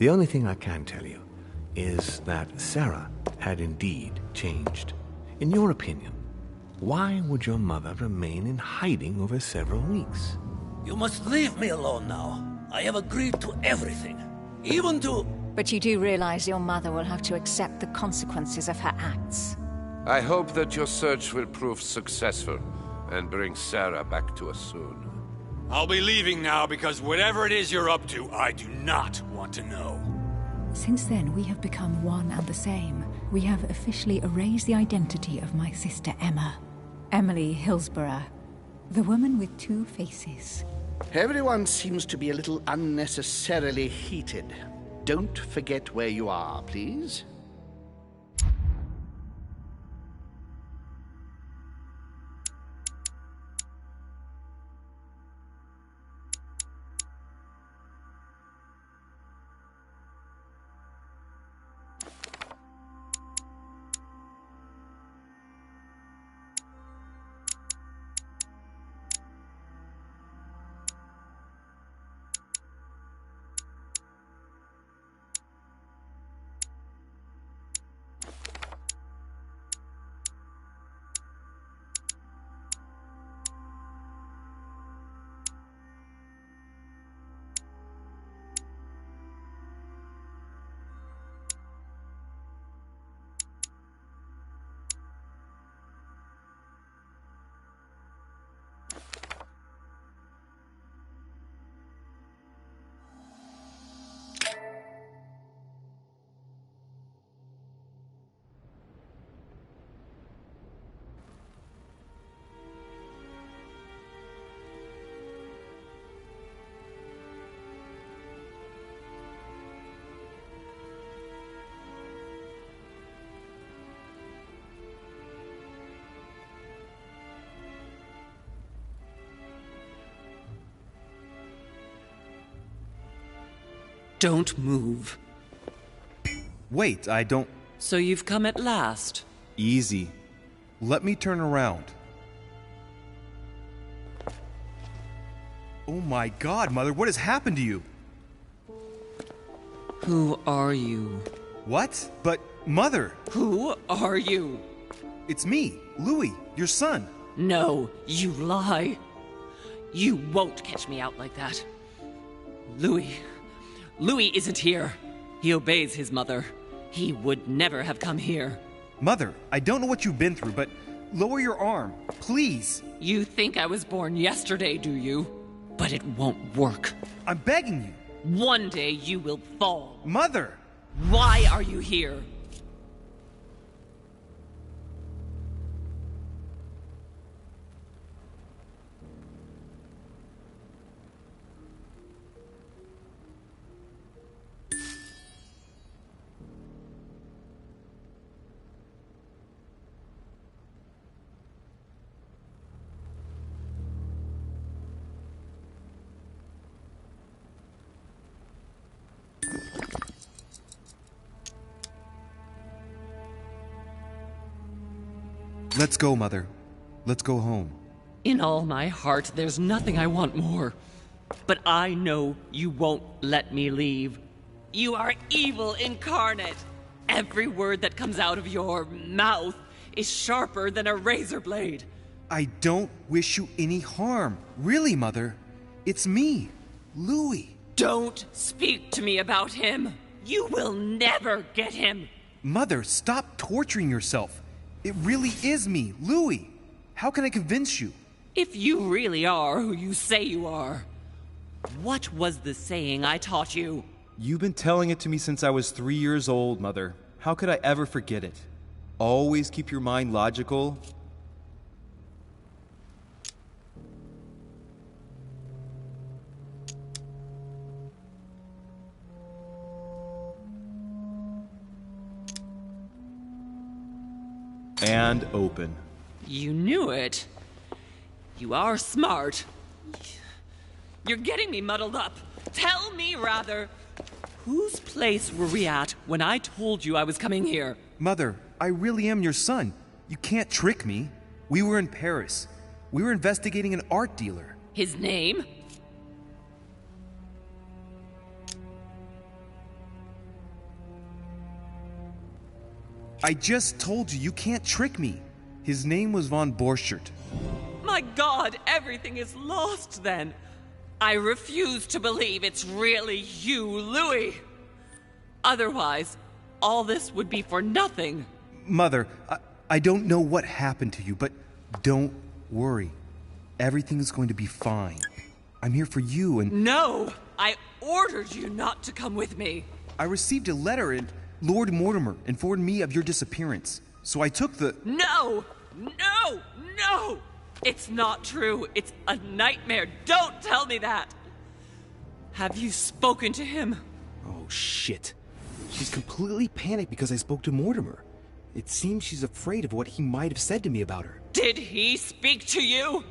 The only thing I can tell you is that Sarah had indeed changed. In your opinion, why would your mother remain in hiding over several weeks? You must leave me alone now. I have agreed to everything. Even to... But you do realize your mother will have to accept the consequences of her acts. I hope that your search will prove successful and bring Sarah back to us soon. I'll be leaving now because whatever it is you're up to, I do not want to know. Since then, we have become one and the same. We have officially erased the identity of my sister Emma. Emily Hillsborough. The woman with two faces. Everyone seems to be a little unnecessarily heated. Don't forget where you are, please. Don't move. Wait, I don't... So you've come at last. Easy. Let me turn around. Oh my God, Mother, what has happened to you? Who are you? What? But, Mother! Who are you? It's me, Louis, your son. No, you lie. You won't catch me out like that. Louis isn't here. He obeys his mother. He would never have come here. Mother, I don't know what you've been through, but lower your arm, please. You think I was born yesterday, do you? But it won't work. I'm begging you. One day you will fall. Mother! Why are you here? Let's go, Mother. Let's go home. In all my heart, there's nothing I want more. But I know you won't let me leave. You are evil incarnate. Every word that comes out of your mouth is sharper than a razor blade. I don't wish you any harm. Really, Mother. It's me, Louis. Don't speak to me about him. You will never get him. Mother, stop torturing yourself. It really is me, Louis. How can I convince you? If you really are who you say you are, what was the saying I taught you? You've been telling it to me since I was 3 years old, Mother. How could I ever forget it? Always keep your mind logical. And open. You knew it. You are smart. You're getting me muddled up. Tell me, rather, whose place were we at when I told you I was coming here? Mother, I really am your son. You can't trick me. We were in Paris. We were investigating an art dealer. His name? I just told you, you can't trick me. His name was von Borchert. My God, everything is lost then. I refuse to believe it's really you, Louis. Otherwise, all this would be for nothing. Mother, I don't know what happened to you, but don't worry. Everything is going to be fine. I'm here for you and... No! I ordered you not to come with me. I received a letter and Lord Mortimer informed me of your disappearance. So I took the... No! No! No! It's not true. It's a nightmare. Don't tell me that. Have you spoken to him? Oh, shit. She's completely panicked because I spoke to Mortimer. It seems she's afraid of what he might have said to me about her. Did he speak to you?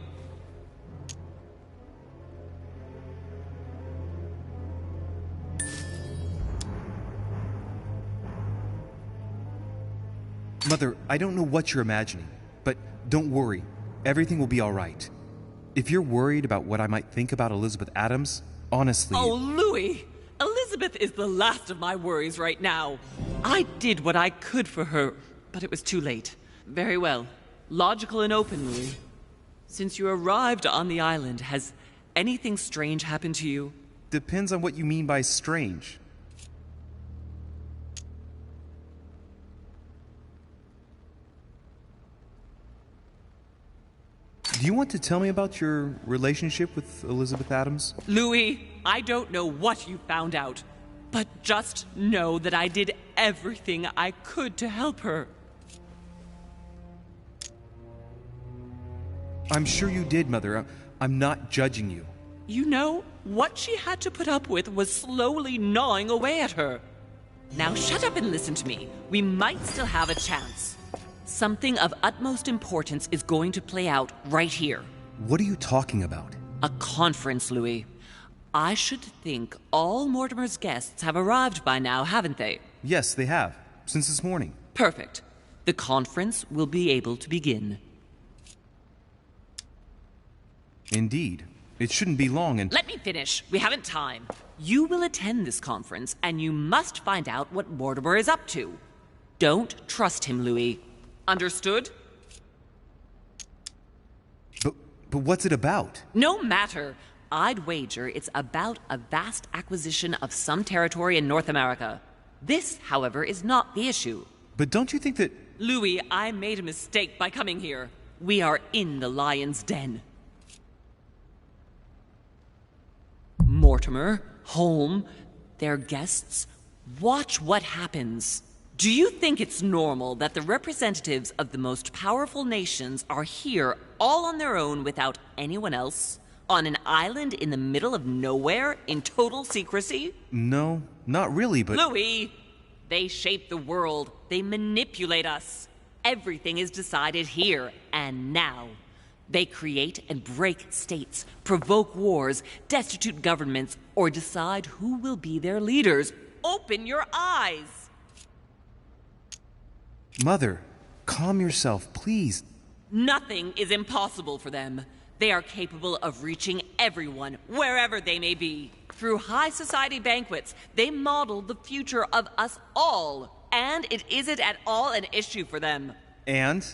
Mother, I don't know what you're imagining, but don't worry. Everything will be all right. If you're worried about what I might think about Elizabeth Adams, honestly... Oh, Louis! Elizabeth is the last of my worries right now. I did what I could for her, but it was too late. Very well. Logical and open, Louis. Since you arrived on the island, has anything strange happened to you? Depends on what you mean by strange. Do you want to tell me about your relationship with Elizabeth Adams? Louis, I don't know what you found out, but just know that I did everything I could to help her. I'm sure you did, Mother. I'm not judging you. You know, what she had to put up with was slowly gnawing away at her. Now shut up and listen to me. We might still have a chance. Something of utmost importance is going to play out right here. What are you talking about? A conference, Louis. I should think all Mortimer's guests have arrived by now, haven't they? Yes, they have. Since this morning. Perfect. The conference will be able to begin. Indeed. It shouldn't be long and... Let me finish. We haven't time. You will attend this conference, and you must find out what Mortimer is up to. Don't trust him, Louis. Understood? But what's it about? No matter. I'd wager it's about a vast acquisition of some territory in North America. This, however, is not the issue. But don't you think that... Louis, I made a mistake by coming here. We are in the lion's den. Mortimer, Holm, their guests. Watch what happens. Do you think it's normal that the representatives of the most powerful nations are here all on their own without anyone else? On an island in the middle of nowhere in total secrecy? No, not really, but... Louis! They shape the world. They manipulate us. Everything is decided here and now. They create and break states, provoke wars, destitute governments, or decide who will be their leaders. Open your eyes! Mother, calm yourself, please. Nothing is impossible for them. They are capable of reaching everyone, wherever they may be. Through high society banquets, they model the future of us all. And it isn't at all an issue for them. And?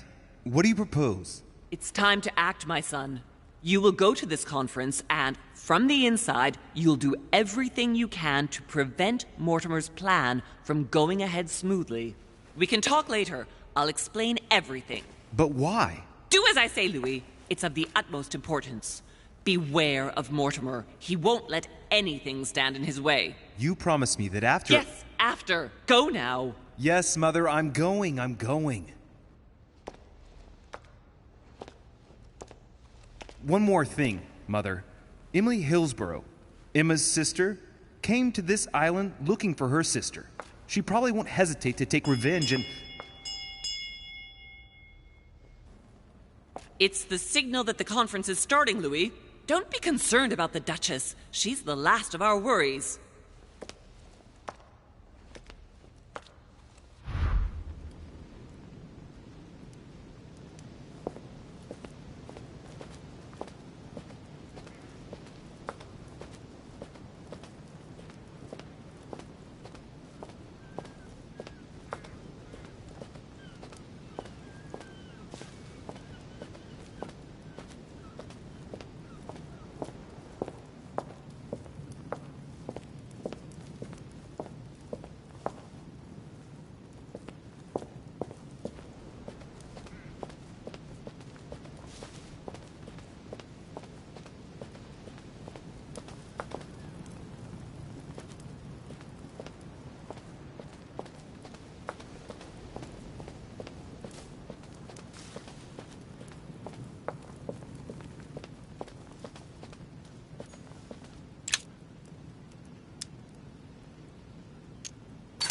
What do you propose? It's time to act, my son. You will go to this conference, and from the inside, you'll do everything you can to prevent Mortimer's plan from going ahead smoothly. We can talk later. I'll explain everything. But why? Do as I say, Louis. It's of the utmost importance. Beware of Mortimer. He won't let anything stand in his way. You promised me that after... Yes, after. Go now. Yes, Mother, I'm going. One more thing, Mother. Emily Hillsborough, Emma's sister, came to this island looking for her sister. She probably won't hesitate to take revenge and... It's the signal that the conference is starting, Louis. Don't be concerned about the Duchess. She's the last of our worries.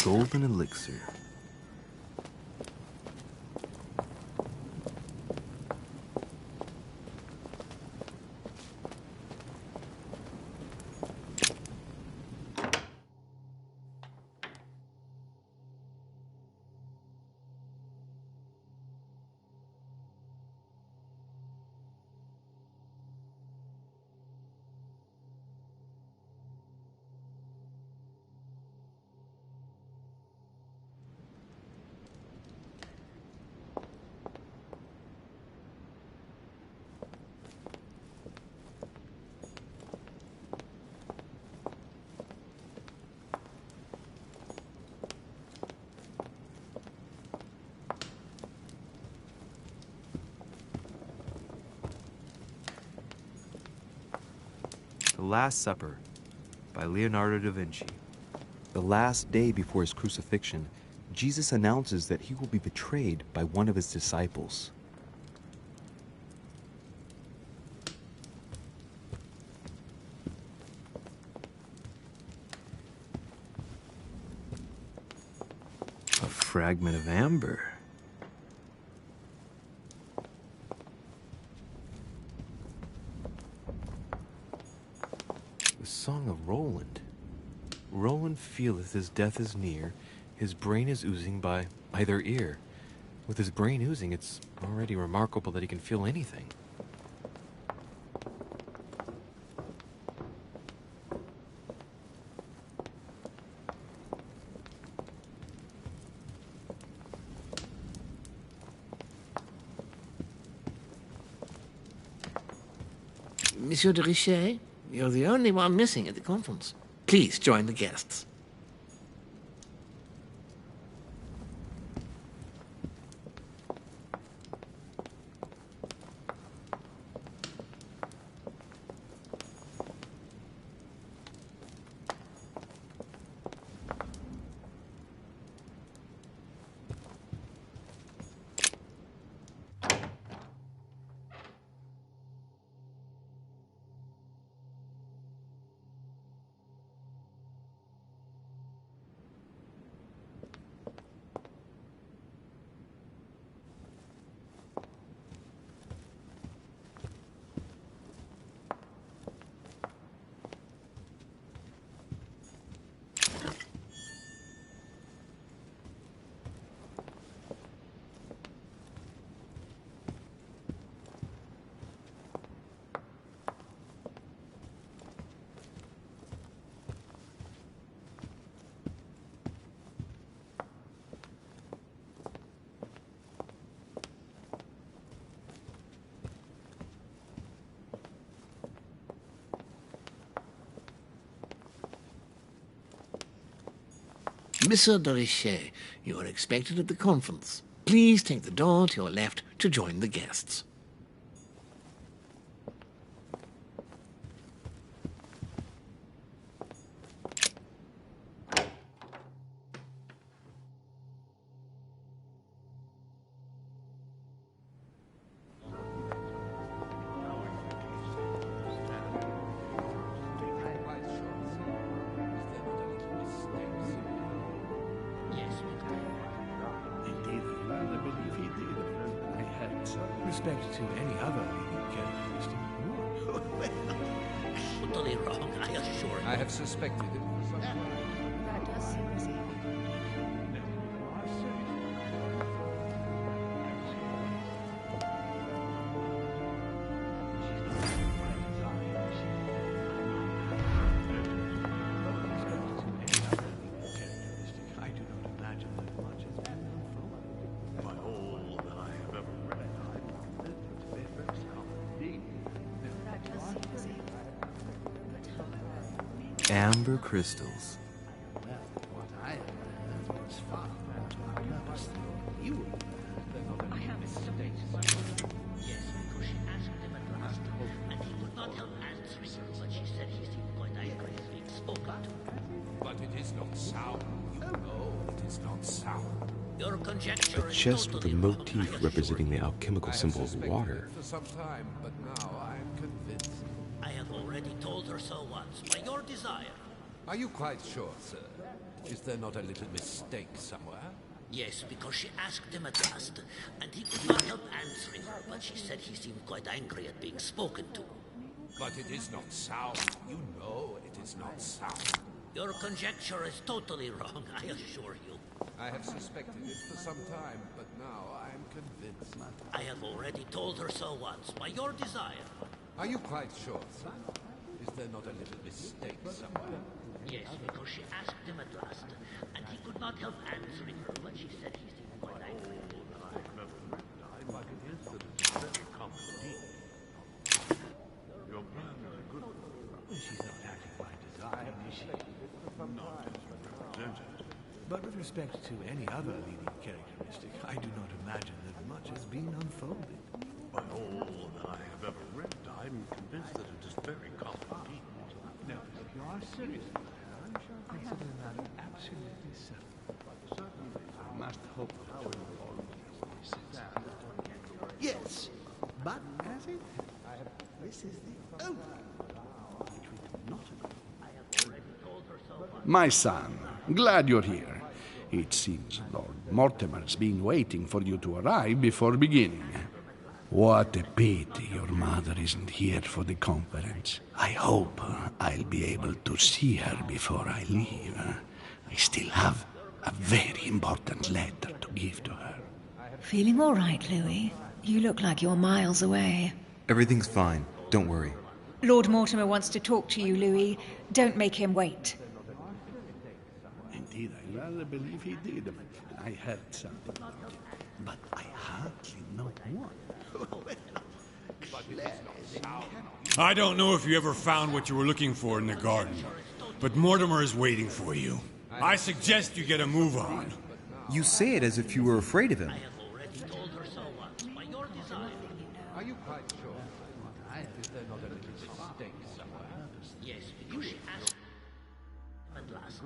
golden elixir. The Last Supper by Leonardo da Vinci. The last day before his crucifixion, Jesus announces that he will be betrayed by one of his disciples. A fragment of amber. The Song of Roland. Roland feeleth his death is near, his brain is oozing by either ear. With his brain oozing, it's already remarkable that he can feel anything. Monsieur de Richet, you're the only one missing at the conference. Please join the guests. Monsieur de Richet, you are expected at the conference. Please take the door to your left to join the guests. Respect to any other lady characteristic. Totally wrong, I assure you. I have suspected it. That does seem easy. I do not imagine that much has been done for by all that I have ever read. That does seem easy. Amber crystals. What I have learned was far more to our purpose than you. I have a state. Yes, because she asked him at last, and he would not help answering, but she said he seemed quite angry at being spoken to. But it is not sound. You know it is not sound. Your conjecture A is chest with a totally wrong, motif I representing the assure you. alchemical I have symbol of suspected water. it for some time, but now I am convinced. I have already told her so once, by your desire. Are you quite sure, sir? Is there not a little mistake somewhere? Yes, because she asked him at last, and he could not help answering her, but she said he seemed quite angry at being spoken to. But it is not sound. You know it is not sound. Your conjecture is totally wrong, I assure you. I have suspected it for some time, but now I am convinced. I have already told her so once, by your desire. Are you quite sure, sir? Is there not a little mistake somewhere? Yes, because she asked him at last, and he could not help answering her, but she said he seemed quite angry. She's not acting by design, is she? But with respect to any other leading characteristic, I do not imagine that much has been unfolded. By all that I have ever read, I'm convinced that it is very complicated. Now, if you are serious about it, I shall consider the matter absolutely settled. Certainly, I must hope that you will always be Yes, but as it happens, this is the only which we do not agree. My son, glad you're here. It seems Lord Mortimer's been waiting for you to arrive before beginning. What a pity your mother isn't here for the conference. I hope I'll be able to see her before I leave. I still have a very important letter to give to her. Feeling all right, Louis? You look like you're miles away. Everything's fine. Don't worry. Lord Mortimer wants to talk to you, Louis. Don't make him wait. Indeed, I rather believe he did. I heard something about it, but I hardly know what. I don't know if you ever found what you were looking for in the garden, but Mortimer is waiting for you. I suggest you get a move on. You say it as if you were afraid of him. Are you quite sure? Is there not a little mistake somewhere? Yes, because she asked him at last.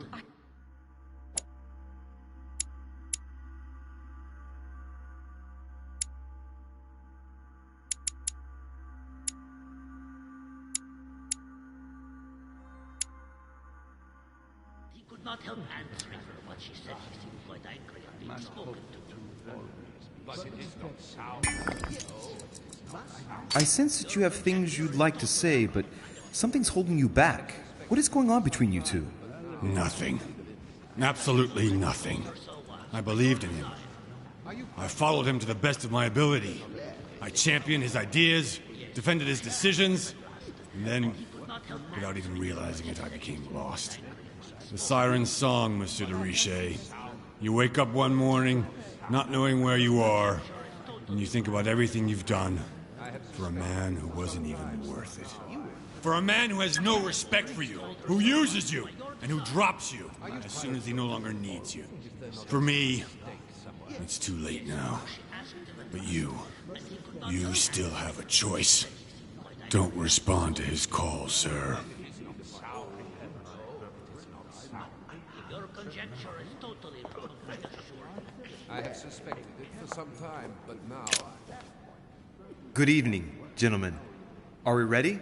He could not help answering her, but she said he seemed quite angry at being spoken to. But it is not sound. I sense that you have things you'd like to say, but something's holding you back. What is going on between you two? Nothing. Absolutely nothing. I believed in him. I followed him to the best of my ability. I championed his ideas, defended his decisions, and then, without even realizing it, I became lost. The siren's song, Monsieur de Richet. You wake up one morning, not knowing where you are, and you think about everything you've done for a man who wasn't even worth it. For a man who has no respect for you, who uses you, and who drops you as soon as he no longer needs you. For me, it's too late now. But you still have a choice. Don't respond to his call, sir. Your conjecture is totally wrong, I assure you. I have suspected it for some time, but now Good evening, gentlemen. Are we ready?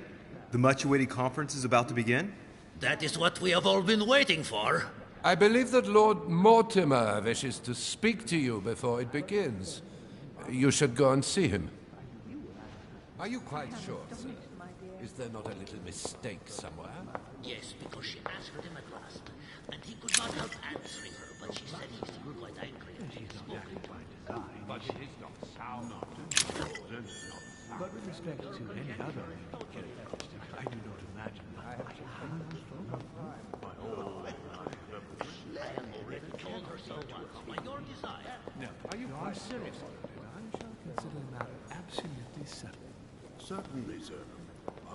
The much-awaited conference is about to begin? That is what we have all been waiting for. I believe that Lord Mortimer wishes to speak to you before it begins. You should go and see him. Are you quite sure, sir? Is there not a little mistake somewhere? Yes, because she asked him at last, and he could not help answering her, but she said he seemed quite angry at being spoken to. But it is not sound. But with respect to any other characteristic, I do not imagine that I have already told her so once, by your desire. No, are you quite serious about it? I shall consider the matter absolutely settled. Certainly, sir.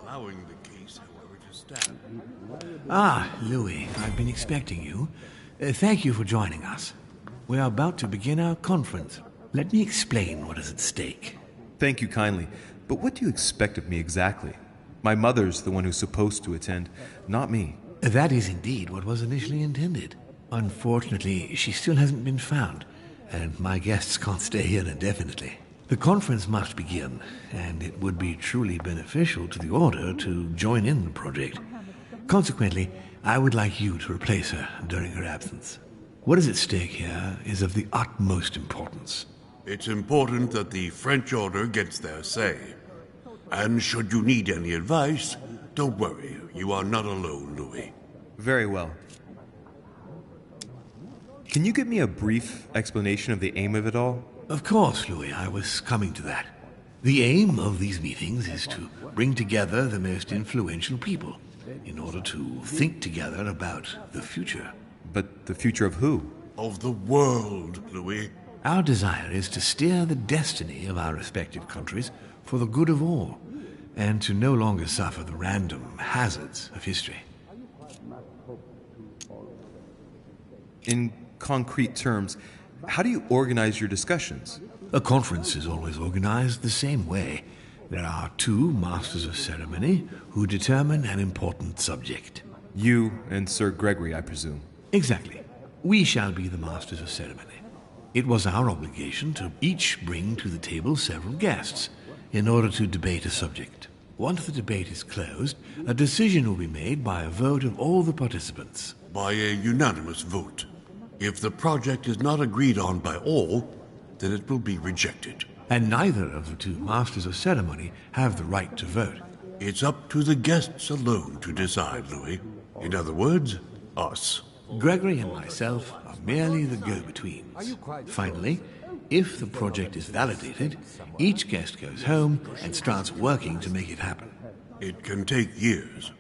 Allowing the case, however, to stand. Ah, Louis, I've been expecting you. Thank you for joining us. We are about to begin our conference. Let me explain what is at stake. Thank you kindly, but what do you expect of me exactly? My mother's the one who's supposed to attend, not me. That is indeed what was initially intended. Unfortunately, she still hasn't been found, and my guests can't stay here indefinitely. The conference must begin, and it would be truly beneficial to the Order to join in the project. Consequently, I would like you to replace her during her absence. What is at stake here is of the utmost importance. It's important that the French order gets their say. And should you need any advice, don't worry. You are not alone, Louis. Very well. Can you give me a brief explanation of the aim of it all? Of course, Louis, I was coming to that. The aim of these meetings is to bring together the most influential people in order to think together about the future. But the future of who? Of the world, Louis. Our desire is to steer the destiny of our respective countries for the good of all, and to no longer suffer the random hazards of history. In concrete terms, how do you organize your discussions? A conference is always organized the same way. There are two masters of ceremony who determine an important subject. You and Sir Gregory, I presume. Exactly. We shall be the masters of ceremony. It was our obligation to each bring to the table several guests in order to debate a subject. Once the debate is closed, a decision will be made by a vote of all the participants. By a unanimous vote. If the project is not agreed on by all, then it will be rejected. And neither of the two masters of ceremony have the right to vote. It's up to the guests alone to decide, Louis. In other words, us. Gregory and myself are merely the go-betweens. Finally, if the project is validated, each guest goes home and starts working to make it happen. It can take years.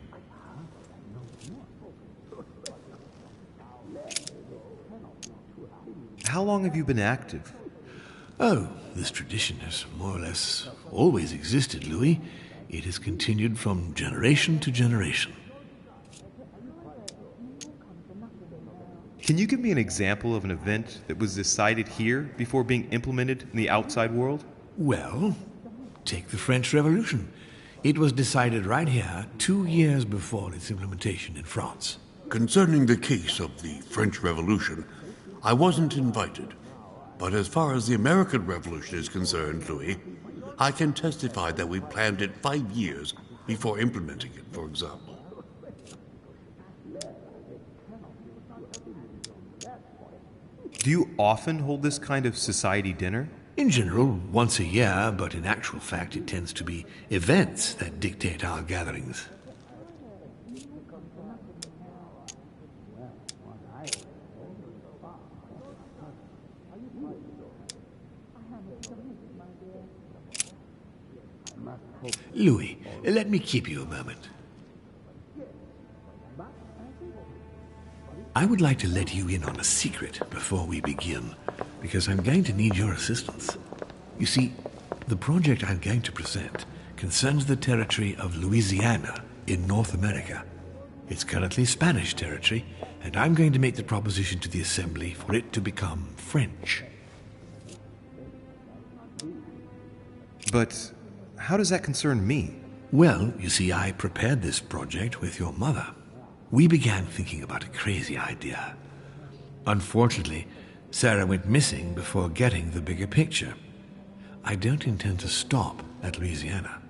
How long have you been active? Oh, this tradition has more or less always existed, Louis. It has continued from generation to generation. Can you give me an example of an event that was decided here before being implemented in the outside world? Well, take the French Revolution. It was decided right here 2 years before its implementation in France. Concerning the case of the French Revolution, I wasn't invited. But as far as the American Revolution is concerned, Louis, I can testify that we planned it 5 years before implementing it, for example. Do you often hold this kind of society dinner? In general, once a year, but in actual fact it tends to be events that dictate our gatherings. Louis, let me keep you a moment. I would like to let you in on a secret before we begin, because I'm going to need your assistance. You see, the project I'm going to present concerns the territory of Louisiana in North America. It's currently Spanish territory, and I'm going to make the proposition to the Assembly for it to become French. But how does that concern me? Well, you see, I prepared this project with your mother. We began thinking about a crazy idea. Unfortunately, Sarah went missing before getting the bigger picture. I don't intend to stop at Louisiana.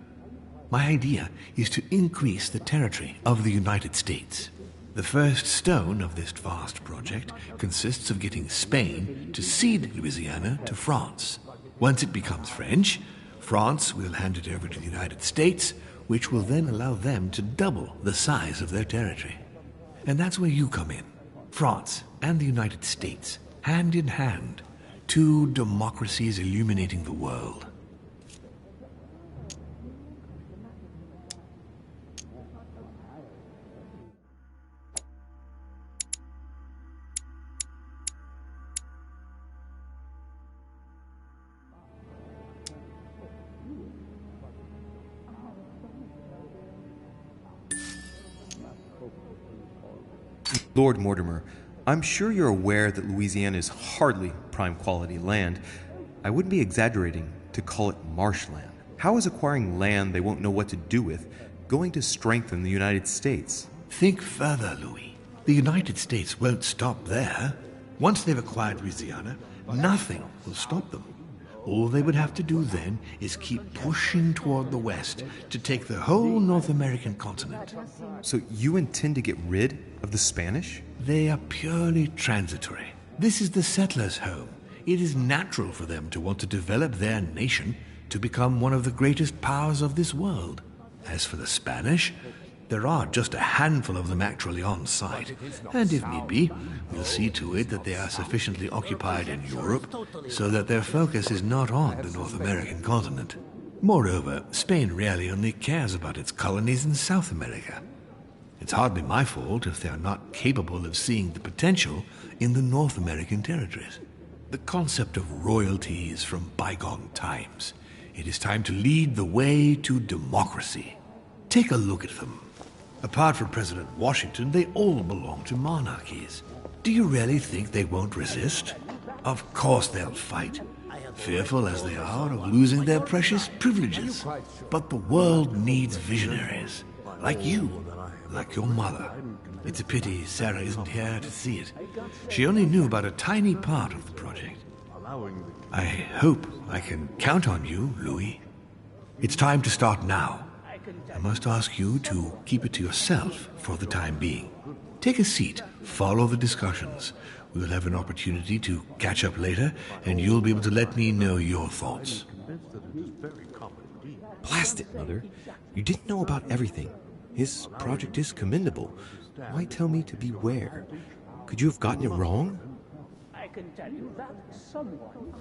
My idea is to increase the territory of the United States. The first stone of this vast project consists of getting Spain to cede Louisiana to France. Once it becomes French, France will hand it over to the United States, which will then allow them to double the size of their territory. And that's where you come in. France and the United States, hand in hand, two democracies illuminating the world. Lord Mortimer, I'm sure you're aware that Louisiana is hardly prime quality land. I wouldn't be exaggerating to call it marshland. How is acquiring land they won't know what to do with going to strengthen the United States? Think further, Louis. The United States won't stop there. Once they've acquired Louisiana, nothing will stop them. All they would have to do then is keep pushing toward the west to take the whole North American continent. So you intend to get rid of the Spanish? They are purely transitory. This is the settlers' home. It is natural for them to want to develop their nation to become one of the greatest powers of this world. As for the Spanish, there are just a handful of them actually on site, and if need be, we'll see to it that they are sufficiently occupied in Europe so that their focus is not on the North American continent. Moreover, Spain really only cares about its colonies in South America. It's hardly my fault if they are not capable of seeing the potential in the North American territories. The concept of royalty is from bygone times. It is time to lead the way to democracy. Take a look at them. Apart from President Washington, they all belong to monarchies. Do you really think they won't resist? Of course they'll fight, fearful as they are of losing their precious privileges. But the world needs visionaries, like you, like your mother. It's a pity Sarah isn't here to see it. She only knew about a tiny part of the project. I hope I can count on you, Louis. It's time to start now. I must ask you to keep it to yourself for the time being. Take a seat, follow the discussions. We'll have an opportunity to catch up later, and you'll be able to let me know your thoughts. Blast it, Mother. You didn't know about everything. His project is commendable. Why tell me to beware? Could you have gotten it wrong? I can tell you that someone,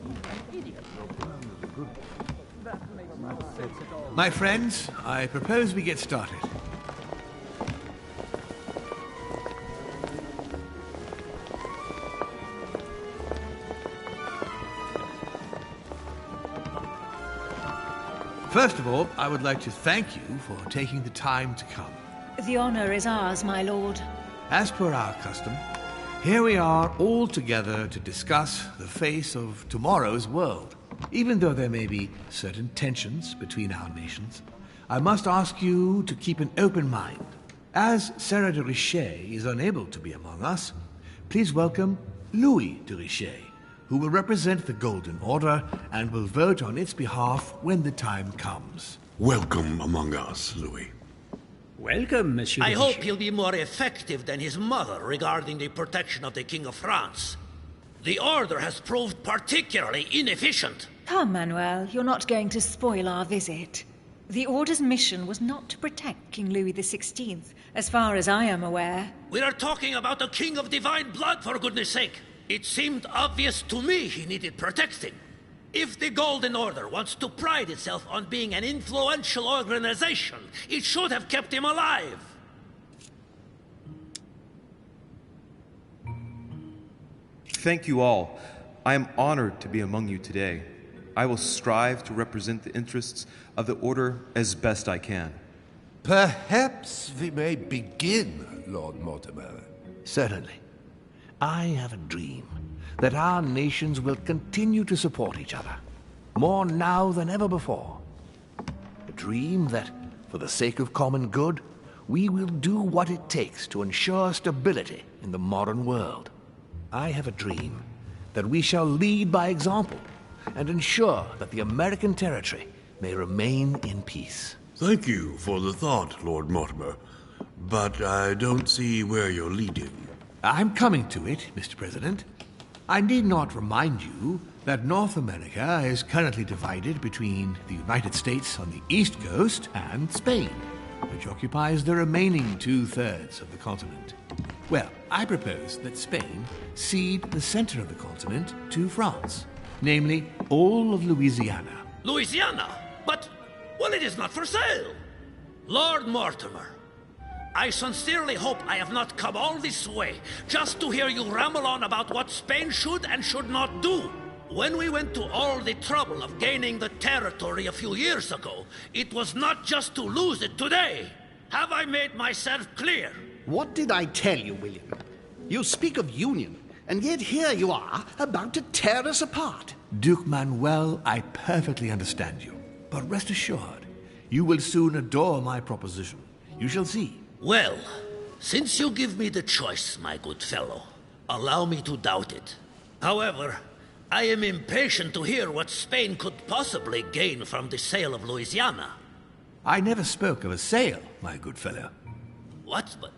an idiot. My friends, I propose we get started. First of all, I would like to thank you for taking the time to come. The honor is ours, my lord. As per our custom, here we are all together to discuss the face of tomorrow's world. Even though there may be certain tensions between our nations, I must ask you to keep an open mind. As Sarah de Richet is unable to be among us, please welcome Louis de Richet, who will represent the Golden Order and will vote on its behalf when the time comes. Welcome among us, Louis. Welcome, Monsieur. I hope he'll be more effective than his mother regarding the protection of the King of France. The Order has proved particularly inefficient. Come, Manuel, you're not going to spoil our visit. The Order's mission was not to protect King Louis XVI, as far as I am aware. We are talking about a king of divine blood, for goodness sake. It seemed obvious to me he needed protecting. If the Golden Order wants to pride itself on being an influential organization, it should have kept him alive. Thank you all. I am honored to be among you today. I will strive to represent the interests of the Order as best I can. Perhaps we may begin, Lord Mortimer. Certainly. I have a dream that our nations will continue to support each other, more now than ever before. A dream that, for the sake of common good, we will do what it takes to ensure stability in the modern world. I have a dream that we shall lead by example and ensure that the American territory may remain in peace. Thank you for the thought, Lord Mortimer, but I don't see where you're leading. I'm coming to it, Mr. President. I need not remind you that North America is currently divided between the United States on the East Coast and Spain, which occupies the remaining 2/3 of the continent. Well, I propose that Spain cede the center of the continent to France, namely all of Louisiana. Louisiana? But, well, it is not for sale. Lord Mortimer, I sincerely hope I have not come all this way just to hear you ramble on about what Spain should and should not do. When we went to all the trouble of gaining the territory a few years ago, it was not just to lose it today. Have I made myself clear? What did I tell you, William? You speak of union, and yet here you are, about to tear us apart. Duke Manuel, I perfectly understand you. But rest assured, you will soon adore my proposition. You shall see. Well, since you give me the choice, my good fellow, allow me to doubt it. However, I am impatient to hear what Spain could possibly gain from the sale of Louisiana. I never spoke of a sale, my good fellow. What? But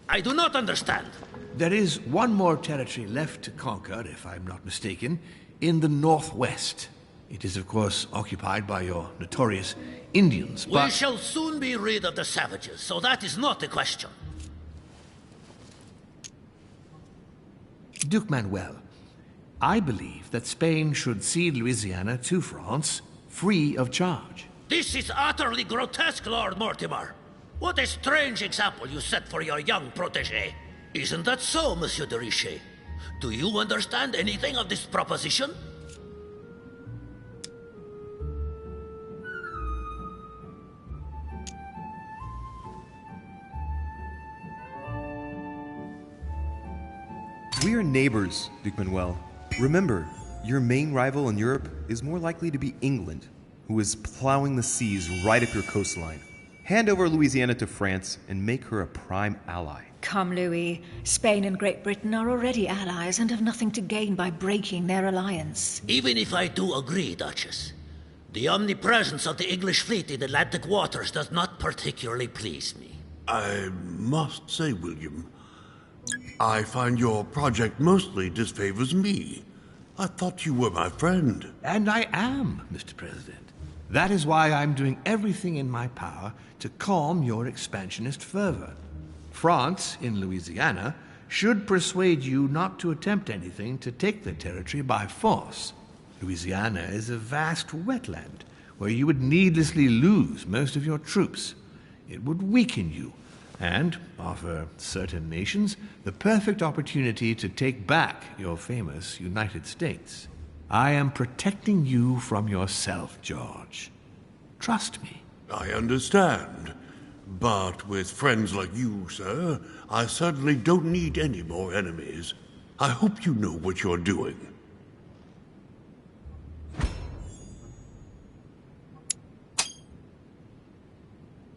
I do not understand. There is one more territory left to conquer, if I'm not mistaken, in the northwest. It is, of course, occupied by your notorious Indians, but... We shall soon be rid of the savages, so that is not a question. Duke Manuel, I believe that Spain should cede Louisiana to France, free of charge. This is utterly grotesque, Lord Mortimer. What a strange example you set for your young protégé. Isn't that so, Monsieur de Richet? Do you understand anything of this proposition? We are neighbors, Duke Manuel. Remember, your main rival in Europe is more likely to be England, who is plowing the seas right up your coastline. Hand over Louisiana to France and make her a prime ally. Come, Louis. Spain and Great Britain are already allies and have nothing to gain by breaking their alliance. Even if I do agree, Duchess, the omnipresence of the English fleet in Atlantic waters does not particularly please me. I must say, William, I find your project mostly disfavors me. I thought you were my friend. And I am, Mr. President. That is why I'm doing everything in my power to calm your expansionist fervor. France, in Louisiana, should persuade you not to attempt anything to take the territory by force. Louisiana is a vast wetland where you would needlessly lose most of your troops. It would weaken you and offer certain nations the perfect opportunity to take back your famous United States. I am protecting you from yourself, George. Trust me. I understand. But with friends like you, sir, I certainly don't need any more enemies. I hope you know what you're doing.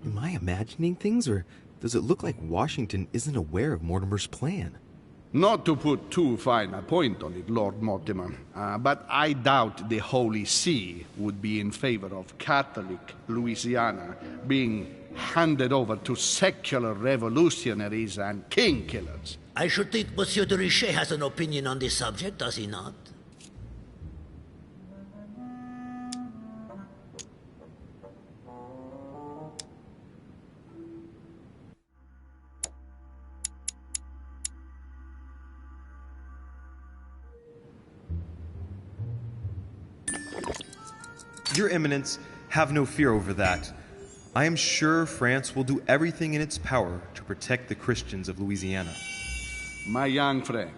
Am I imagining things, or does it look like Washington isn't aware of Mortimer's plan? Not to put too fine a point on it, Lord Mortimer, but I doubt the Holy See would be in favor of Catholic Louisiana being handed over to secular revolutionaries and king killers. I should think Monsieur de Richet has an opinion on this subject, does he not? Your Eminence, have no fear over that. I am sure France will do everything in its power to protect the Christians of Louisiana. My young friend,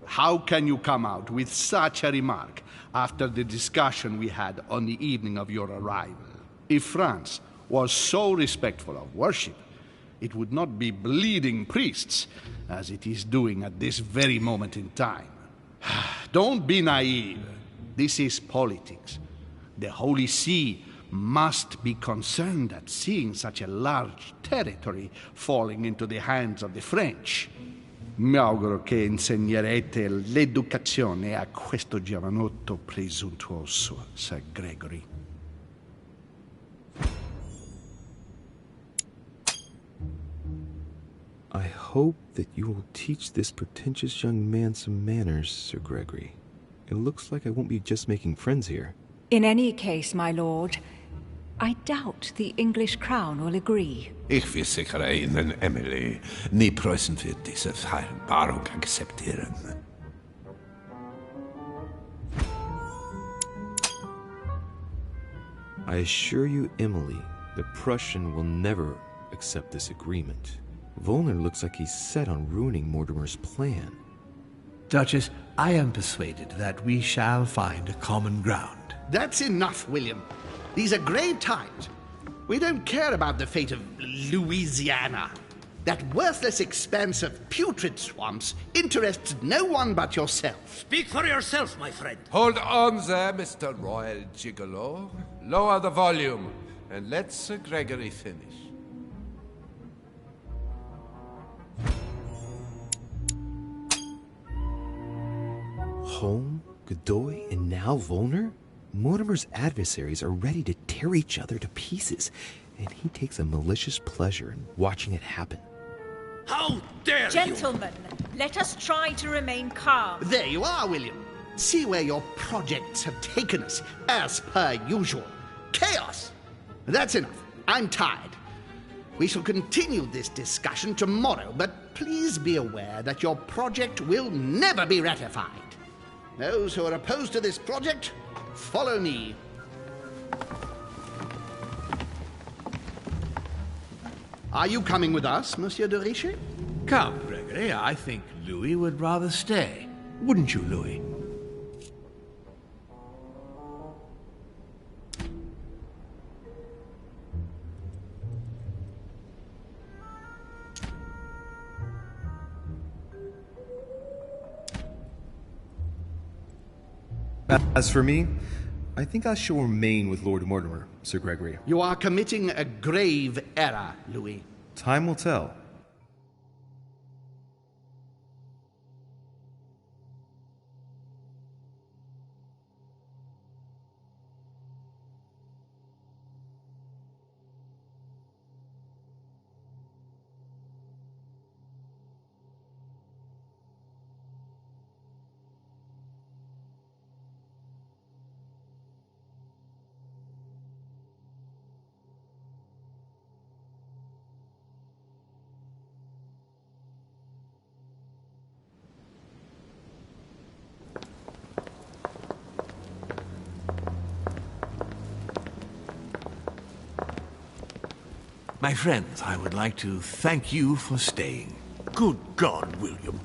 how can you come out with such a remark after the discussion we had on the evening of your arrival? If France was so respectful of worship, it would not be bleeding priests, as it is doing at this very moment in time. Don't be naive. This is politics. The Holy See must be concerned at seeing such a large territory falling into the hands of the French. Mi auguro che insegnerete l'educazione a questo giovanotto presuntuoso, Sir Gregory. I hope that you will teach this pretentious young man some manners, Sir Gregory. It looks like I won't be just making friends here. In any case, my lord, I doubt the English crown will agree. Ich versichere Ihnen, Emily, nie Preußen wird diese Vereinbarung akzeptieren. I assure you, Emily, the Prussian will never accept this agreement. Volner looks like he's set on ruining Mortimer's plan. Duchess, I am persuaded that we shall find a common ground. That's enough, William. These are grave times. We don't care about the fate of Louisiana. That worthless expanse of putrid swamps interests no one but yourself. Speak for yourself, my friend. Hold on there, Mr. Royal Gigolo. Lower the volume, and let Sir Gregory finish. Home Godoy and now Volner? Mortimer's adversaries are ready to tear each other to pieces, and he takes a malicious pleasure in watching it happen. How dare you! Gentlemen, let us try to remain calm. There you are, William. See where your projects have taken us, as per usual. Chaos! That's enough. I'm tired. We shall continue this discussion tomorrow, but please be aware that your project will never be ratified. Those who are opposed to this project, follow me. Are you coming with us, Monsieur de Richet? Come, Gregory. I think Louis would rather stay. Wouldn't you, Louis? As for me, I think I shall remain with Lord Mortimer, Sir Gregory. You are committing a grave error, Louis. Time will tell. My friends, I would like to thank you for staying. Good God, William.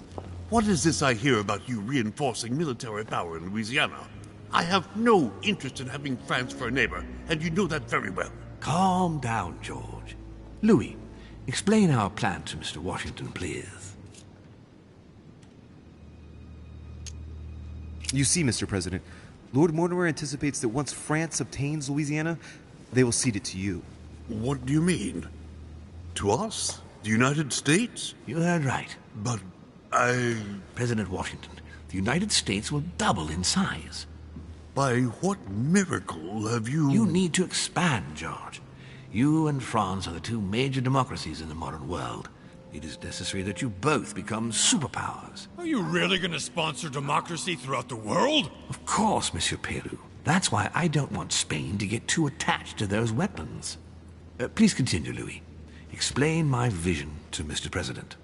What is this I hear about you reinforcing military power in Louisiana? I have no interest in having France for a neighbor, and you know that very well. Calm down, George. Louis, explain our plan to Mr. Washington, please. You see, Mr. President, Lord Mortimer anticipates that once France obtains Louisiana, they will cede it to you. What do you mean? To us? The United States? You heard right. But President Washington, the United States will double in size. By what miracle have you... You need to expand, George. You and France are the two major democracies in the modern world. It is necessary that you both become superpowers. Are you really going to sponsor democracy throughout the world? Of course, Monsieur Peru. That's why I don't want Spain to get too attached to those weapons. Please continue, Louis. Explain my vision to Mr. President.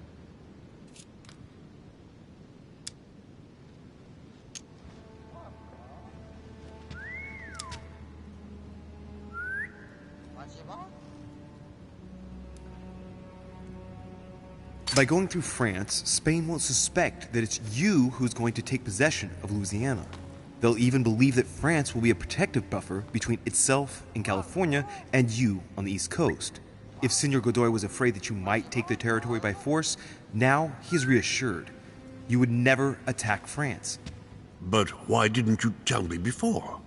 By going through France, Spain won't suspect that it's you who's going to take possession of Louisiana. They'll even believe that France will be a protective buffer between itself in California and you on the East Coast. If Senor Godoy was afraid that you might take the territory by force, now he is reassured. You would never attack France. But why didn't you tell me before?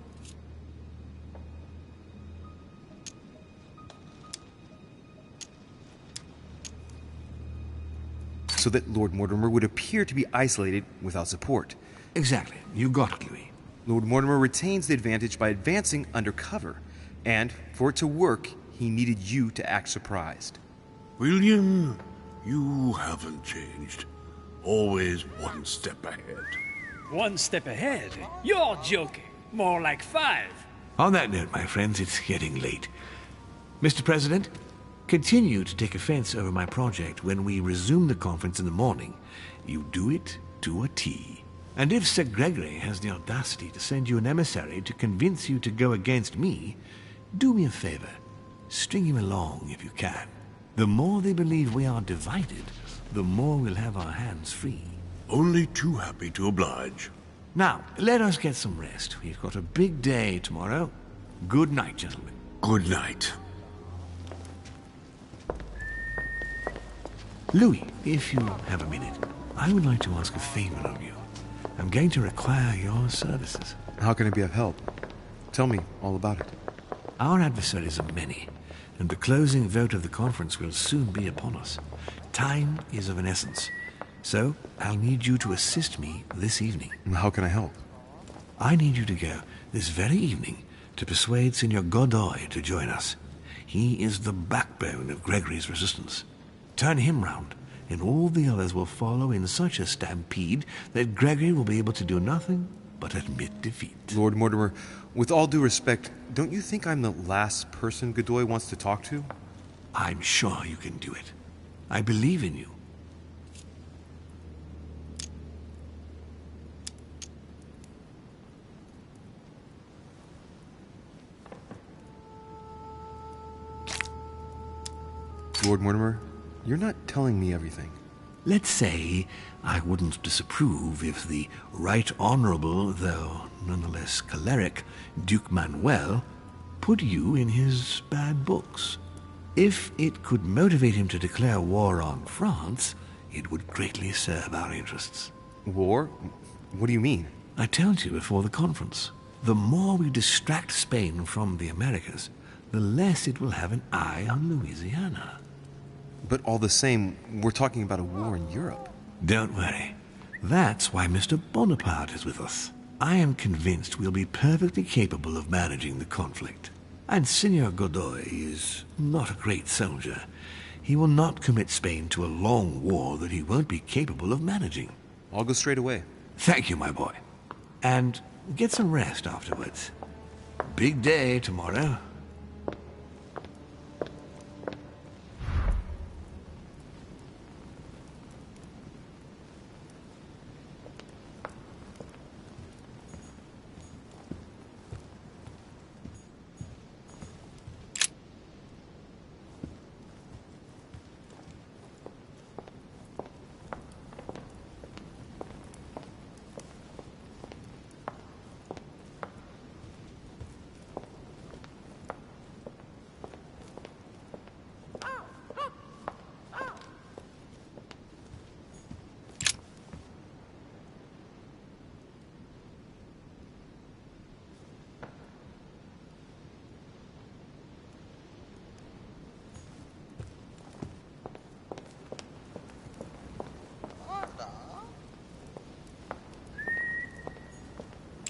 So that Lord Mortimer would appear to be isolated without support. Exactly. You got it, Louis. Lord Mortimer retains the advantage by advancing undercover, and for it to work, he needed you to act surprised. William, you haven't changed. Always one step ahead. One step ahead? You're joking. More like 5. On that note, my friends, it's getting late. Mr. President, continue to take offense over my project when we resume the conference in the morning. You do it to a T. And if Sir Gregory has the audacity to send you an emissary to convince you to go against me, do me a favor. String him along if you can. The more they believe we are divided, the more we'll have our hands free. Only too happy to oblige. Now, let us get some rest. We've got a big day tomorrow. Good night, gentlemen. Good night. Louis, if you have a minute, I would like to ask a favor of you. I'm going to require your services. How can I be of help? Tell me all about it. Our adversaries are many, and the closing vote of the conference will soon be upon us. Time is of an essence, so I'll need you to assist me this evening. How can I help? I need you to go this very evening to persuade Signor Godoy to join us. He is the backbone of Gregory's resistance. Turn him round, and all the others will follow in such a stampede that Gregory will be able to do nothing but admit defeat. Lord Mortimer, with all due respect, don't you think I'm the last person Godoy wants to talk to? I'm sure you can do it. I believe in you. Lord Mortimer, you're not telling me everything. Let's say I wouldn't disapprove if the Right Honourable, though nonetheless choleric, Duke Manuel put you in his bad books. If it could motivate him to declare war on France, it would greatly serve our interests. War? What do you mean? I told you before the conference. The more we distract Spain from the Americas, the less it will have an eye on Louisiana. But all the same, we're talking about a war in Europe. Don't worry. That's why Mr. Bonaparte is with us. I am convinced we'll be perfectly capable of managing the conflict. And Signor Godoy is not a great soldier. He will not commit Spain to a long war that he won't be capable of managing. I'll go straight away. Thank you, my boy. And get some rest afterwards. Big day tomorrow.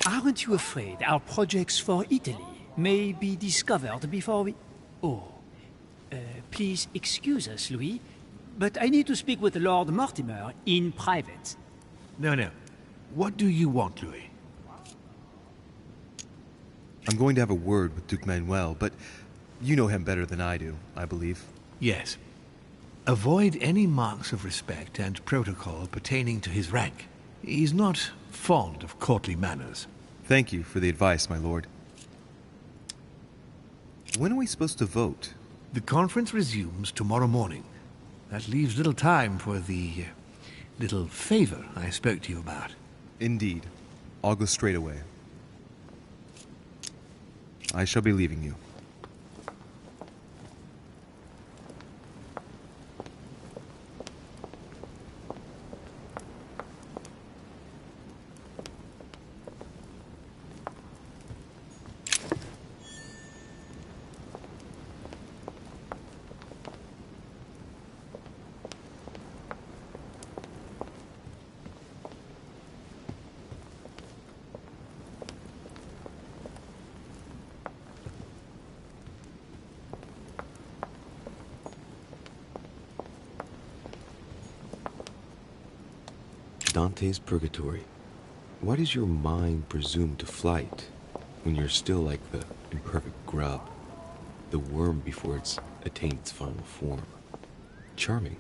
Aren't you afraid our projects for Italy may be discovered before we... Oh. Please excuse us, Louis, but I need to speak with Lord Mortimer in private. No. What do you want, Louis? I'm going to have a word with Duke Manuel, but you know him better than I do, I believe. Yes. Avoid any marks of respect and protocol pertaining to his rank. He's not fond of courtly manners. Thank you for the advice, my lord. When are we supposed to vote? The conference resumes tomorrow morning. That leaves little time for the little favor I spoke to you about. Indeed. I'll go straight away. I shall be leaving you. Dante's Purgatory. Why does your mind presume to flight when you're still like the imperfect grub, the worm before it's attained its final form? Charming.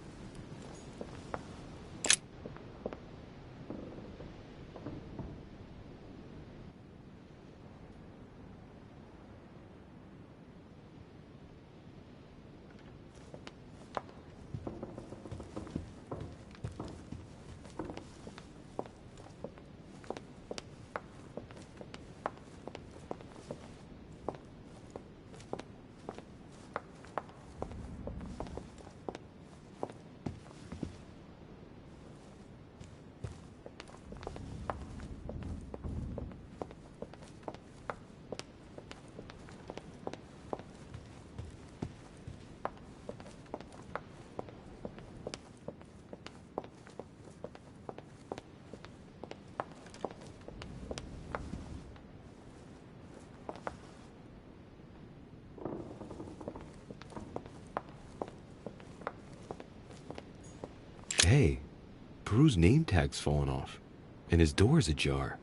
Hey, Peru's name tag's fallen off, and his door's ajar.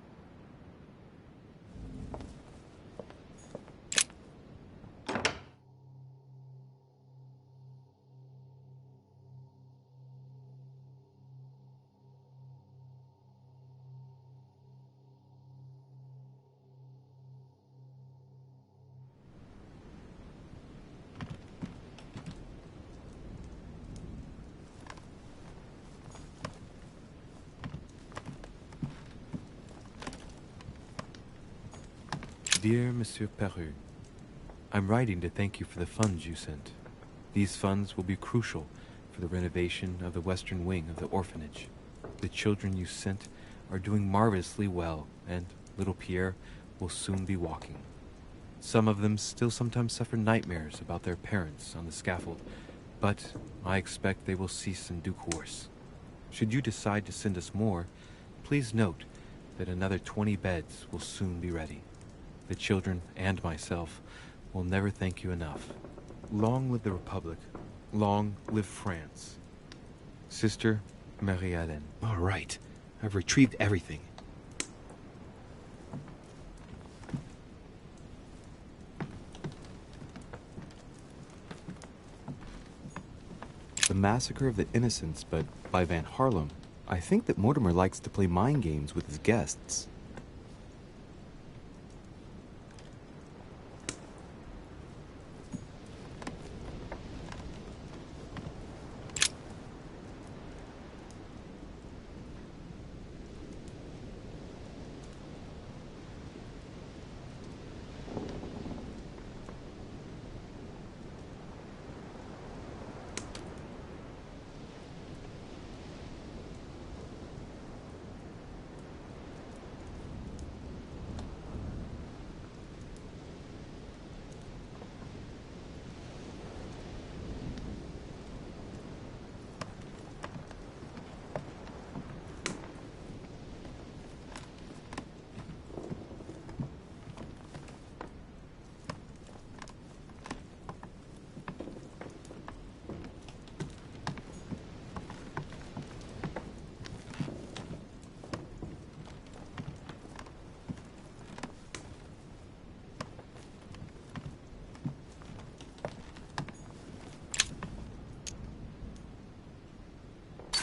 Dear Monsieur Peru, I'm writing to thank you for the funds you sent. These funds will be crucial for the renovation of the western wing of the orphanage. The children you sent are doing marvelously well, and little Pierre will soon be walking. Some of them still sometimes suffer nightmares about their parents on the scaffold, but I expect they will cease in due course. Should you decide to send us more, please note that another 20 beds will soon be ready. The children and myself will never thank you enough. Long live the Republic. Long live France. Sister Marie-Hélène. All right. I've retrieved everything. The Massacre of the Innocents, but by Van Harlem. I think that Mortimer likes to play mind games with his guests.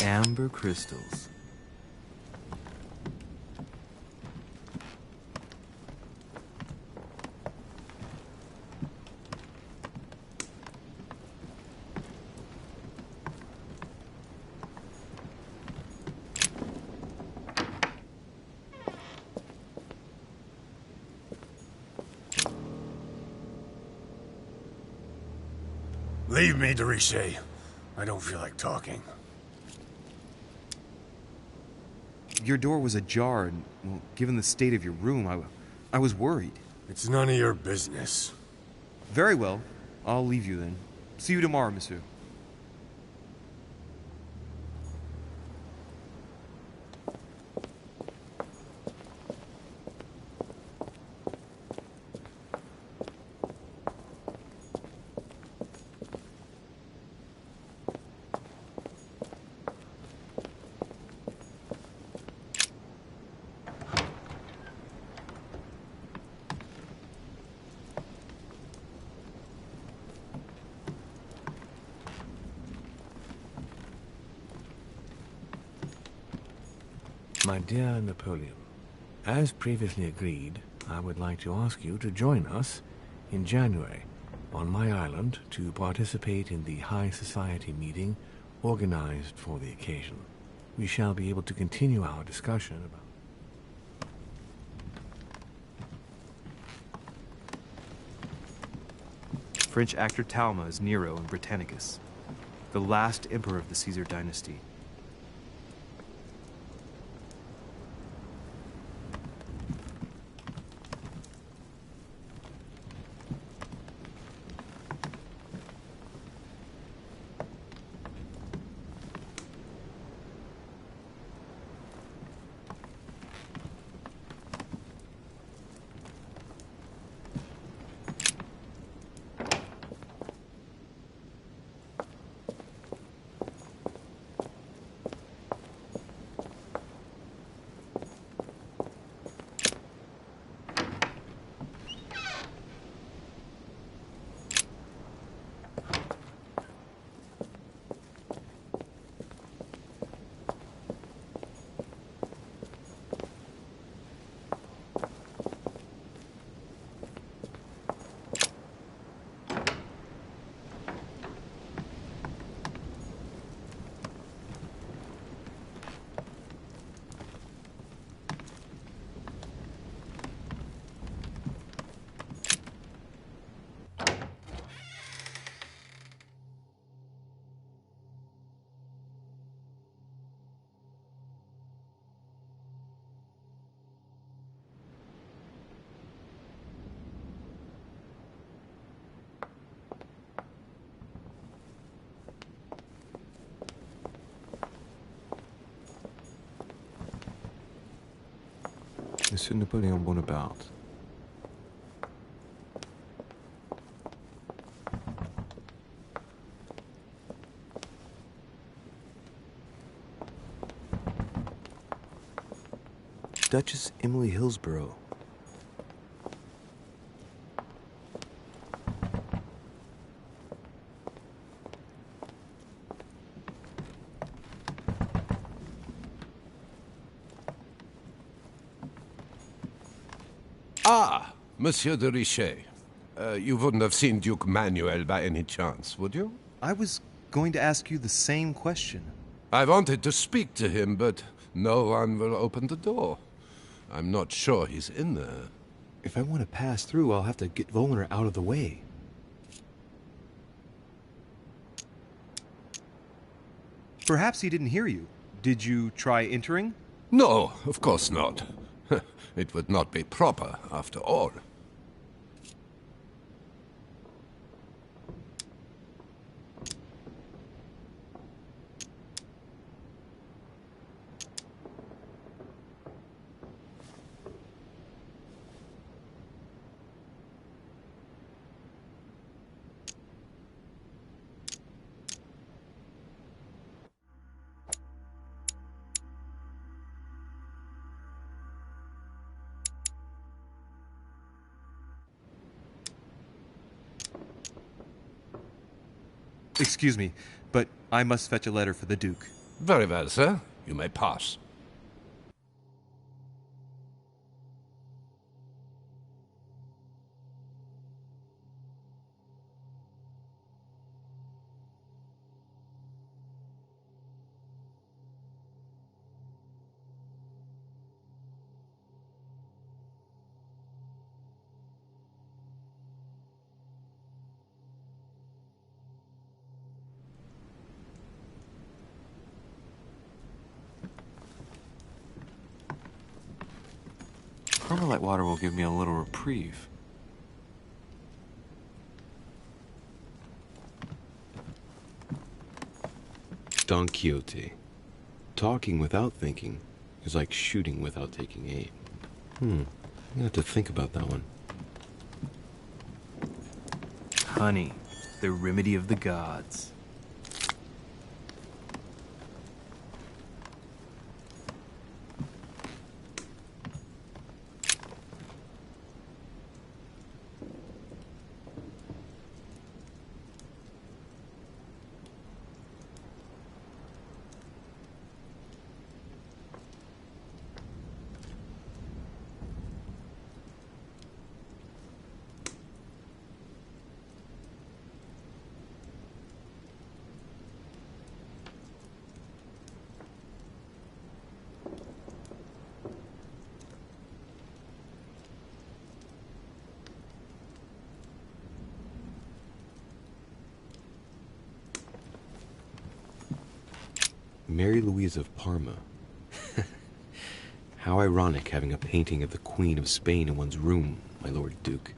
Amber crystals. Leave me, Deriche. I don't feel like talking. Your door was ajar, and, well, given the state of your room, I was worried. It's none of your business. Very well. I'll leave you then. See you tomorrow, monsieur. My dear Napoleon, as previously agreed, I would like to ask you to join us in January on my island to participate in the high society meeting organized for the occasion. We shall be able to continue our discussion about French actor Talma is Nero in Britannicus, the last emperor of the Caesar dynasty. Monsieur Napoleon Bonaparte. Duchess Emily Hillsborough. Ah, Monsieur de Richet. You wouldn't have seen Duke Manuel by any chance, would you? I was going to ask you the same question. I wanted to speak to him, but no one will open the door. I'm not sure he's in there. If I want to pass through, I'll have to get Volner out of the way. Perhaps he didn't hear you. Did you try entering? No, of course not. It would not be proper, after all. Excuse me, but I must fetch a letter for the Duke. Very well, sir. You may pass. Carmelite water will give me a little reprieve. Don Quixote. Talking without thinking is like shooting without taking aim. I'm gonna have to think about that one. Honey, the remedy of the gods. Mary Louise of Parma. How ironic having a painting of the Queen of Spain in one's room, my Lord Duke.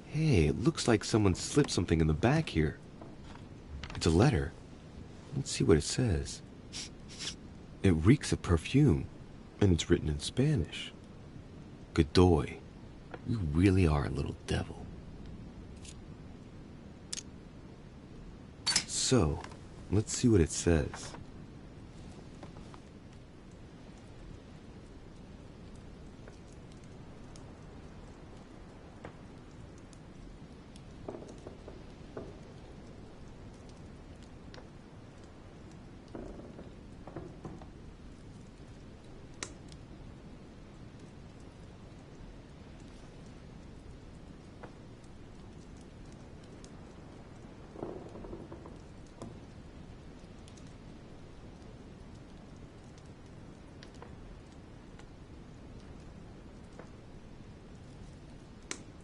Hey, it looks like someone slipped something in the back here. It's a letter. Let's see what it says. It reeks of perfume, and it's written in Spanish. Godoy. You really are a little devil. So, let's see what it says.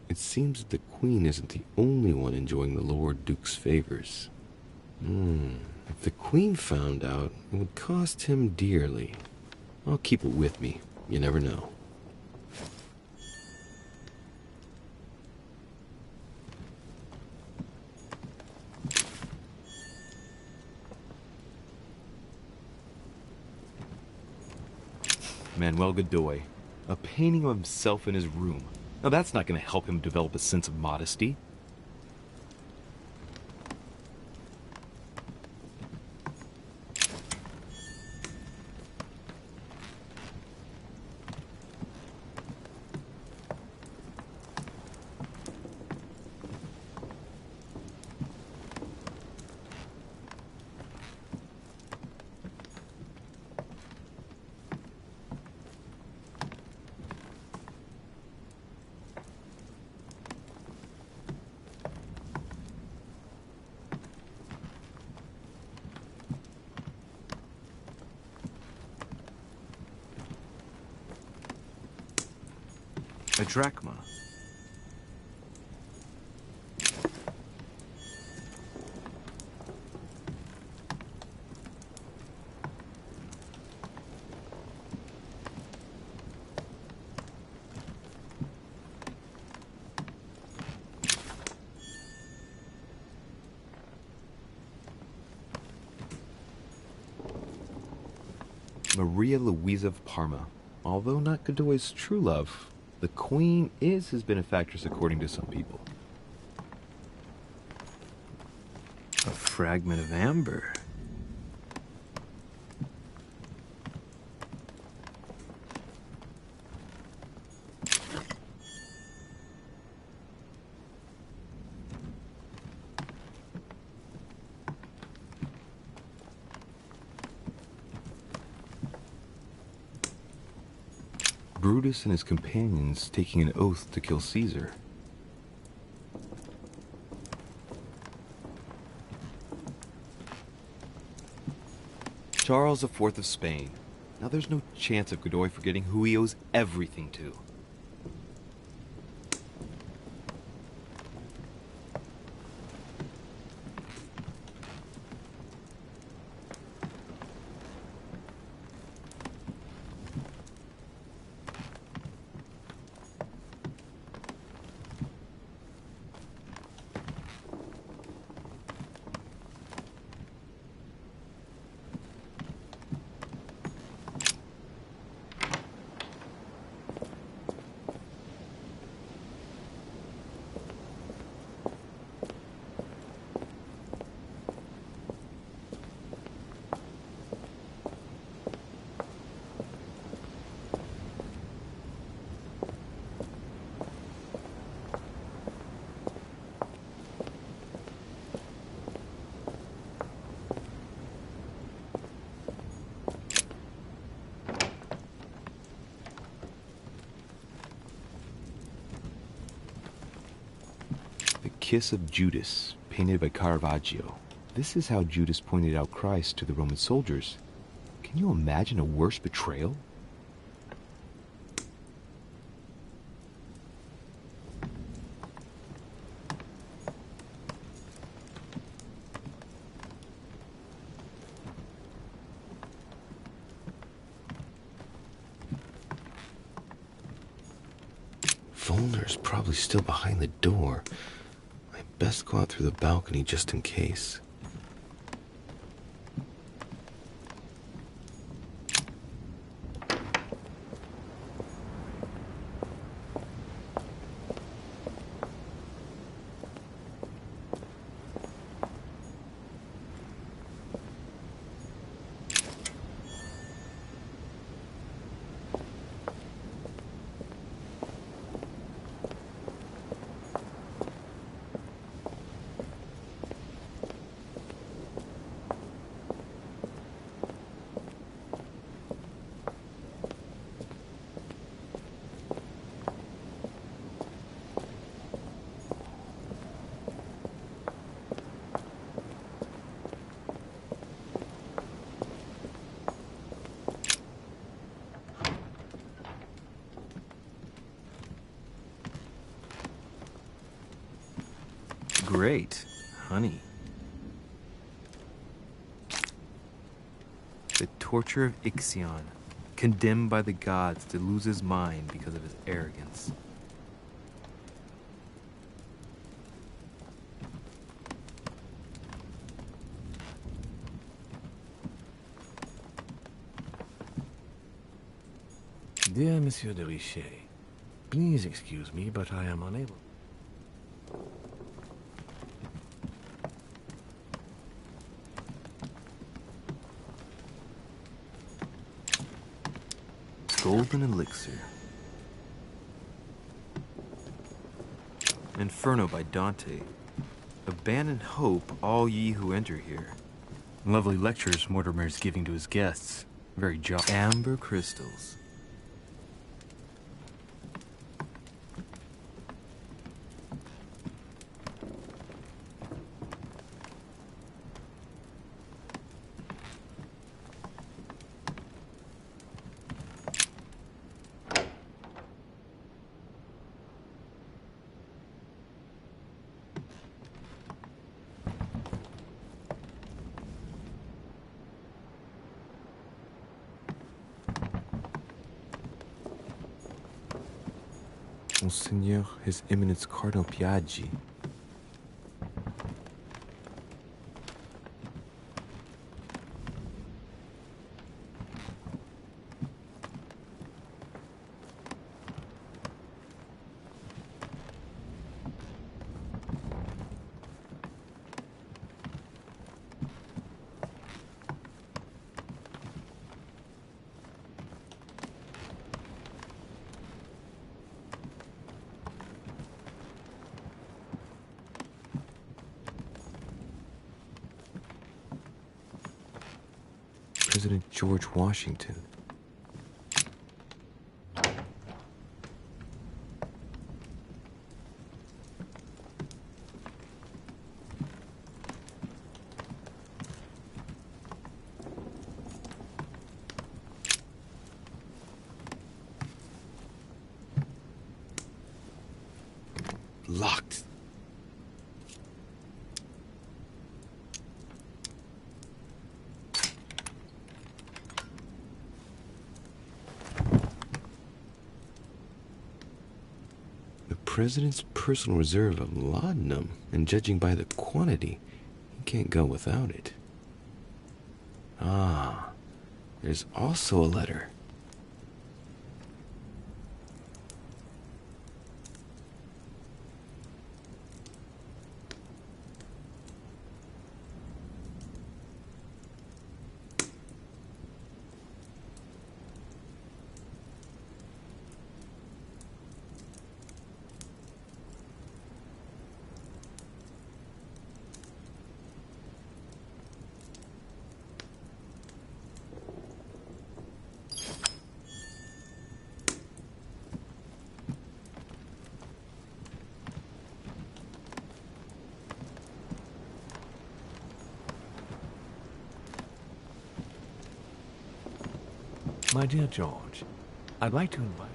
It seems that the Queen isn't the only one enjoying the Lord Duke's favors. If the Queen found out, it would cost him dearly. I'll keep it with me. You never know. Manuel Godoy. A painting of himself in his room. Now that's not going to help him develop a sense of modesty. A drachma. Maria Louisa of Parma. Although not Godoy's true love, the Queen is his benefactress according to some people. A fragment of amber. Brutus and his companions taking an oath to kill Caesar. Charles IV of Spain. Now there's no chance of Godoy forgetting who he owes everything to. Kiss of Judas, painted by Caravaggio. This is how Judas pointed out Christ to the Roman soldiers. Can you imagine a worse betrayal? Volner's probably still behind the door. Best go out through the balcony just in case. Great, honey. The torture of Ixion, condemned by the gods to lose his mind because of his arrogance. Dear Monsieur de Richet, please excuse me, but I am unable. Golden Elixir. Inferno by Dante. Abandon hope, all ye who enter here. Lovely lectures Mortimer is giving to his guests. Very jolly. Amber crystals. Monseigneur, His Eminence Cardinal Piaggi. President George Washington. Locked. President's personal reserve of laudanum, and judging by the quantity, he can't go without it. Ah, there's also a letter. My dear George, I'd like to invite...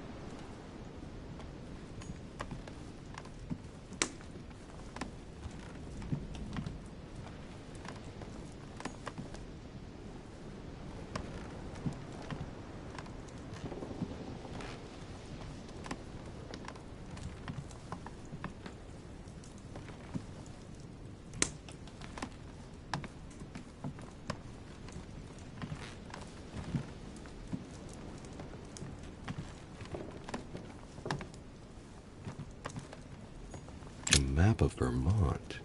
Map of Vermont.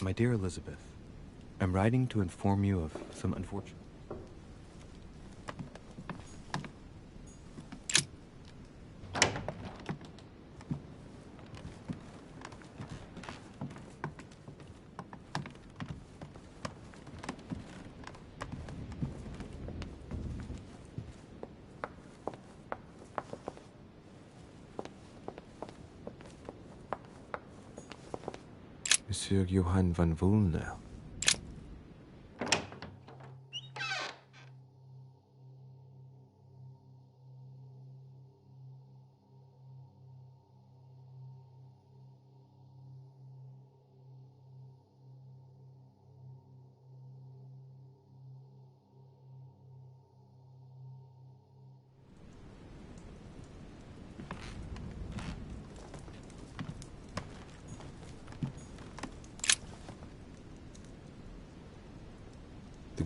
My dear Elizabeth, I'm writing to inform you of some unfortunate... Monsieur Johann van Vulner.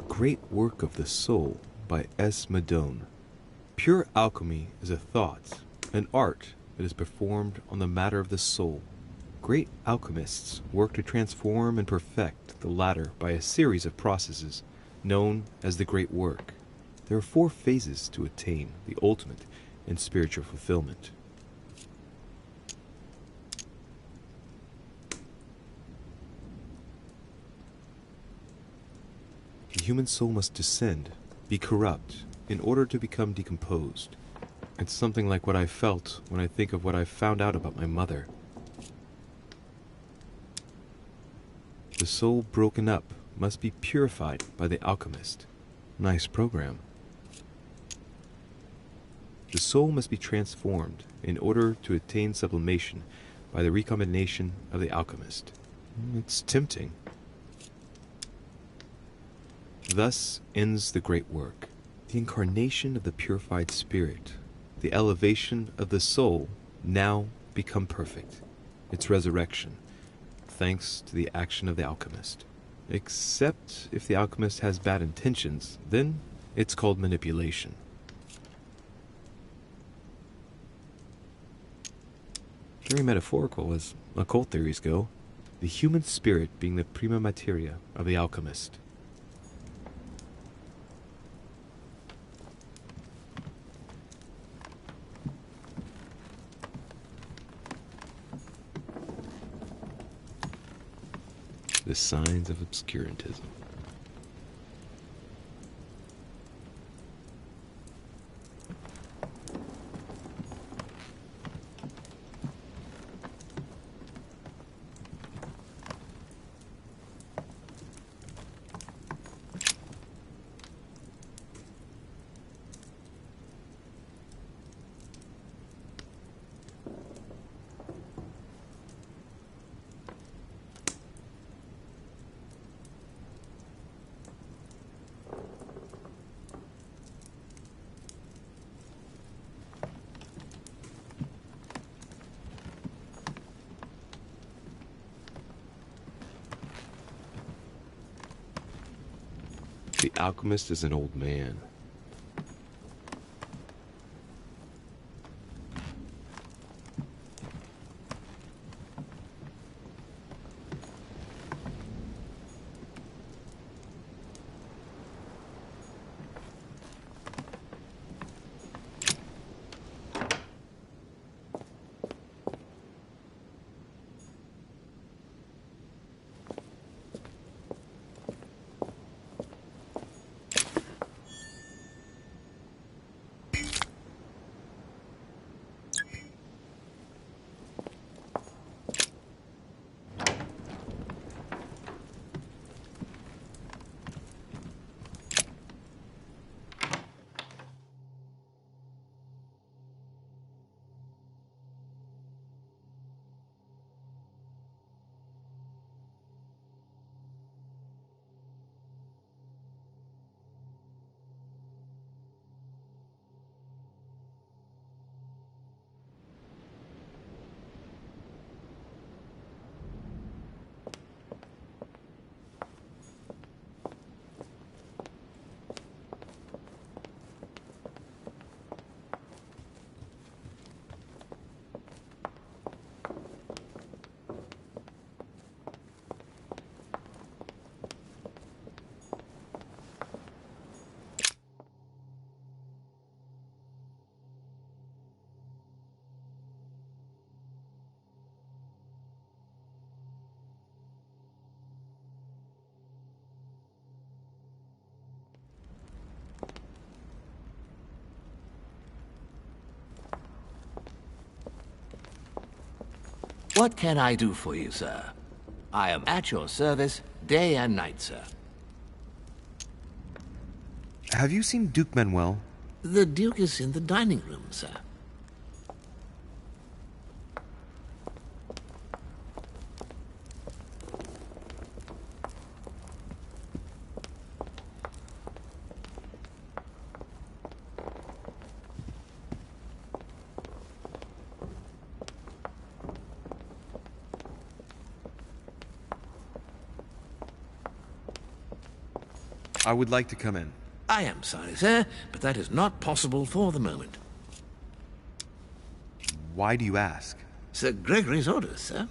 Great Work of the Soul by S. Madone. Pure alchemy is a thought, an art that is performed on the matter of the soul. Great alchemists work to transform and perfect the latter by a series of processes known as the Great Work. There are 4 phases to attain the ultimate in spiritual fulfillment. The human soul must descend, be corrupt, in order to become decomposed. It's something like what I felt when I think of what I found out about my mother. The soul broken up must be purified by the alchemist. Nice program. The soul must be transformed in order to attain sublimation by the recombination of the alchemist. It's tempting. Thus ends the great work. The incarnation of the purified spirit, the elevation of the soul, now become perfect. Its resurrection, thanks to the action of the alchemist. Except if the alchemist has bad intentions, then it's called manipulation. Very metaphorical as occult theories go, the human spirit being the prima materia of the alchemist. The signs of obscurantism. The alchemist is an old man. What can I do for you, sir? I am at your service day and night, sir. Have you seen Duke Manuel? The Duke is in the dining room, sir. I would like to come in. I am sorry, sir, but that is not possible for the moment. Why do you ask? Sir Gregory's orders, sir.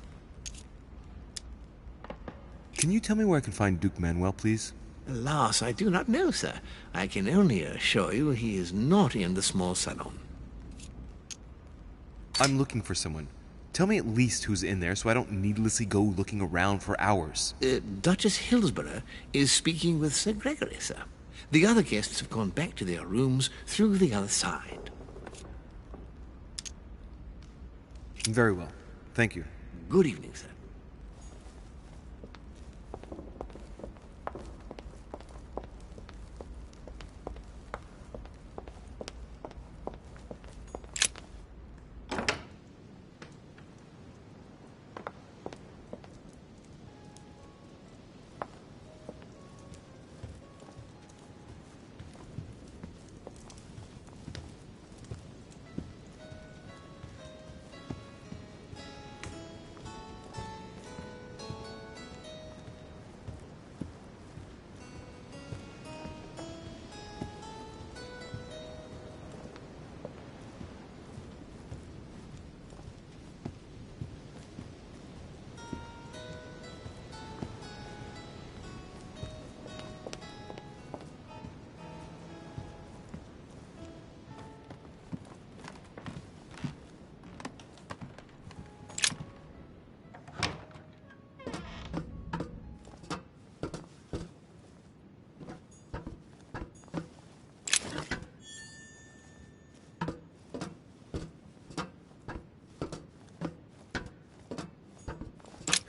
Can you tell me where I can find Duke Manuel, please? Alas, I do not know, sir. I can only assure you he is not in the small salon. I'm looking for someone. Tell me at least who's in there so I don't needlessly go looking around for hours. Duchess Hillsborough is speaking with Sir Gregory, sir. The other guests have gone back to their rooms through the other side. Very well. Thank you. Good evening, sir.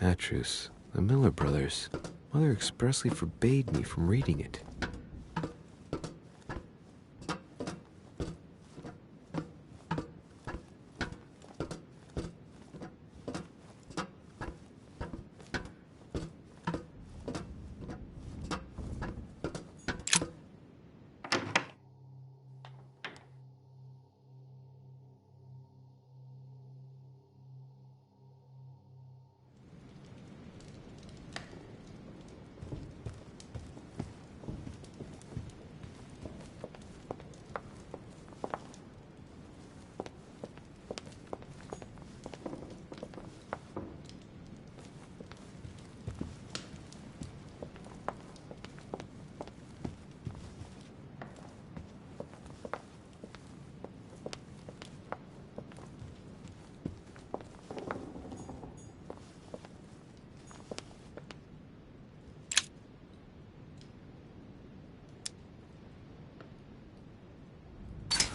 Atrus, the Miller Brothers. Mother expressly forbade me from reading it.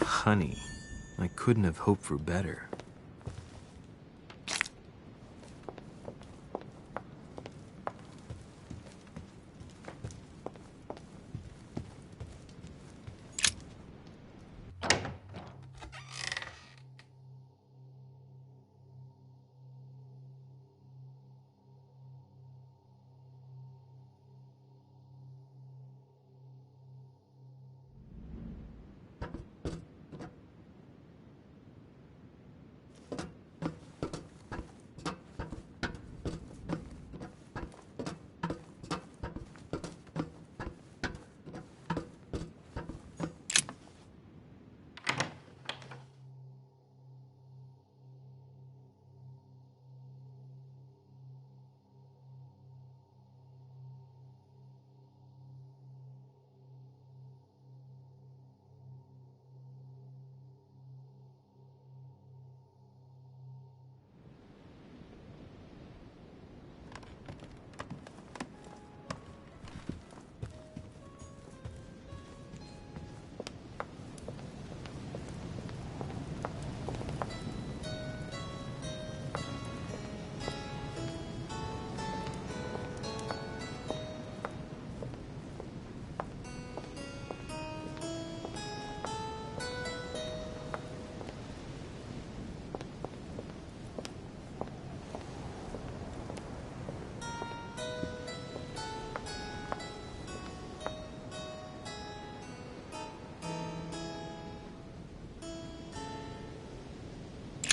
Honey, I couldn't have hoped for better.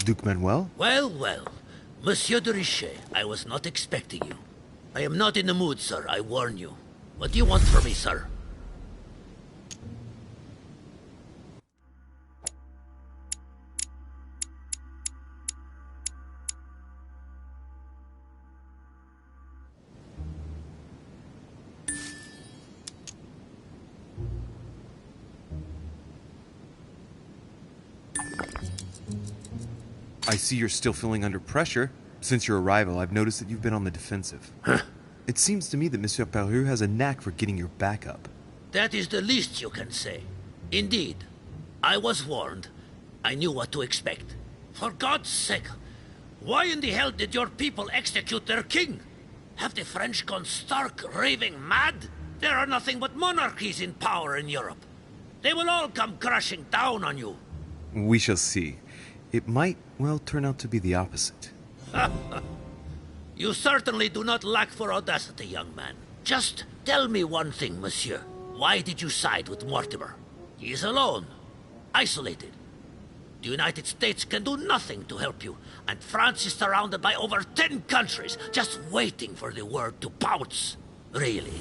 Duke Manuel? Well, well. Monsieur de Richet, I was not expecting you. I am not in the mood, sir, I warn you. What do you want from me, sir? I see you're still feeling under pressure. Since your arrival, I've noticed that you've been on the defensive. Huh? It seems to me that Monsieur Peru has a knack for getting your back up. That is the least you can say. Indeed, I was warned. I knew what to expect. For God's sake, why in the hell did your people execute their king? Have the French gone stark, raving mad? There are nothing but monarchies in power in Europe. They will all come crashing down on you. We shall see. It might, well, turn out to be the opposite. You certainly do not lack for audacity, young man. Just tell me one thing, monsieur. Why did you side with Mortimer? He is alone, isolated. The United States can do nothing to help you, and France is surrounded by over 10 countries, just waiting for the word to pounce. Really,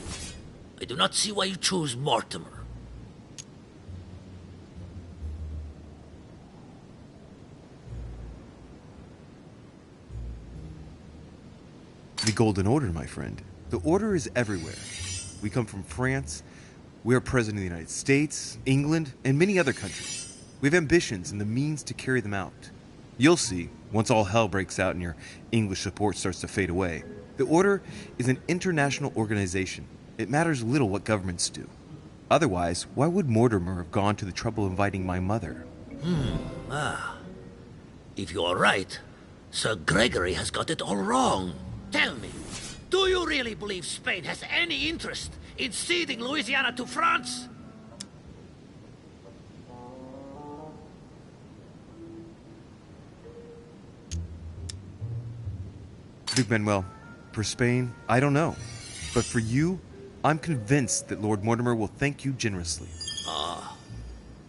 I do not see why you choose Mortimer. The Golden Order, my friend. The Order is everywhere. We come from France. We are President of the United States, England, and many other countries. We have ambitions and the means to carry them out. You'll see, once all hell breaks out and your English support starts to fade away. The Order is an international organization. It matters little what governments do. Otherwise, why would Mortimer have gone to the trouble of inviting my mother? If you are right, Sir Gregory has got it all wrong. Tell me, do you really believe Spain has any interest in ceding Louisiana to France? Duke Manuel, for Spain, I don't know. But for you, I'm convinced that Lord Mortimer will thank you generously.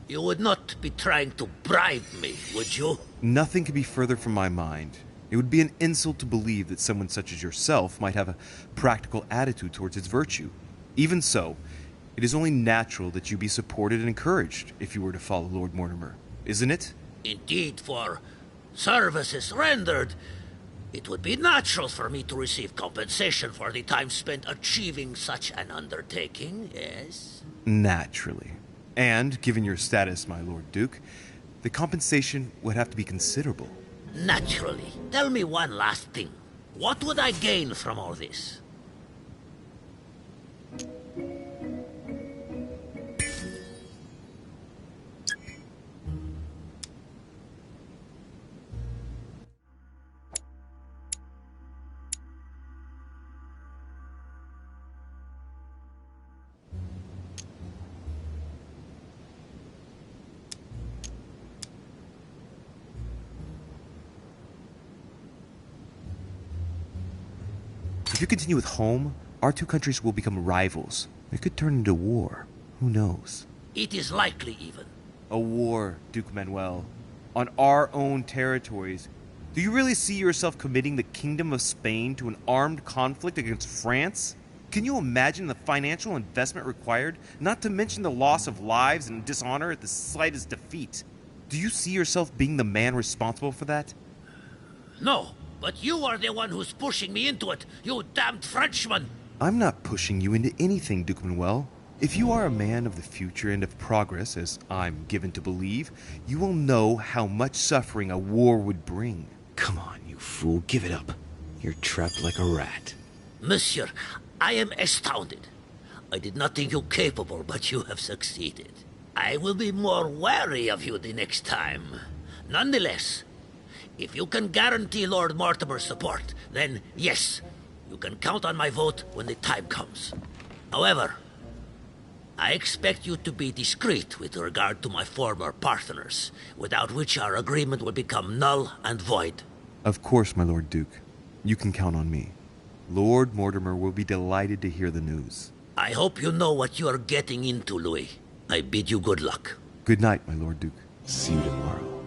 You would not be trying to bribe me, would you? Nothing could be further from my mind. It would be an insult to believe that someone such as yourself might have a practical attitude towards its virtue. Even so, it is only natural that you be supported and encouraged if you were to follow Lord Mortimer, isn't it? Indeed, for services rendered, it would be natural for me to receive compensation for the time spent achieving such an undertaking, yes? Naturally. And, given your status, my Lord Duke, the compensation would have to be considerable. Naturally. Tell me one last thing. What would I gain from all this? If you continue with home, our two countries will become rivals. It could turn into war. Who knows? It is likely, even. A war, Duke Manuel. On our own territories. Do you really see yourself committing the Kingdom of Spain to an armed conflict against France? Can you imagine the financial investment required, not to mention the loss of lives and dishonor at the slightest defeat? Do you see yourself being the man responsible for that? No. But you are the one who's pushing me into it, you damned Frenchman! I'm not pushing you into anything, Duke Manuel. If you are a man of the future and of progress, as I'm given to believe, you will know how much suffering a war would bring. Come on, you fool, give it up. You're trapped like a rat. Monsieur, I am astounded. I did not think you capable, but you have succeeded. I will be more wary of you the next time. Nonetheless, if you can guarantee Lord Mortimer's support, then yes, you can count on my vote when the time comes. However, I expect you to be discreet with regard to my former partners, without which our agreement will become null and void. Of course, my Lord Duke. You can count on me. Lord Mortimer will be delighted to hear the news. I hope you know what you are getting into, Louis. I bid you good luck. Good night, my Lord Duke. See you tomorrow.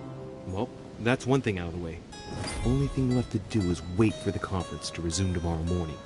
Well, That's one thing out of the way. Only thing left to do is wait for the conference to resume tomorrow morning.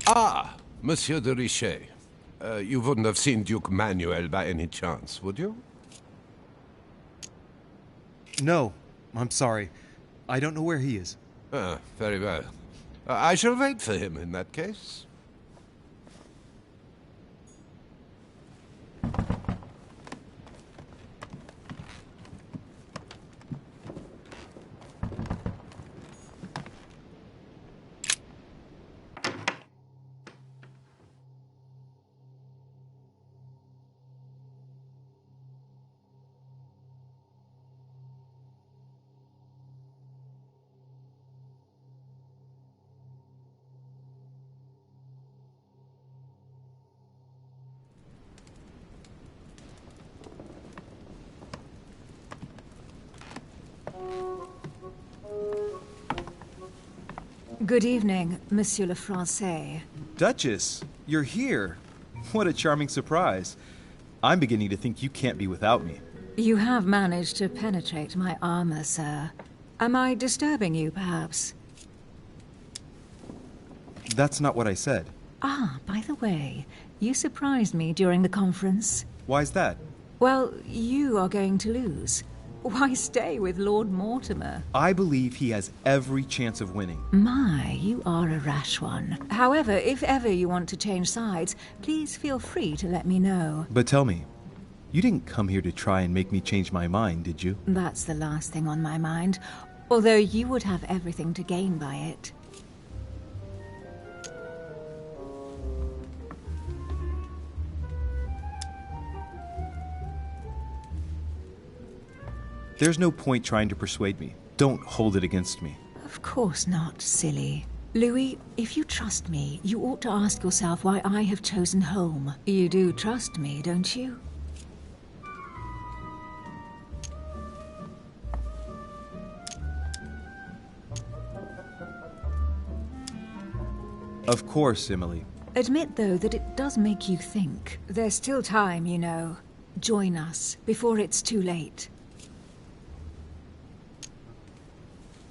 Ah, Monsieur de Richet. You wouldn't have seen Duke Manuel by any chance, would you? No. I'm sorry. I don't know where he is. Ah, very well. I shall wait for him in that case. Good evening, Monsieur le Français. Duchess, you're here. What a charming surprise. I'm beginning to think you can't be without me. You have managed to penetrate my armor, sir. Am I disturbing you, perhaps? That's not what I said. Ah, by the way, you surprised me during the conference. Why's that? Well, you are going to lose. Why stay with Lord Mortimer? I believe he has every chance of winning. My, you are a rash one. However, if ever you want to change sides, please feel free to let me know. But tell me, you didn't come here to try and make me change my mind, did you? That's the last thing on my mind, although you would have everything to gain by it. There's no point trying to persuade me. Don't hold it against me. Of course not, silly. Louis, if you trust me, you ought to ask yourself why I have chosen home. You do trust me, don't you? Of course, Emily. Admit, though, that it does make you think. There's still time, you know. Join us before it's too late.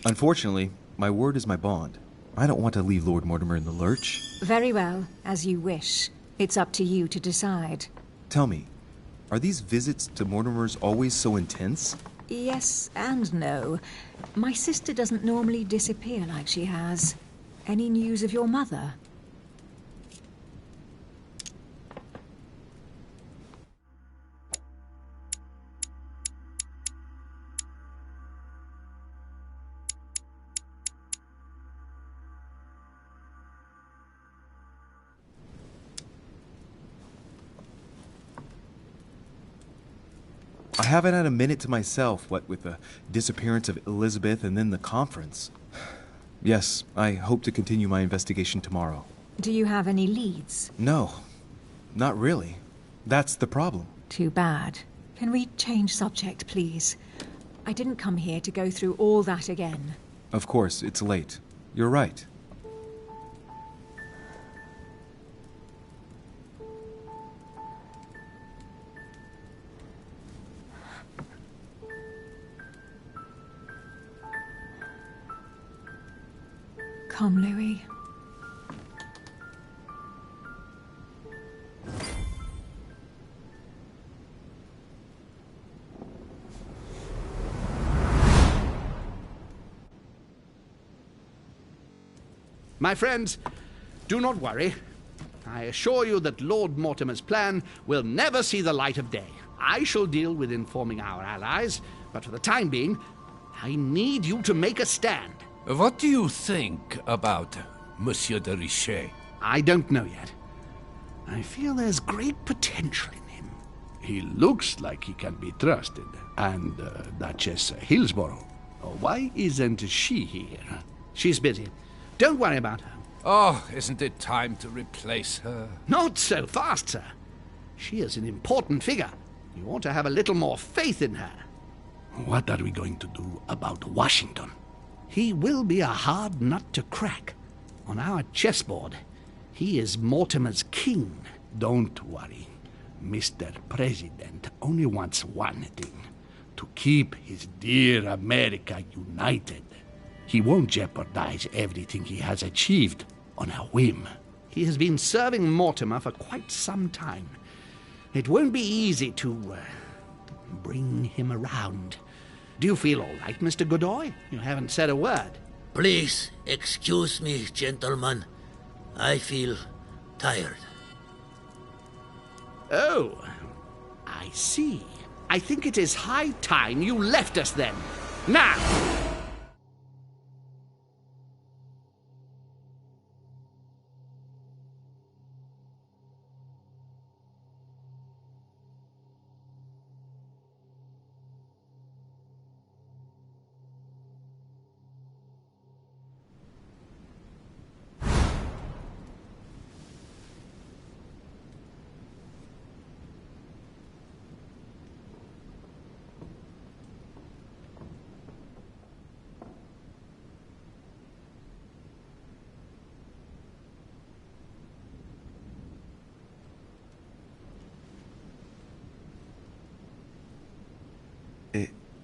Unfortunately, my word is my bond. I don't want to leave Lord Mortimer in the lurch. Very well, as you wish. It's up to you to decide. Tell me, are these visits to Mortimer's always so intense? Yes and no. My sister doesn't normally disappear like she has. Any news of your mother? I haven't had a minute to myself, what with the disappearance of Elizabeth and then the conference. Yes, I hope to continue my investigation tomorrow. Do you have any leads? No, not really. That's the problem. Too bad. Can we change subject, please? I didn't come here to go through all that again. Of course, it's late. You're right. Come, Louis. My friends, do not worry. I assure you that Lord Mortimer's plan will never see the light of day. I shall deal with informing our allies, but for the time being, I need you to make a stand. What do you think about Monsieur de Richet? I don't know yet. I feel there's great potential in him. He looks like he can be trusted. And Duchess Hillsborough. Why isn't she here? She's busy. Don't worry about her. Oh, isn't it time to replace her? Not so fast, sir. She is an important figure. You ought to have a little more faith in her. What are we going to do about Washington? He will be a hard nut to crack. On our chessboard, he is Mortimer's king. Don't worry. Mr. President only wants one thing. To keep his dear America united. He won't jeopardize everything he has achieved on a whim. He has been serving Mortimer for quite some time. It won't be easy to bring him around. Do you feel all right, Mr. Godoy? You haven't said a word. Please excuse me, gentlemen. I feel tired. Oh, I see. I think it is high time you left us then. Now!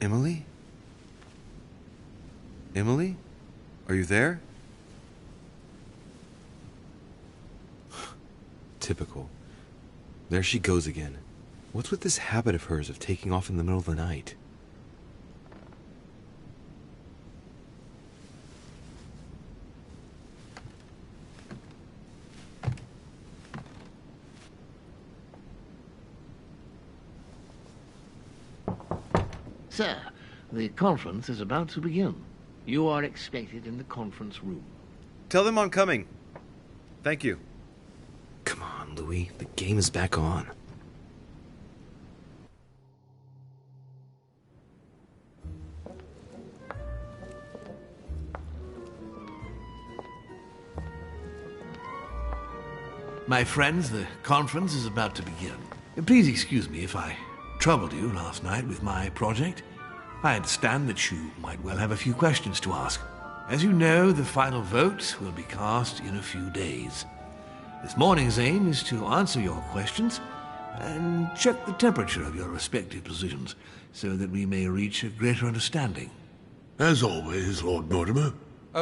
Emily? Emily? Are you there? Typical. There she goes again. What's with this habit of hers of taking off in the middle of the night? Sir, the conference is about to begin. You are expected in the conference room. Tell them I'm coming. Thank you. Come on, Louis. The game is back on. My friends, the conference is about to begin. Please excuse me if I troubled you last night with my project. I understand that you might well have a few questions to ask. As you know, the final vote will be cast in a few days. This morning's aim is to answer your questions and check the temperature of your respective positions so that we may reach a greater understanding. As always, Lord Mortimer.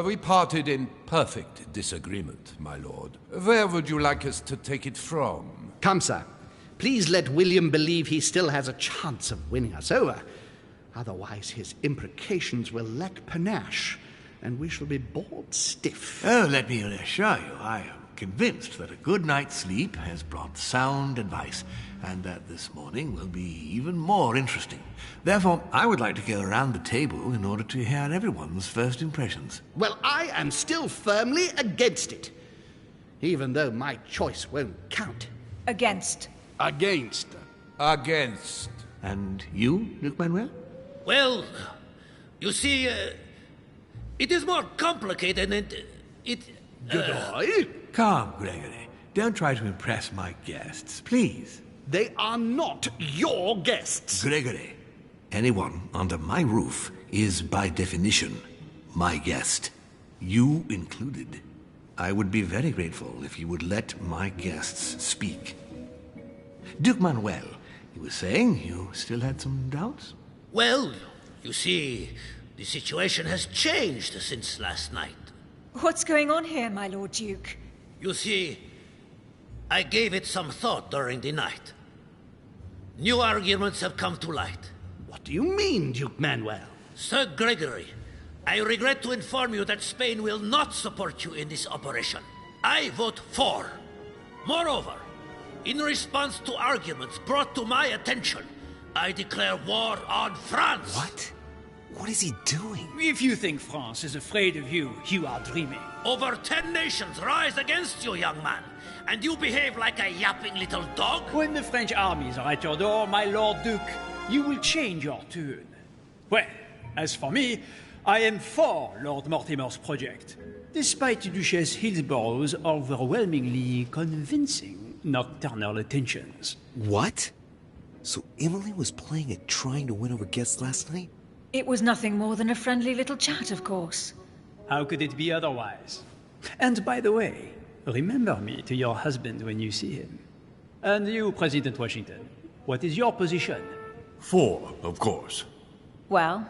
We parted in perfect disagreement, my lord. Where would you like us to take it from? Come, sir. Please let William believe he still has a chance of winning us over. Otherwise, his imprecations will lack panache, and we shall be bored stiff. Oh, let me assure you, I am convinced that a good night's sleep has brought sound advice, and that this morning will be even more interesting. Therefore, I would like to go around the table in order to hear everyone's first impressions. Well, I am still firmly against it, even though my choice won't count. Against. Against. Against. And you, Duke Manuel? Well, you see, it is more complicated and it... Godoy? Calm, Gregory. Don't try to impress my guests, please. They are not your guests. Gregory, anyone under my roof is by definition my guest. You included. I would be very grateful if you would let my guests speak. Duke Manuel, you were saying you still had some doubts? Well, you see, the situation has changed since last night. What's going on here, my Lord Duke? You see, I gave it some thought during the night. New arguments have come to light. What do you mean, Duke Manuel? Sir Gregory, I regret to inform you that Spain will not support you in this operation. I vote for. Moreover, in response to arguments brought to my attention, I declare war on France. What? What is he doing? If you think France is afraid of you, you are dreaming. Over 10 nations rise against you, young man, and you behave like a yapping little dog? When the French armies are at your door, my Lord Duke, you will change your tune. Well, as for me, I am for Lord Mortimer's project, despite Duchess Hillsborough's overwhelmingly convincing nocturnal attentions. What? So Emily was playing at trying to win over guests last night? It was nothing more than a friendly little chat, of course. How could it be otherwise? And by the way, remember me to your husband when you see him. And you, President Washington, what is your position? For, of course. Well,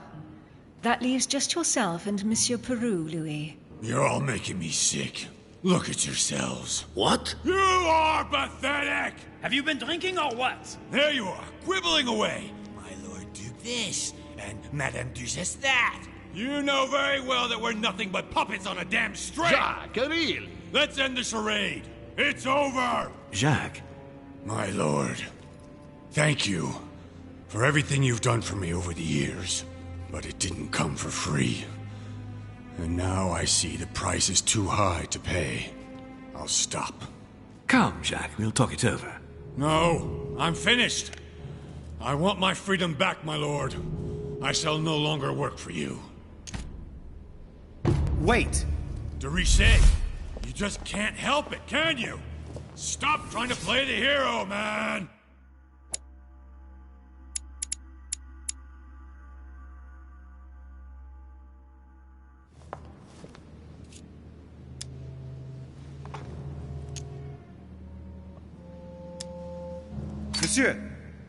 that leaves just yourself and Monsieur Peru, Louis. You're all making me sick. Look at yourselves. What? You are pathetic! Have you been drinking or what? There you are, quibbling away. My Lord Duke this, and Madame Duchess that. You know very well that we're nothing but puppets on a damn string! Jacques, really? Let's end the charade! It's over! Jacques? My lord, thank you for everything you've done for me over the years. But it didn't come for free. And now I see the price is too high to pay. I'll stop. Come, Jacques, we'll talk it over. No, I'm finished. I want my freedom back, my lord. I shall no longer work for you. Wait! De Richet, you just can't help it, can you? Stop trying to play the hero, man! Monsieur,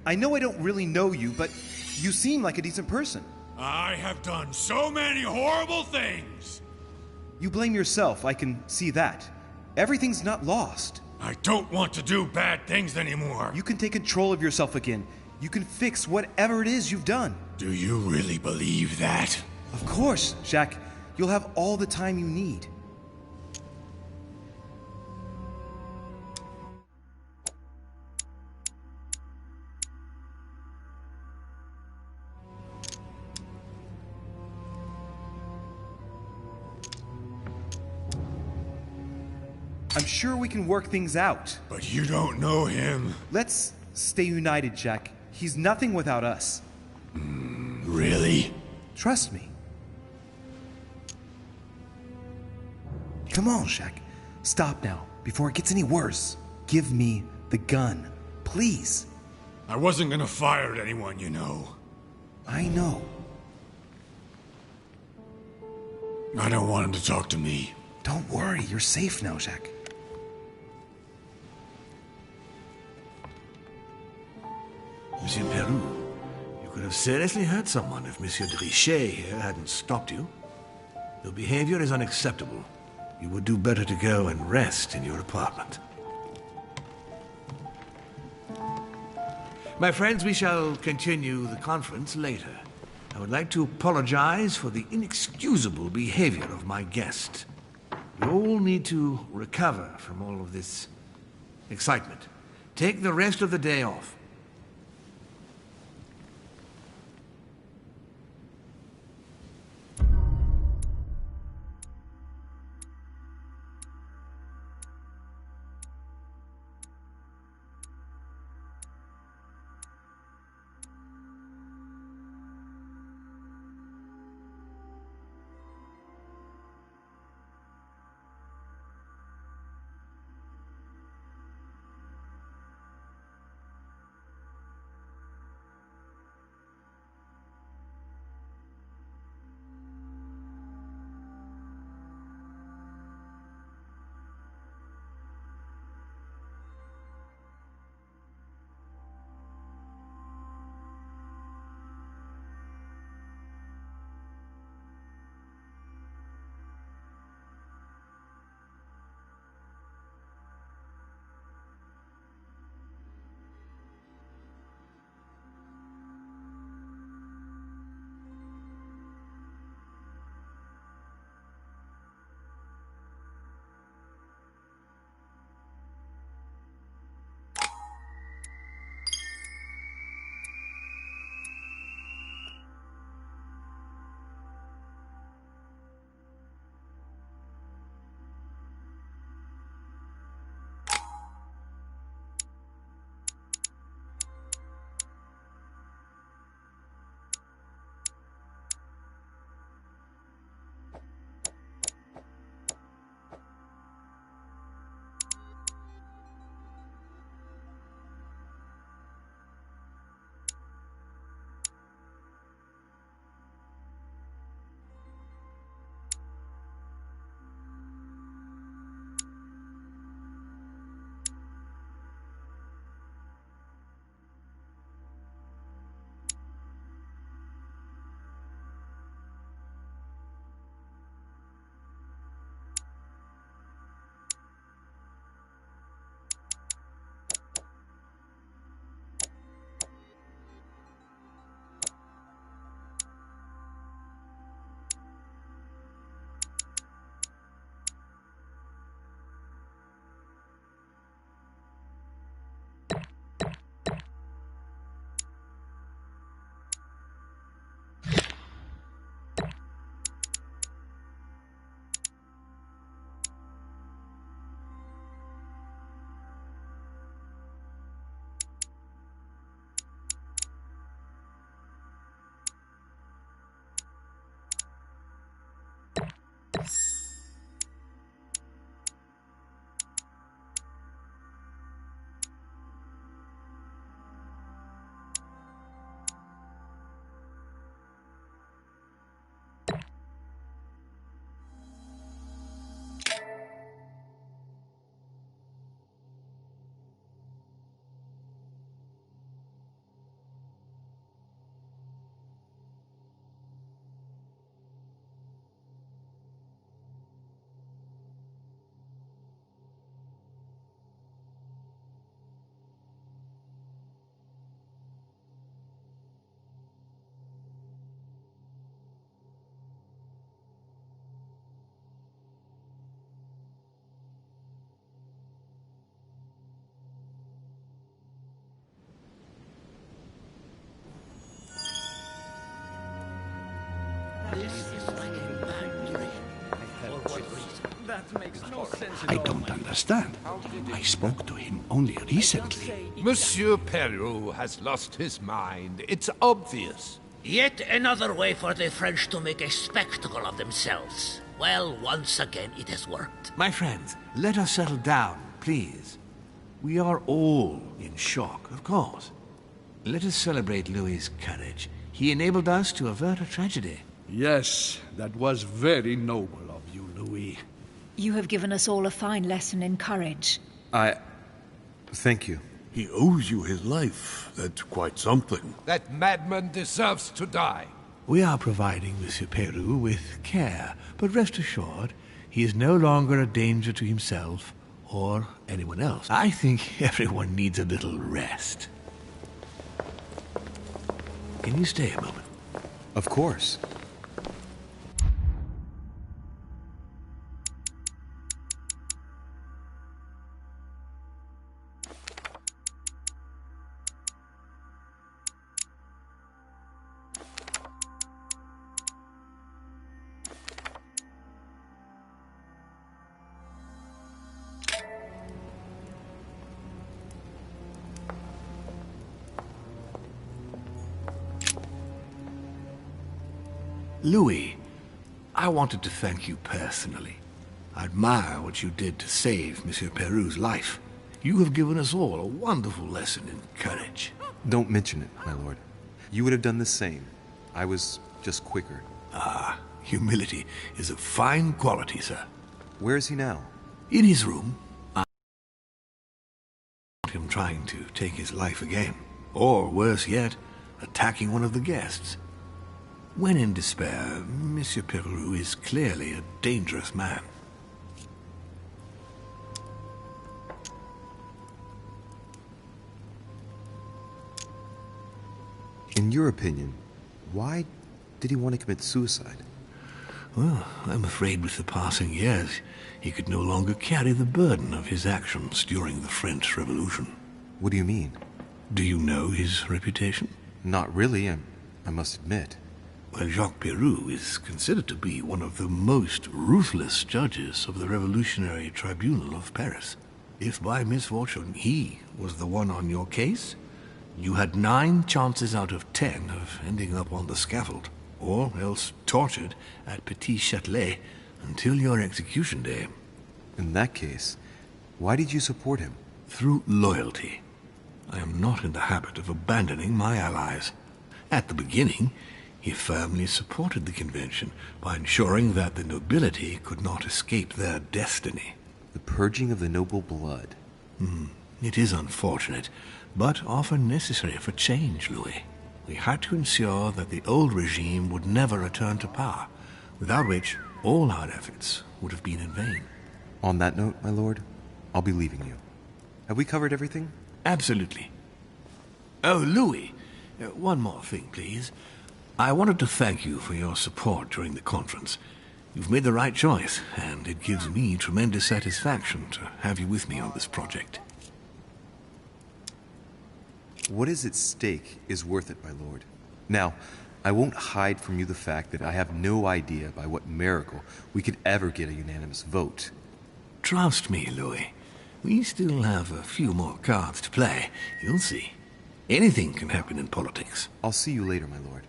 I know I don't really know you, but you seem like a decent person. I have done so many horrible things! You blame yourself, I can see that. Everything's not lost. I don't want to do bad things anymore. You can take control of yourself again. You can fix whatever it is you've done. Do you really believe that? Of course, Jacques. You'll have all the time you need. I'm sure we can work things out. But you don't know him. Let's stay united, Jack. He's nothing without us. Really? Trust me. Come on, Jack. Stop now, before it gets any worse. Give me the gun, please. I wasn't gonna fire at anyone, you know. I know. I don't want him to talk to me. Don't worry, you're safe now, Jack. Monsieur Peru, you could have seriously hurt someone if Monsieur de Richet here hadn't stopped you. Your behavior is unacceptable. You would do better to go and rest in your apartment. My friends, we shall continue the conference later. I would like to apologize for the inexcusable behavior of my guest. You all need to recover from all of this excitement. Take the rest of the day off. That makes no sense at I all. don't understand. I spoke to him only recently. Monsieur Peru has lost his mind. It's obvious. Yet another way for the French to make a spectacle of themselves. Well, once again it has worked. My friends, let us settle down, please. We are all in shock, of course. Let us celebrate Louis's courage. He enabled us to avert a tragedy. Yes, that was very noble of you, Louis. You have given us all a fine lesson in courage. Thank you. He owes you his life. That's quite something. That madman deserves to die. We are providing Monsieur Peru with care, but rest assured, he is no longer a danger to himself or anyone else. I think everyone needs a little rest. Can you stay a moment? Of course. Louis, I wanted to thank you personally. I admire what you did to save Monsieur Peru's life. You have given us all a wonderful lesson in courage. Don't mention it, my lord. You would have done the same. I was just quicker. Ah, humility is a fine quality, sir. Where is he now? In his room. I him trying to take his life again. Or, worse yet, attacking one of the guests. When in despair, Monsieur Peru is clearly a dangerous man. In your opinion, why did he want to commit suicide? Well, I'm afraid with the passing years, he could no longer carry the burden of his actions during the French Revolution. What do you mean? Do you know his reputation? Not really, I must admit. Well, Jacques Peru is considered to be one of the most ruthless judges of the Revolutionary Tribunal of Paris. If by misfortune he was the one on your case, you had 9 chances out of 10 of ending up on the scaffold, or else tortured at Petit Châtelet until your execution day. In that case, why did you support him? Through loyalty. I am not in the habit of abandoning my allies. At the beginning, he firmly supported the convention by ensuring that the nobility could not escape their destiny. The purging of the noble blood. It is unfortunate, but often necessary for change, Louis. We had to ensure that the old regime would never return to power, without which all our efforts would have been in vain. On that note, my lord, I'll be leaving you. Have we covered everything? Absolutely. Oh, Louis, one more thing, please. I wanted to thank you for your support during the conference. You've made the right choice, and it gives me tremendous satisfaction to have you with me on this project. What is at stake is worth it, my lord. Now, I won't hide from you the fact that I have no idea by what miracle we could ever get a unanimous vote. Trust me, Louis. We still have a few more cards to play. You'll see. Anything can happen in politics. I'll see you later, my lord.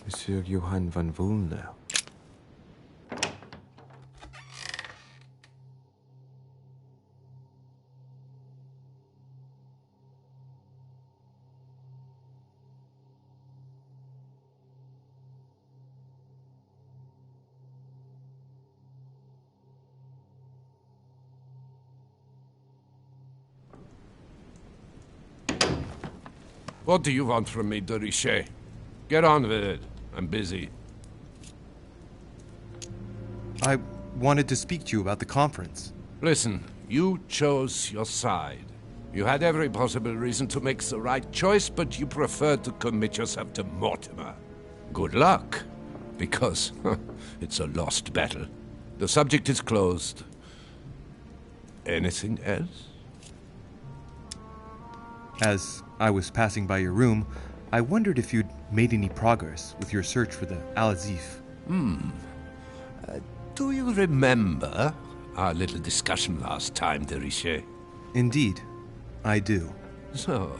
Monsieur Johann van Vulner. What do you want from me, de Richet? Get on with it. I'm busy. I wanted to speak to you about the conference. Listen, you chose your side. You had every possible reason to make the right choice, but you preferred to commit yourself to Mortimer. Good luck, because it's a lost battle. The subject is closed. Anything else? As I was passing by your room, I wondered if you'd made any progress with your search for the Al-Azif. Do you remember our little discussion last time, de Richet? Indeed, I do. So,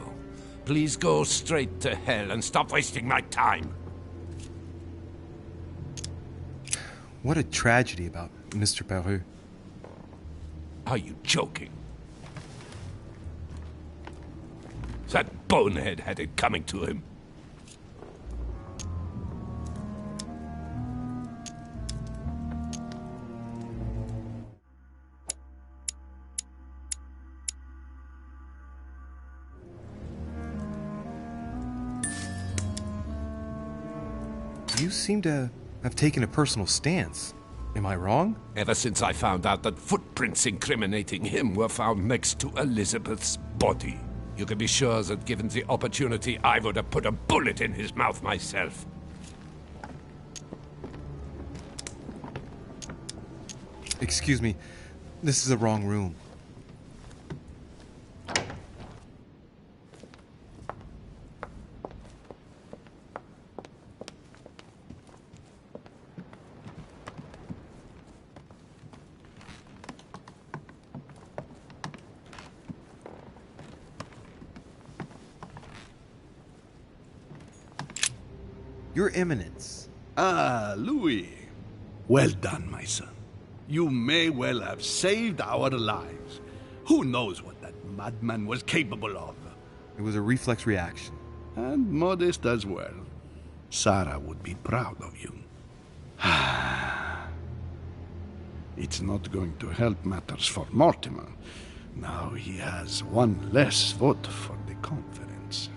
please go straight to hell and stop wasting my time. What a tragedy about Mr. Peru. Are you joking? That bonehead had it coming to him. You seem to have taken a personal stance. Am I wrong? Ever since I found out that footprints incriminating him were found next to Elizabeth's body, you can be sure that given the opportunity, I would have put a bullet in his mouth myself. Excuse me, this is the wrong room. Your Eminence. Ah, Louis. Well done, my son. You may well have saved our lives. Who knows what that madman was capable of? It was a reflex reaction. And modest as well. Sarah would be proud of you. It's not going to help matters for Mortimer. Now he has one less vote for the conference.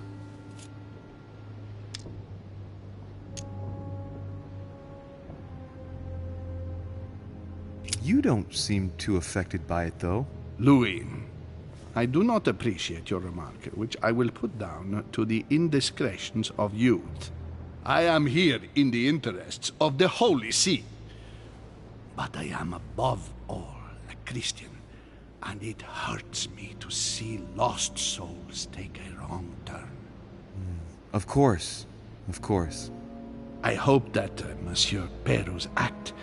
You don't seem too affected by it, though. Louis, I do not appreciate your remark, which I will put down to the indiscretions of youth. I am here in the interests of the Holy See. But I am above all a Christian, and it hurts me to see lost souls take a wrong turn. Of course. Of course. I hope that Monsieur Peru's act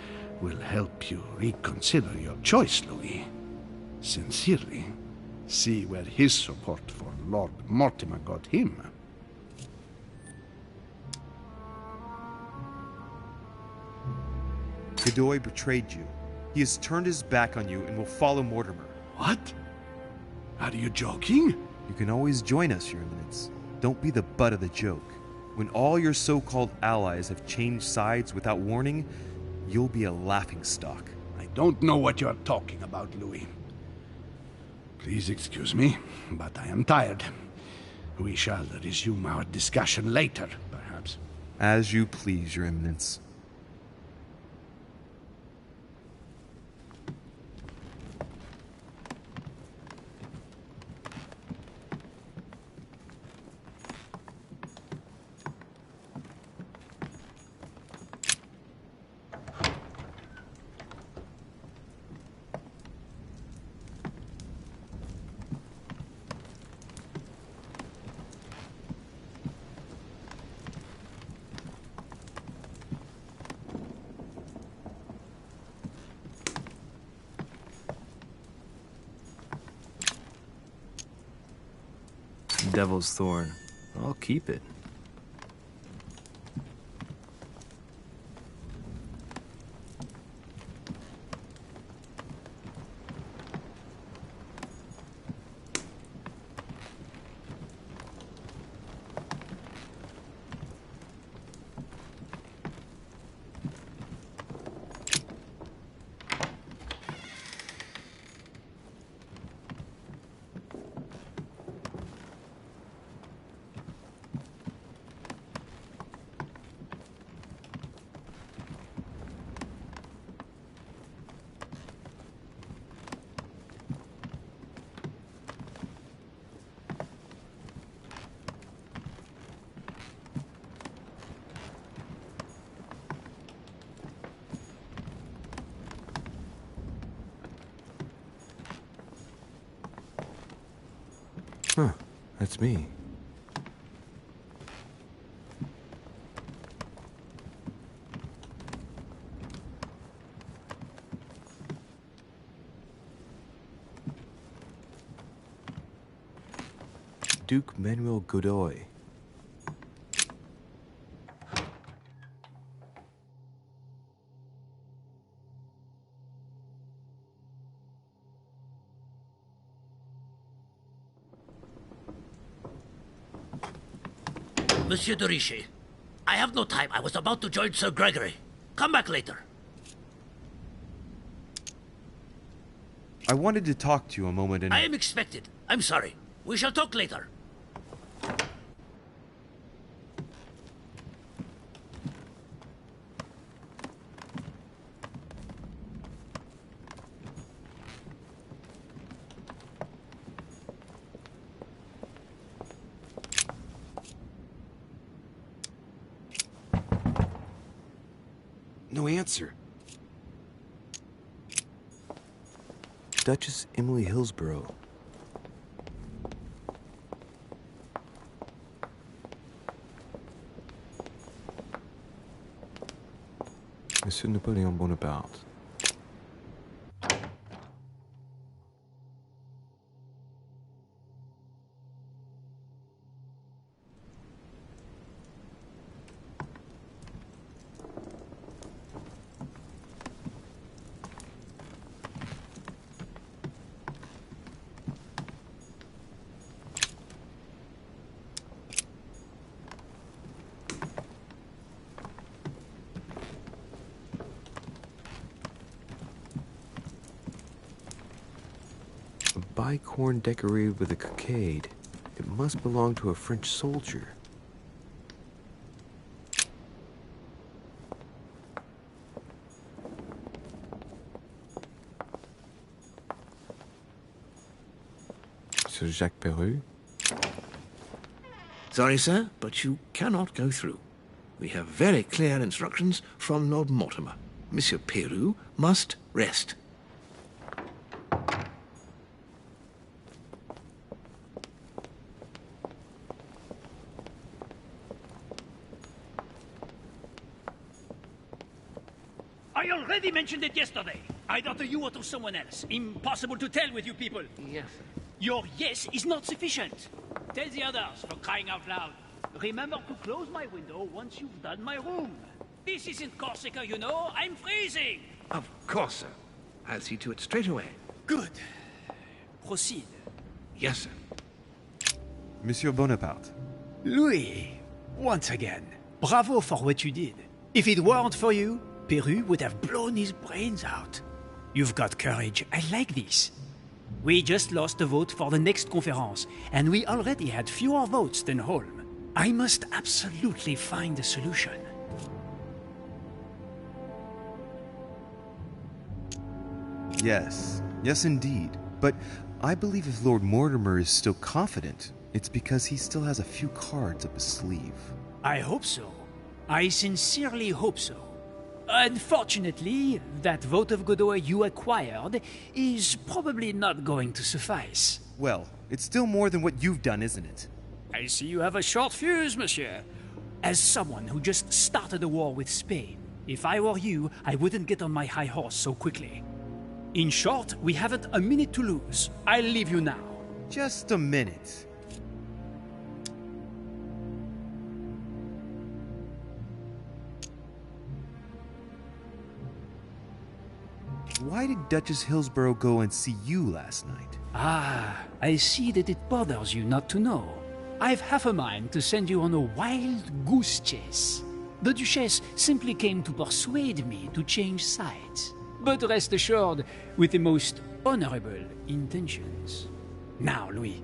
will help you reconsider your choice, Louis. Sincerely, see where his support for Lord Mortimer got him. Godoy betrayed you. He has turned his back on you and will follow Mortimer. What? Are you joking? You can always join us, Your Eminence. Don't be the butt of the joke. When all your so-called allies have changed sides without warning, you'll be a laughingstock. I don't know what you're talking about, Louis. Please excuse me, but I am tired. We shall resume our discussion later, perhaps. As you please, Your Eminence. Devil's Thorn. I'll keep it. Huh, that's me. Duke Manuel Godoy. Monsieur de Richet, I have no time. I was about to join Sir Gregory. Come back later. I wanted to talk to you a moment and... I am expected. I'm sorry. We shall talk later. No answer. Duchess Emily Hillsborough. Monsieur Napoleon Bonaparte. Bicorn decorated with a cockade. It must belong to a French soldier. Sir Jacques Perru? Sorry, sir, but you cannot go through. We have very clear instructions from Lord Mortimer. Monsieur Perru must rest. I already mentioned it yesterday. Either to you or to someone else. Impossible to tell with you people. Yes, sir. Your yes is not sufficient. Tell the others, for crying out loud. Remember to close my window once you've done my room. This isn't Corsica, you know. I'm freezing. Of course, sir. I'll see to it straight away. Good. Proceed. Yes, sir. Monsieur Bonaparte. Louis, once again, bravo for what you did. If it weren't for you, Perru would have blown his brains out. You've got courage. I like this. We just lost a vote for the next conference, and we already had fewer votes than Holm. I must absolutely find a solution. Yes, yes indeed. But I believe if Lord Mortimer is still confident, it's because he still has a few cards up his sleeve. I hope so. I sincerely hope so. Unfortunately, that vote of Godoy you acquired is probably not going to suffice. Well, it's still more than what you've done, isn't it? I see you have a short fuse, monsieur. As someone who just started a war with Spain, if I were you, I wouldn't get on my high horse so quickly. In short, we haven't a minute to lose. I'll leave you now. Just a minute. Why did Duchess Hillsborough go and see you last night? Ah, I see that it bothers you not to know. I've half a mind to send you on a wild goose chase. The Duchess simply came to persuade me to change sides. But rest assured, with the most honorable intentions. Now, Louis,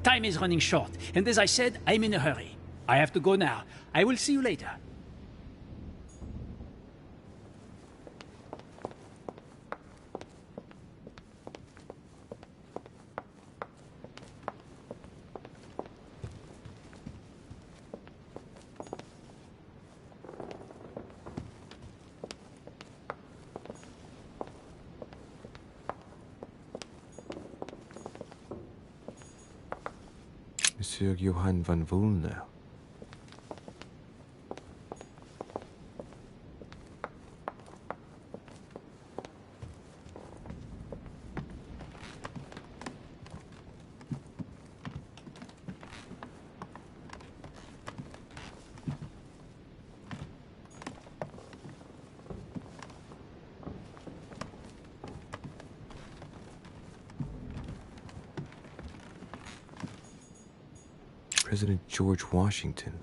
time is running short, and as I said, I'm in a hurry. I have to go now. I will see you later. Monsieur Johann van Vulner. President George Washington.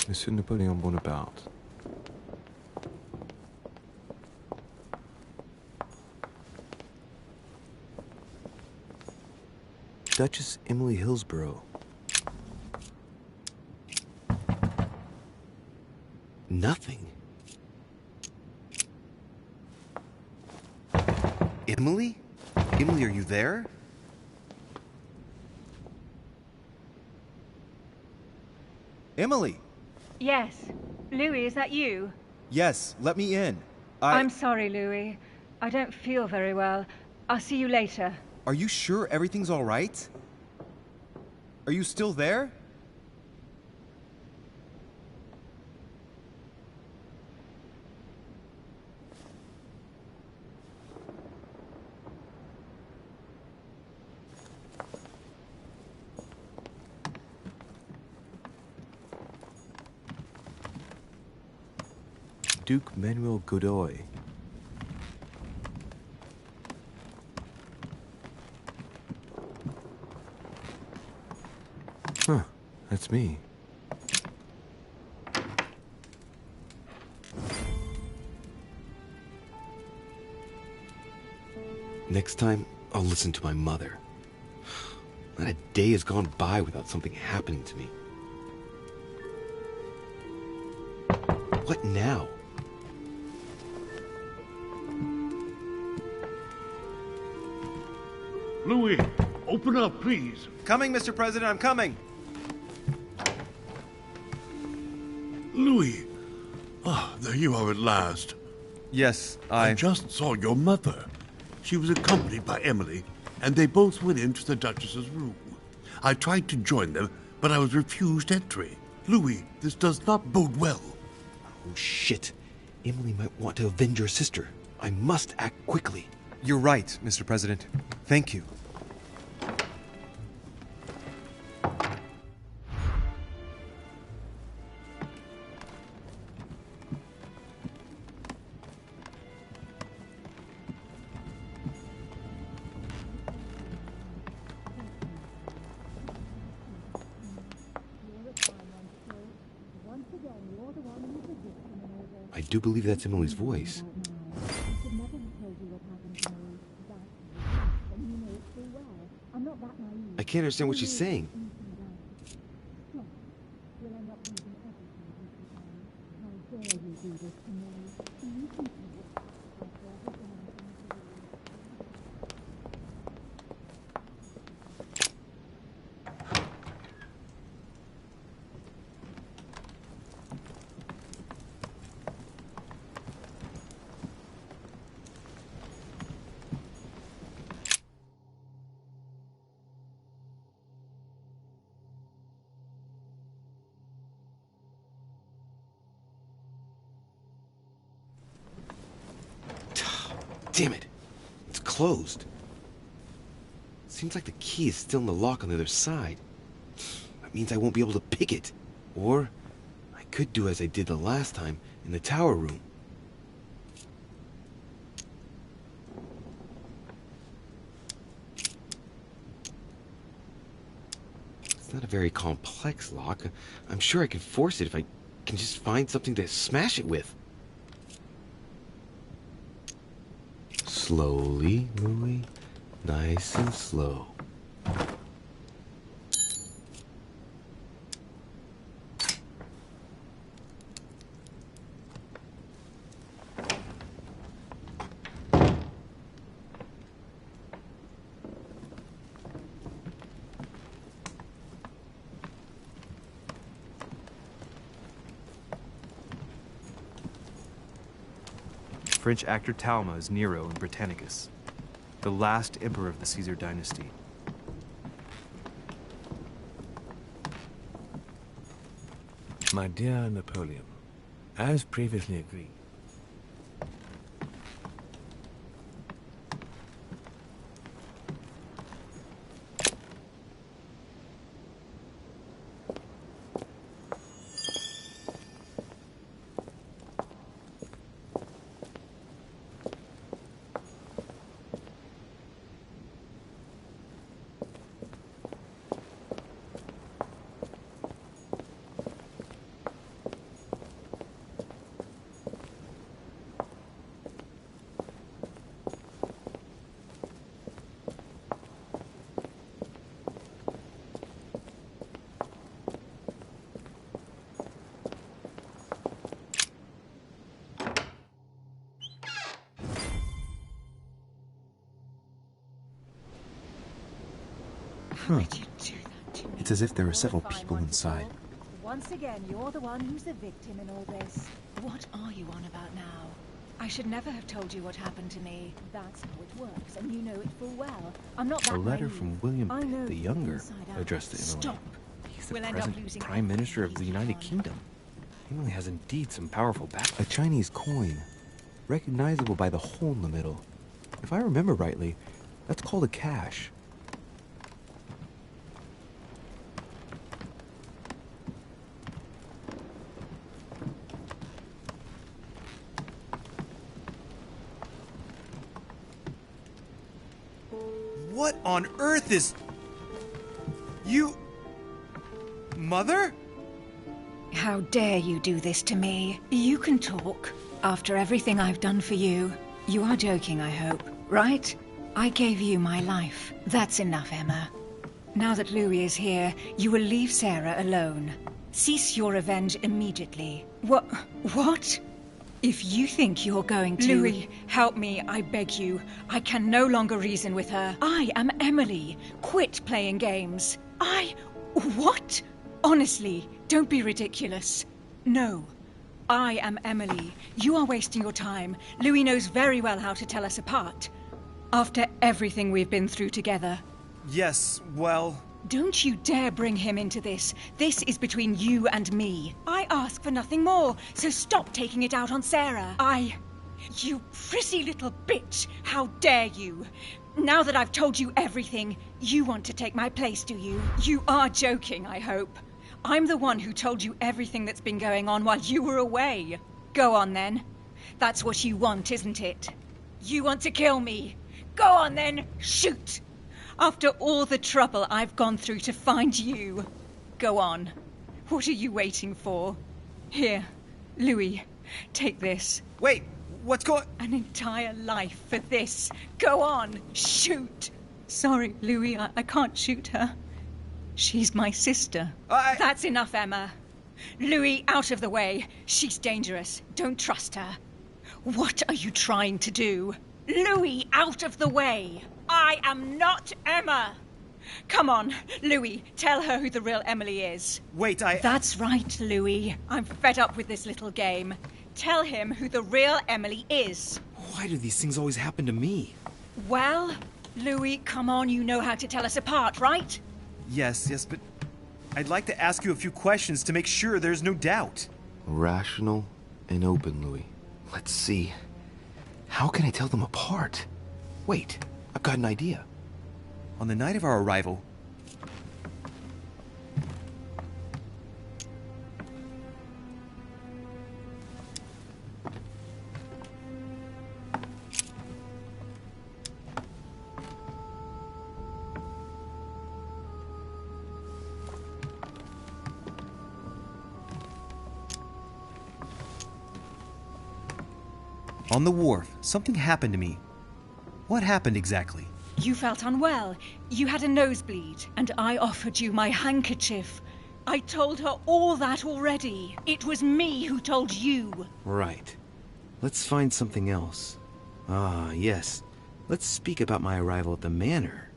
Monsieur Napoleon Bonaparte. Duchess Emily Hillsborough. Nothing. Emily? Emily, are you there? Emily! Yes. Louis, is that you? Yes, let me in. I'm sorry, Louis. I don't feel very well. I'll see you later. Are you sure everything's all right? Are you still there? Duke Manuel Godoy. Huh, that's me. Next time, I'll listen to my mother. Not a day has gone by without something happening to me. What now? Louis, open up, please. Coming, Mr. President, I'm coming. Louis. Ah, there you are at last. Yes, I just saw your mother. She was accompanied by Emily, and they both went into the Duchess's room. I tried to join them, but I was refused entry. Louis, this does not bode well. Oh, shit. Emily might want to avenge her sister. I must act quickly. You're right, Mr. President. Thank you. I do believe that's Emily's voice. can't understand what she's saying. Damn it! It's closed. Seems like the key is still in the lock on the other side. That means I won't be able to pick it. Or I could do as I did the last time in the tower room. It's not a very complex lock. I'm sure I can force it if I can just find something to smash it with. Slowly, Louis. Nice and slow. French actor Talma is Nero in Britannicus, the last emperor of the Caesar dynasty. My dear Napoleon, as previously agreed, It's as if there are several people inside. Once again, you're the one who's the victim in all this. What are you on about now? I should never have told you what happened to me. That's how it works, and you know it full well. I'm not that A letter naive. from William I know the you Younger inside out. addressed to Emily. Stop. He's the We'll end up present losing Prime Minister of the United Kingdom. Emily has indeed some powerful back. A Chinese coin, recognizable by the hole in the middle. If I remember rightly, that's called a cash. What on earth is... You... Mother? How dare you do this to me? You can talk. After everything I've done for you. You are joking, I hope, right? I gave you my life. That's enough, Emma. Now that Louis is here, you will leave Sarah alone. Cease your revenge immediately. What? If you think you're going to... Louis, help me, I beg you. I can no longer reason with her. I am Emily. Quit playing games. What? Honestly, don't be ridiculous. No. I am Emily. You are wasting your time. Louis knows very well how to tell us apart. After everything we've been through together. Yes, well... Don't you dare bring him into this. This is between you and me. I ask for nothing more, so stop taking it out on Sarah. You prissy little bitch! How dare you! Now that I've told you everything, you want to take my place, do you? You are joking, I hope. I'm the one who told you everything that's been going on while you were away. Go on, then. That's what you want, isn't it? You want to kill me. Go on, then. Shoot! After all the trouble I've gone through to find you. Go on. What are you waiting for? Here, Louis, take this. Wait, what's going... An entire life for this. Go on, shoot. Sorry, Louis, I can't shoot her. She's my sister. That's enough, Emma. Louis, out of the way. She's dangerous. Don't trust her. What are you trying to do? Louis, out of the way. I am not Emma. Come on, Louis, tell her who the real Emily is. Wait, That's right, Louis. I'm fed up with this little game. Tell him who the real Emily is. Why do these things always happen to me? Well, Louis, come on, you know how to tell us apart, right? Yes, but I'd like to ask you a few questions to make sure there's no doubt. Rational and open, Louis. Let's see. How can I tell them apart? Wait, I've got an idea. On the night of our arrival, on the wharf, something happened to me. What happened exactly? You felt unwell. You had a nosebleed, and I offered you my handkerchief. I told her all that already. It was me who told you. Right. Let's find something else. Ah, yes. Let's speak about my arrival at the manor.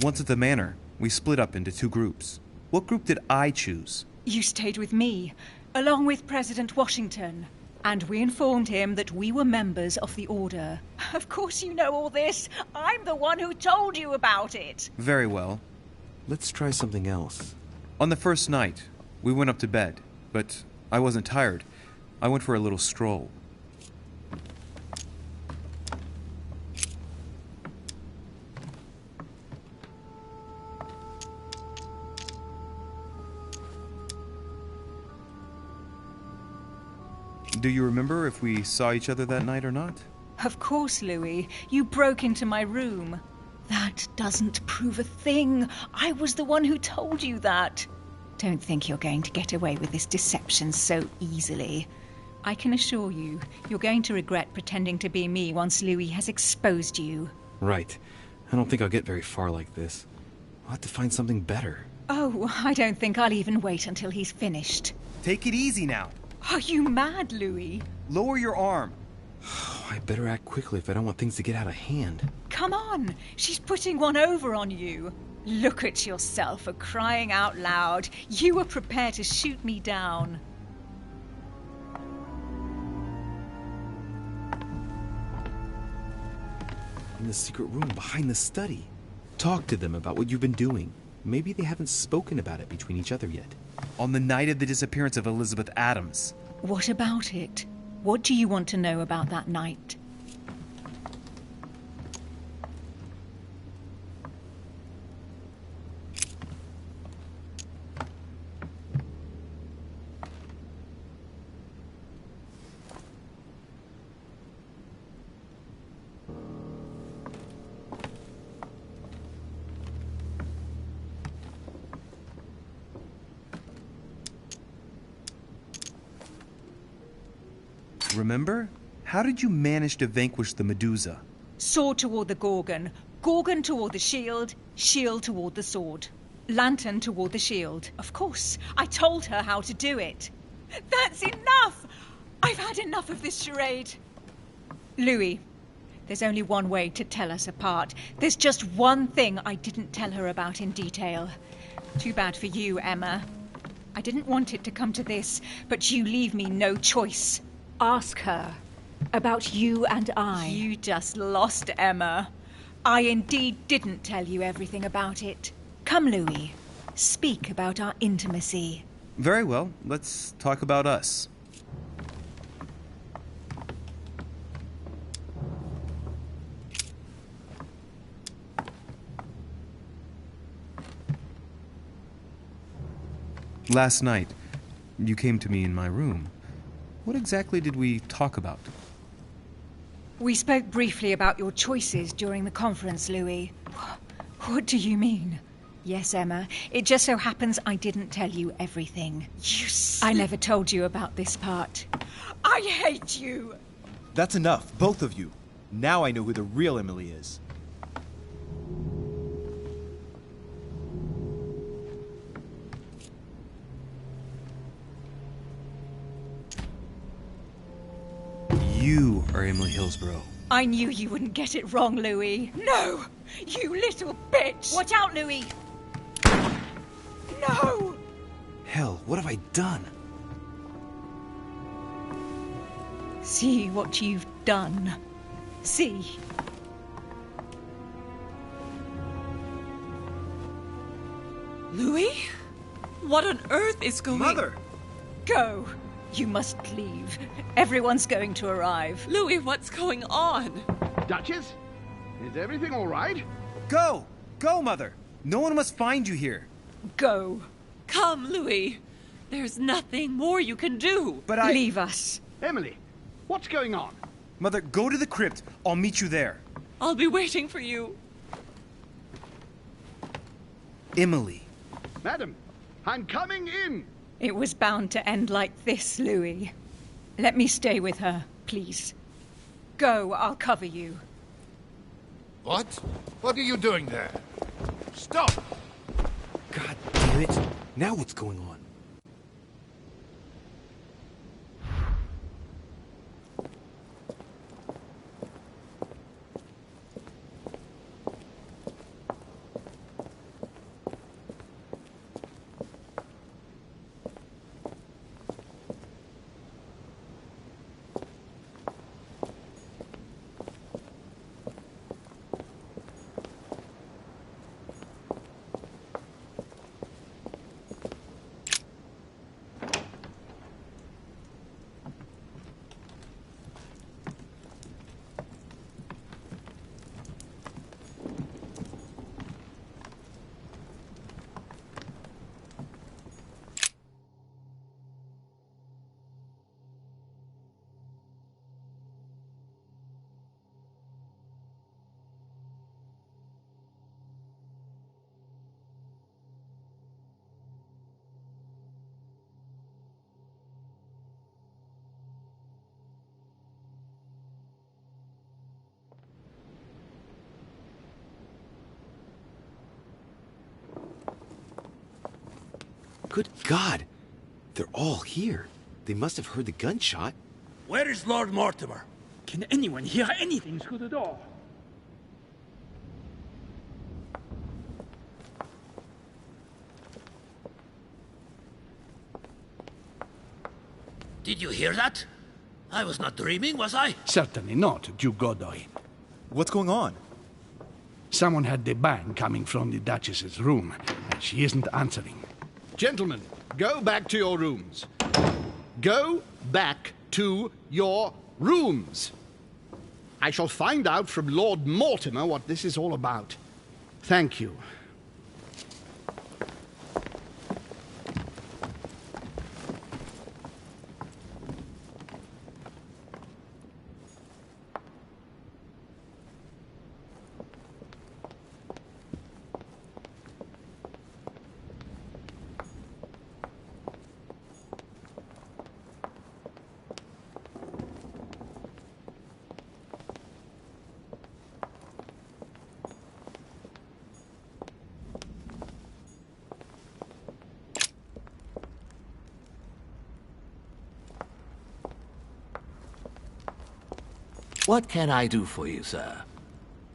Once at the manor, we split up into two groups. What group did I choose? You stayed with me, along with President Washington. And we informed him that we were members of the Order. Of course you know all this. I'm the one who told you about it. Very well. Let's try something else. On the first night, we went up to bed, but I wasn't tired. I went for a little stroll. Do you remember if we saw each other that night or not? Of course, Louis. You broke into my room. That doesn't prove a thing. I was the one who told you that. Don't think you're going to get away with this deception so easily. I can assure you, you're going to regret pretending to be me once Louis has exposed you. Right. I don't think I'll get very far like this. I'll have to find something better. Oh, I don't think I'll even wait until he's finished. Take it easy now. Are you mad, Louis? Lower your arm. I better act quickly if I don't want things to get out of hand. Come on, she's putting one over on you. Look at yourself for crying out loud. You were prepared to shoot me down. In the secret room behind the study. Talk to them about what you've been doing. Maybe they haven't spoken about it between each other yet. On the night of the disappearance of Elizabeth Adams. What about it? What do you want to know about that night? Remember? How did you manage to vanquish the Medusa? Sword toward the Gorgon, Gorgon toward the shield, shield toward the sword. Lantern toward the shield. Of course, I told her how to do it. That's enough! I've had enough of this charade. Louis, there's only one way to tell us apart. There's just one thing I didn't tell her about in detail. Too bad for you, Emma. I didn't want it to come to this, but you leave me no choice. Ask her about you and I. You just lost, Emma. I indeed didn't tell you everything about it. Come, Louis. Speak about our intimacy. Very well. Let's talk about us. Last night, you came to me in my room. What exactly did we talk about? We spoke briefly about your choices during the conference, Louis. What do you mean? Yes, Emma. It just so happens I didn't tell you everything. I never told you about this part. I hate you! That's enough, both of you. Now I know who the real Emily is. You are Emily Hillsborough. I knew you wouldn't get it wrong, Louis. No! You little bitch! Watch out, Louis! No! Hell, what have I done? See what you've done. See. Louis? What on earth is going... Mother! Go. You must leave. Everyone's going to arrive. Louis, what's going on? Duchess? Is everything all right? Go! Go, Mother! No one must find you here. Go. Come, Louis. There's nothing more you can do. But I... Leave us. Emily, what's going on? Mother, go to the crypt. I'll meet you there. I'll be waiting for you. Emily. Madam, I'm coming in. It was bound to end like this, Louis. Let me stay with her, please. Go, I'll cover you. What? What are you doing there? Stop! God damn it. Now what's going on? Good God! They're all here. They must have heard the gunshot. Where is Lord Mortimer? Can anyone hear anything through the door? Did you hear that? I was not dreaming, was I? Certainly not, Duke Godoy. What's going on? Someone had the bang coming from the Duchess's room, and she isn't answering. Gentlemen, go back to your rooms. Go back to your rooms. I shall find out from Lord Mortimer what this is all about. Thank you. What can I do for you, sir?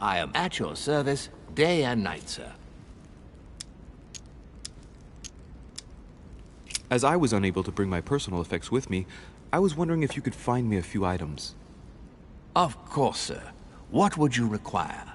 I am at your service day and night, sir. As I was unable to bring my personal effects with me, I was wondering if you could find me a few items. Of course, sir. What would you require?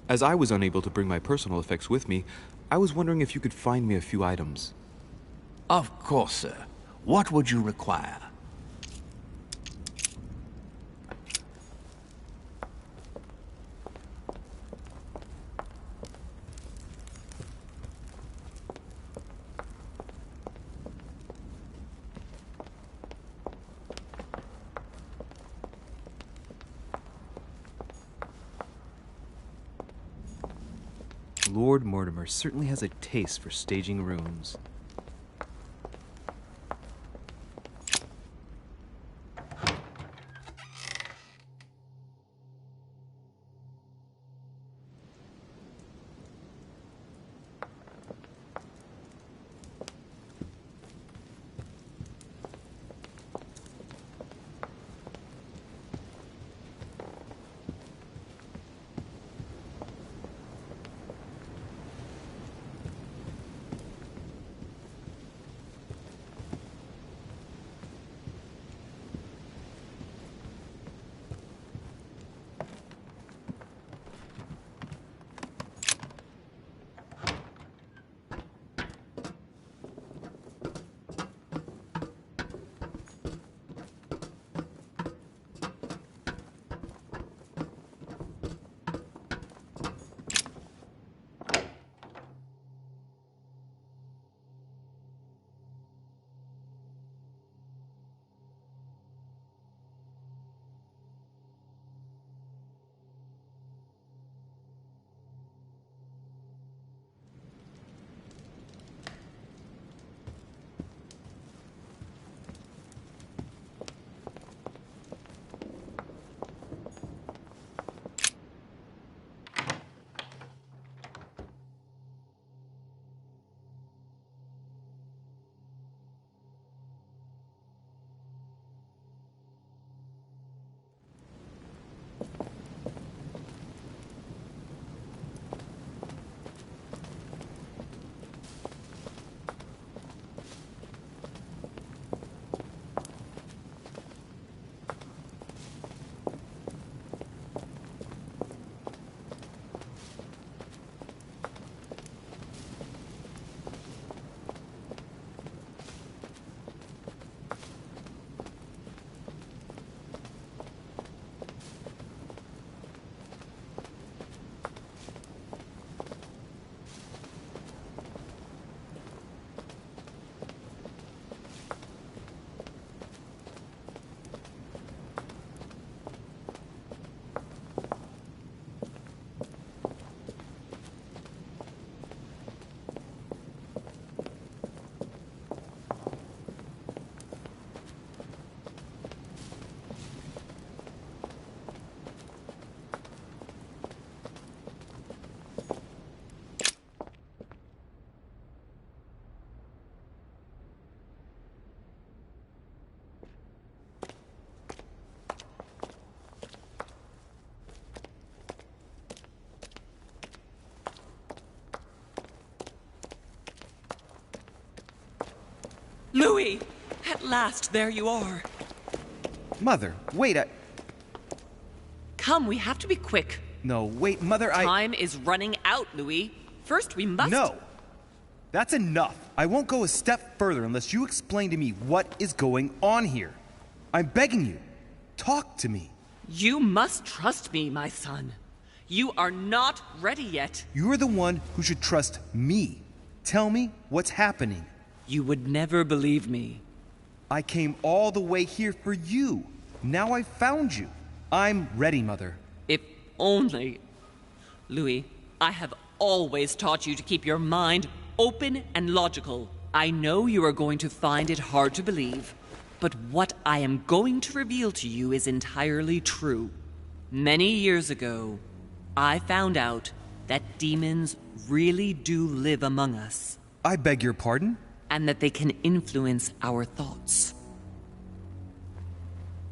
As I was unable to bring my personal effects with me, I was wondering if you could find me a few items. Of course, sir. What would you require? Lord Mortimer certainly has a taste for staging rooms. Louis! At last, there you are. Mother, wait, Come, we have to be quick. No, wait, Mother, Time is running out, Louis. First, we must... No! That's enough. I won't go a step further unless you explain to me what is going on here. I'm begging you. Talk to me. You must trust me, my son. You are not ready yet. You're the one who should trust me. Tell me what's happening. You would never believe me. I came all the way here for you. Now I've found you. I'm ready, Mother. If only... Louis, I have always taught you to keep your mind open and logical. I know you are going to find it hard to believe, but what I am going to reveal to you is entirely true. Many years ago, I found out that demons really do live among us. I beg your pardon? And that they can influence our thoughts.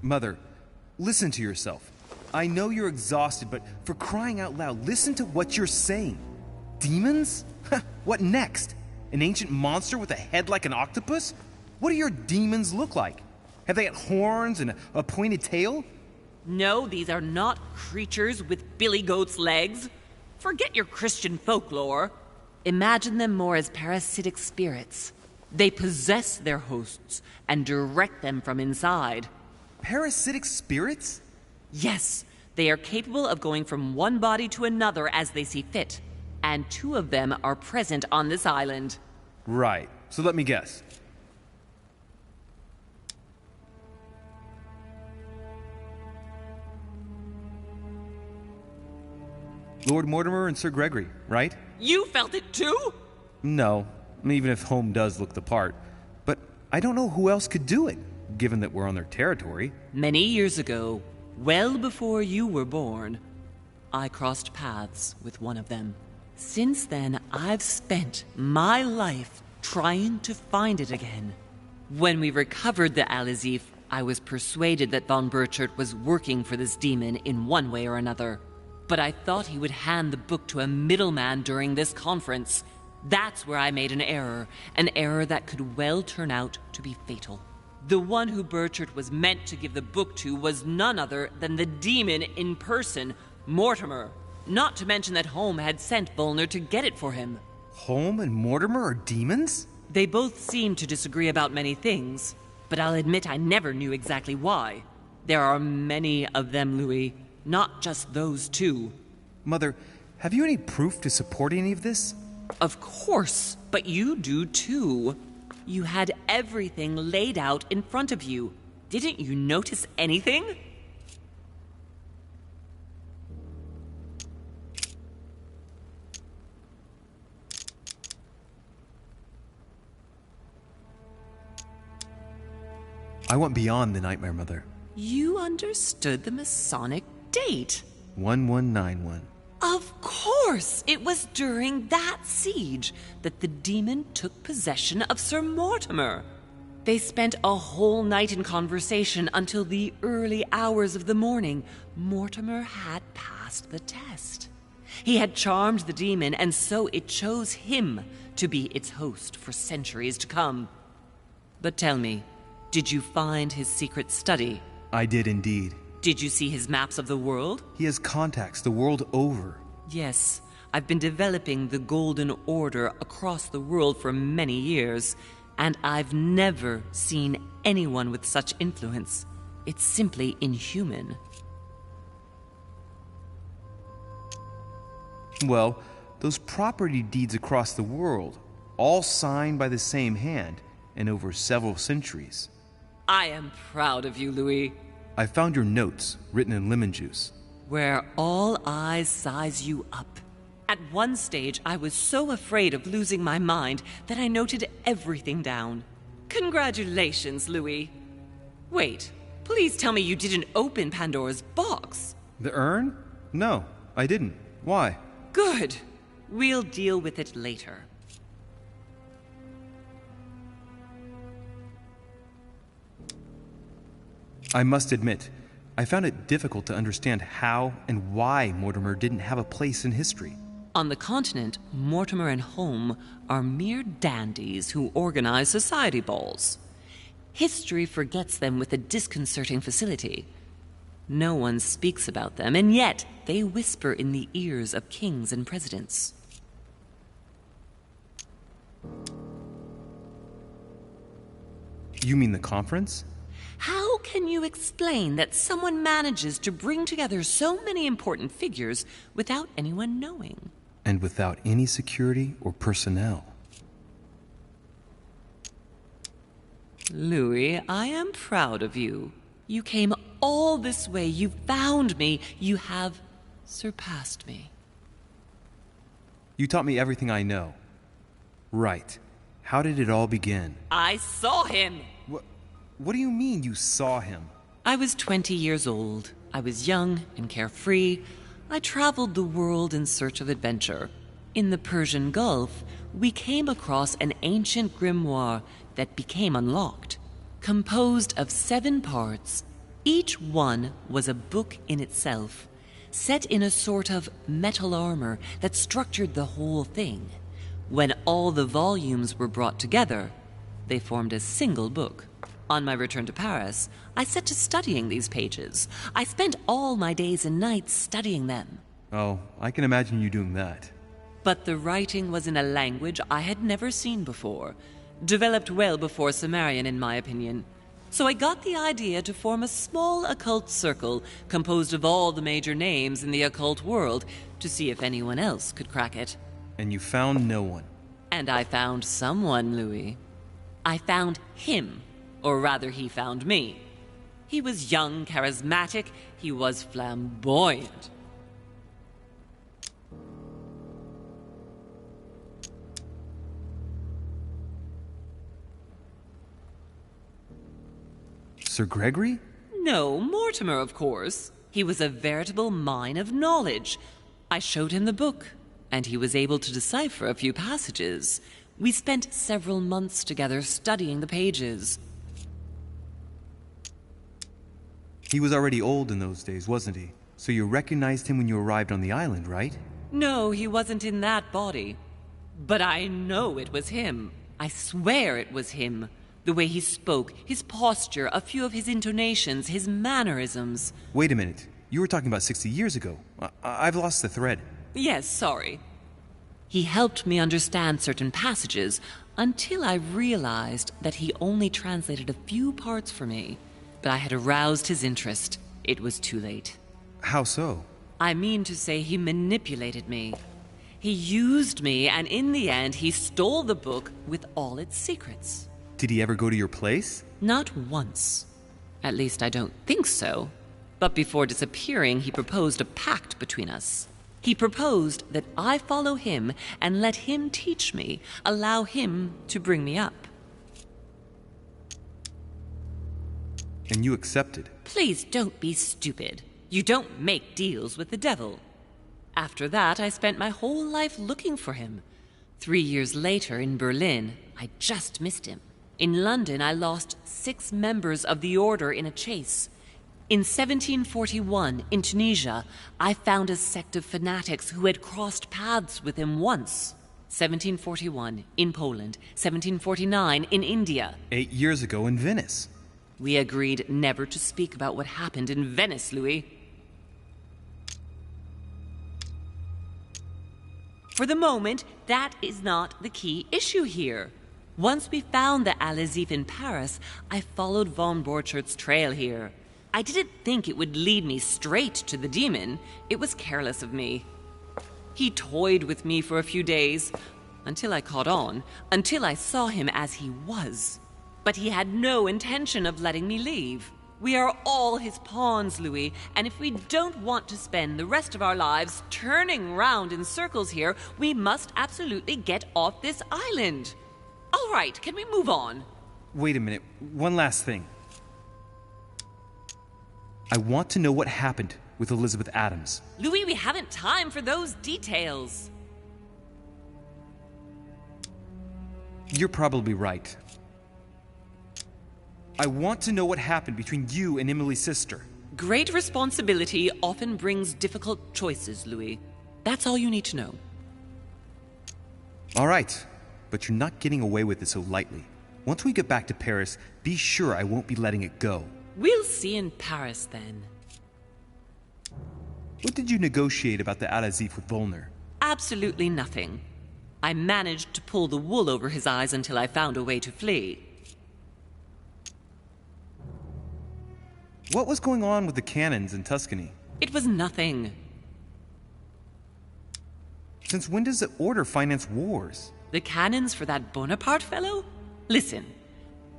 Mother, listen to yourself. I know you're exhausted, but for crying out loud, listen to what you're saying. Demons? What next? An ancient monster with a head like an octopus? What do your demons look like? Have they got horns and a pointed tail? No, these are not creatures with billy goat's legs. Forget your Christian folklore. Imagine them more as parasitic spirits. They possess their hosts and direct them from inside. Parasitic spirits? Yes, they are capable of going from one body to another as they see fit. And 2 of them are present on this island. Right. So let me guess. Lord Mortimer and Sir Gregory, right? You felt it too? No, even if Home does look the part. But I don't know who else could do it, given that we're on their territory. Many years ago, well before you were born, I crossed paths with one of them. Since then, I've spent my life trying to find it again. When we recovered the Alizif, I was persuaded that von Burchard was working for this demon in one way or another. But I thought he would hand the book to a middleman during this conference. That's where I made an error that could well turn out to be fatal. The one who Burchard was meant to give the book to was none other than the demon in person, Mortimer. Not to mention that Home had sent Volner to get it for him. Home and Mortimer are demons? They both seem to disagree about many things, but I'll admit I never knew exactly why. There are many of them, Louis, not just those two. Mother, have you any proof to support any of this? Of course, but you do too. You had everything laid out in front of you. Didn't you notice anything? I went beyond the nightmare, Mother. You understood the Masonic date. 1191. Of course! It was during that siege that the demon took possession of Sir Mortimer. They spent a whole night in conversation until the early hours of the morning. Mortimer had passed the test. He had charmed the demon, and so it chose him to be its host for centuries to come. But tell me, did you find his secret study? I did indeed. Did you see his maps of the world? He has contacts the world over. Yes, I've been developing the Golden Order across the world for many years, and I've never seen anyone with such influence. It's simply inhuman. Well, those property deeds across the world, all signed by the same hand and over several centuries. I am proud of you, Louis. I found your notes, written in lemon juice. Where all eyes size you up. At one stage, I was so afraid of losing my mind that I noted everything down. Congratulations, Louis. Wait, please tell me you didn't open Pandora's box. The urn? No, I didn't. Why? Good. We'll deal with it later. I must admit, I found it difficult to understand how and why Mortimer didn't have a place in history. On the continent, Mortimer and Home are mere dandies who organize society balls. History forgets them with a disconcerting facility. No one speaks about them, and yet they whisper in the ears of kings and presidents. You mean the conference? How can you explain that someone manages to bring together so many important figures without anyone knowing? And without any security or personnel. Louis, I am proud of you. You came all this way. You found me. You have surpassed me. You taught me everything I know. Right. How did it all begin? I saw him! What do you mean you saw him? I was 20 years old. I was young and carefree. I traveled the world in search of adventure. In the Persian Gulf, we came across an ancient grimoire that became unlocked. Composed of 7 parts, each one was a book in itself, set in a sort of metal armor that structured the whole thing. When all the volumes were brought together, they formed a single book. On my return to Paris, I set to studying these pages. I spent all my days and nights studying them. Oh, I can imagine you doing that. But the writing was in a language I had never seen before, developed well before Sumerian, in my opinion. So I got the idea to form a small occult circle composed of all the major names in the occult world to see if anyone else could crack it. And you found no one. And I found someone, Louis. I found him. Or rather, he found me. He was young, charismatic. He was flamboyant. Sir Gregory? No, Mortimer, of course. He was a veritable mine of knowledge. I showed him the book, and he was able to decipher a few passages. We spent several months together studying the pages. He was already old in those days, wasn't he? So you recognized him when you arrived on the island, right? No, he wasn't in that body. But I know it was him. I swear it was him. The way he spoke, his posture, a few of his intonations, his mannerisms. Wait a minute. You were talking about 60 years ago. I've lost the thread. Yes, sorry. He helped me understand certain passages until I realized that he only translated a few parts for me. But I had aroused his interest. It was too late. How so? I mean to say he manipulated me. He used me, and in the end, he stole the book with all its secrets. Did he ever go to your place? Not once. At least I don't think so. But before disappearing, he proposed a pact between us. He proposed that I follow him and let him teach me, allow him to bring me up. And you accepted? Please don't be stupid. You don't make deals with the devil. After that, I spent my whole life looking for him. 3 years later, in Berlin, I just missed him. In London, I lost 6 members of the order in a chase. In 1741, in Tunisia, I found a sect of fanatics who had crossed paths with him once. 1741, in Poland. 1749, in India. 8 years ago in Venice. We agreed never to speak about what happened in Venice, Louis. For the moment, that is not the key issue here. Once we found the Al-Azif in Paris, I followed von Borchart's trail here. I didn't think it would lead me straight to the demon. It was careless of me. He toyed with me for a few days, until I caught on, until I saw him as he was. But he had no intention of letting me leave. We are all his pawns, Louis, and if we don't want to spend the rest of our lives turning round in circles here, we must absolutely get off this island. All right, can we move on? Wait a minute. One last thing. I want to know what happened with Elizabeth Adams. Louis, we haven't time for those details. You're probably right. I want to know what happened between you and Emily's sister. Great responsibility often brings difficult choices, Louis. That's all you need to know. All right, but you're not getting away with it so lightly. Once we get back to Paris, be sure I won't be letting it go. We'll see in Paris, then. What did you negotiate about the Al-Azif with Volner? Absolutely nothing. I managed to pull the wool over his eyes until I found a way to flee. What was going on with the cannons in Tuscany? It was nothing. Since when does the Order finance wars? The cannons for that Bonaparte fellow? Listen,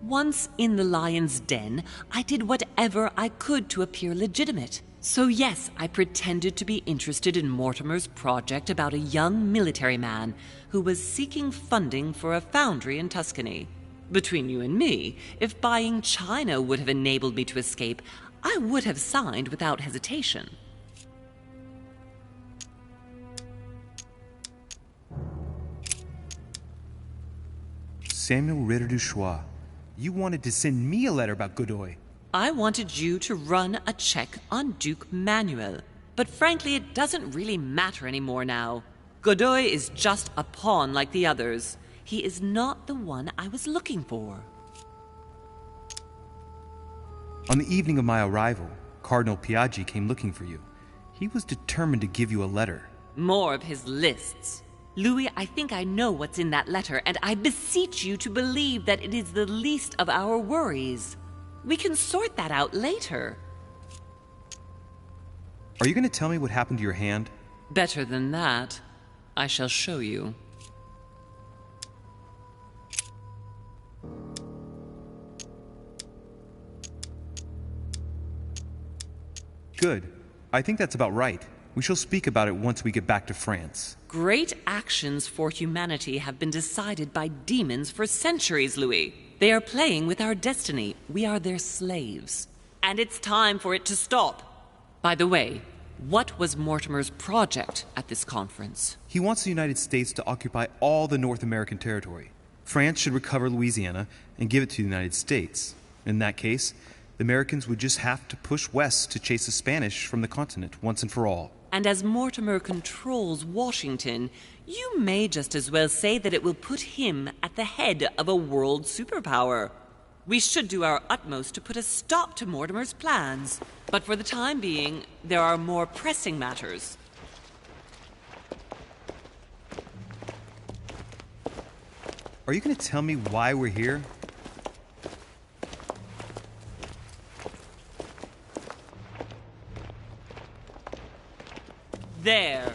once in the lion's den, I did whatever I could to appear legitimate. So yes, I pretended to be interested in Mortimer's project about a young military man who was seeking funding for a foundry in Tuscany. Between you and me, if buying China would have enabled me to escape, I would have signed without hesitation. Samuel Ritter du Choix, you wanted to send me a letter about Godoy. I wanted you to run a check on Duke Manuel. But frankly, it doesn't really matter anymore now. Godoy is just a pawn like the others. He is not the one I was looking for. On the evening of my arrival, Cardinal Piaggi came looking for you. He was determined to give you a letter. More of his lists. Louis, I think I know what's in that letter, and I beseech you to believe that it is the least of our worries. We can sort that out later. Are you going to tell me what happened to your hand? Better than that. I shall show you. Good. I think that's about right. We shall speak about it once we get back to France. Great actions for humanity have been decided by demons for centuries, Louis. They are playing with our destiny. We are their slaves. And it's time for it to stop. By the way, what was Mortimer's project at this conference? He wants the United States to occupy all the North American territory. France should recover Louisiana and give it to the United States. In that case, the Americans would just have to push west to chase the Spanish from the continent once and for all. And as Mortimer controls Washington, you may just as well say that it will put him at the head of a world superpower. We should do our utmost to put a stop to Mortimer's plans. But for the time being, there are more pressing matters. Are you going to tell me why we're here? There.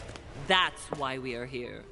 That's why we are here.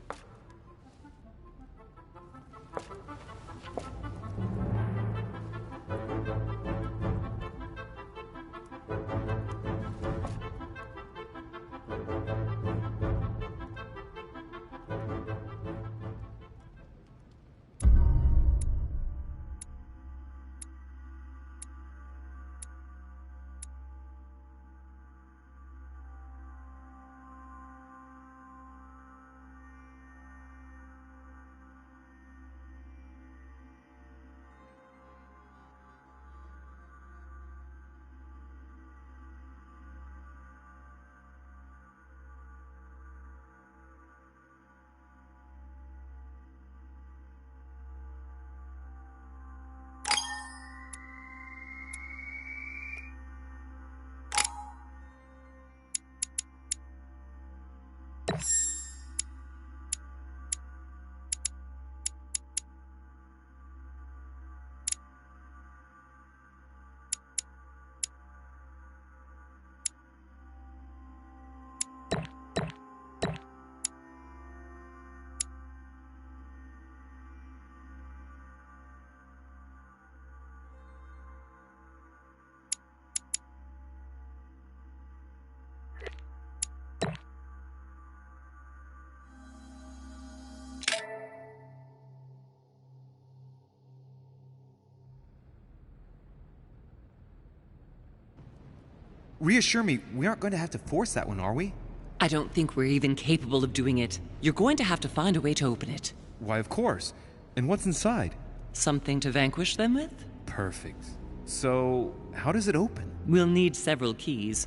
Reassure me, we aren't going to have to force that one, are we? I don't think we're even capable of doing it. You're going to have to find a way to open it. Why, of course. And what's inside? Something to vanquish them with? Perfect. So, how does it open? We'll need several keys.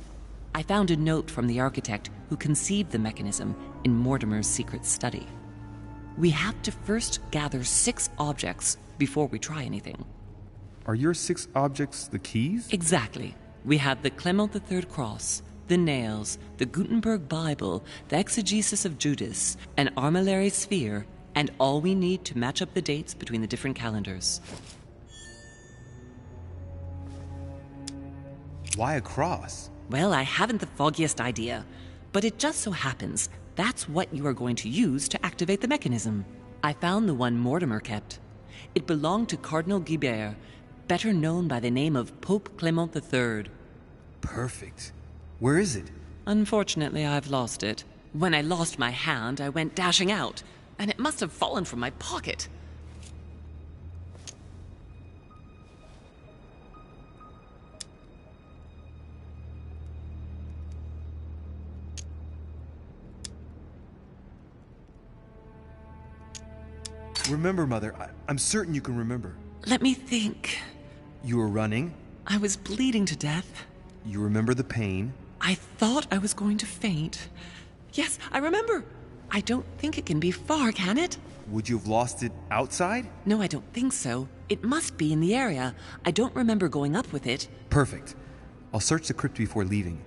I found a note from the architect who conceived the mechanism in Mortimer's secret study. We have to first gather 6 objects before we try anything. Are your 6 objects the keys? Exactly. We have the Clement III cross, the nails, the Gutenberg Bible, the exegesis of Judas, an armillary sphere, and all we need to match up the dates between the different calendars. Why a cross? Well, I haven't the foggiest idea, but it just so happens that's what you are going to use to activate the mechanism. I found the one Mortimer kept. It belonged to Cardinal Guibert, better known by the name of Pope Clement III. Perfect. Where is it? Unfortunately, I've lost it. When I lost my hand, I went dashing out, and it must have fallen from my pocket. Remember, Mother. I'm certain you can remember. Let me think. You were running. I was bleeding to death. You remember the pain. I thought I was going to faint. Yes, I remember. I don't think it can be far, can it? Would you have lost it outside? No, I don't think so. It must be in the area. I don't remember going up with it. Perfect. I'll search the crypt before leaving.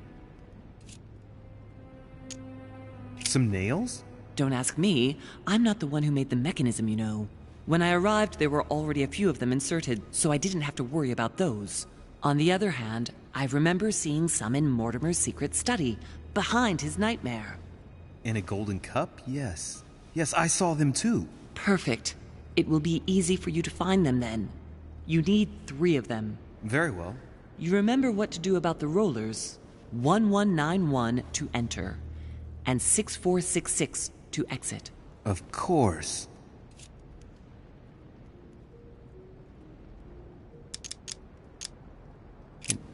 Some nails? Don't ask me. I'm not the one who made the mechanism, you know. When I arrived, there were already a few of them inserted, so I didn't have to worry about those. On the other hand, I remember seeing some in Mortimer's secret study, behind his nightmare. And a golden cup? Yes. Yes, I saw them too. Perfect. It will be easy for you to find them then. You need 3 of them. Very well. You remember what to do about the rollers. 1191 to enter, and 6466 to exit. Of course.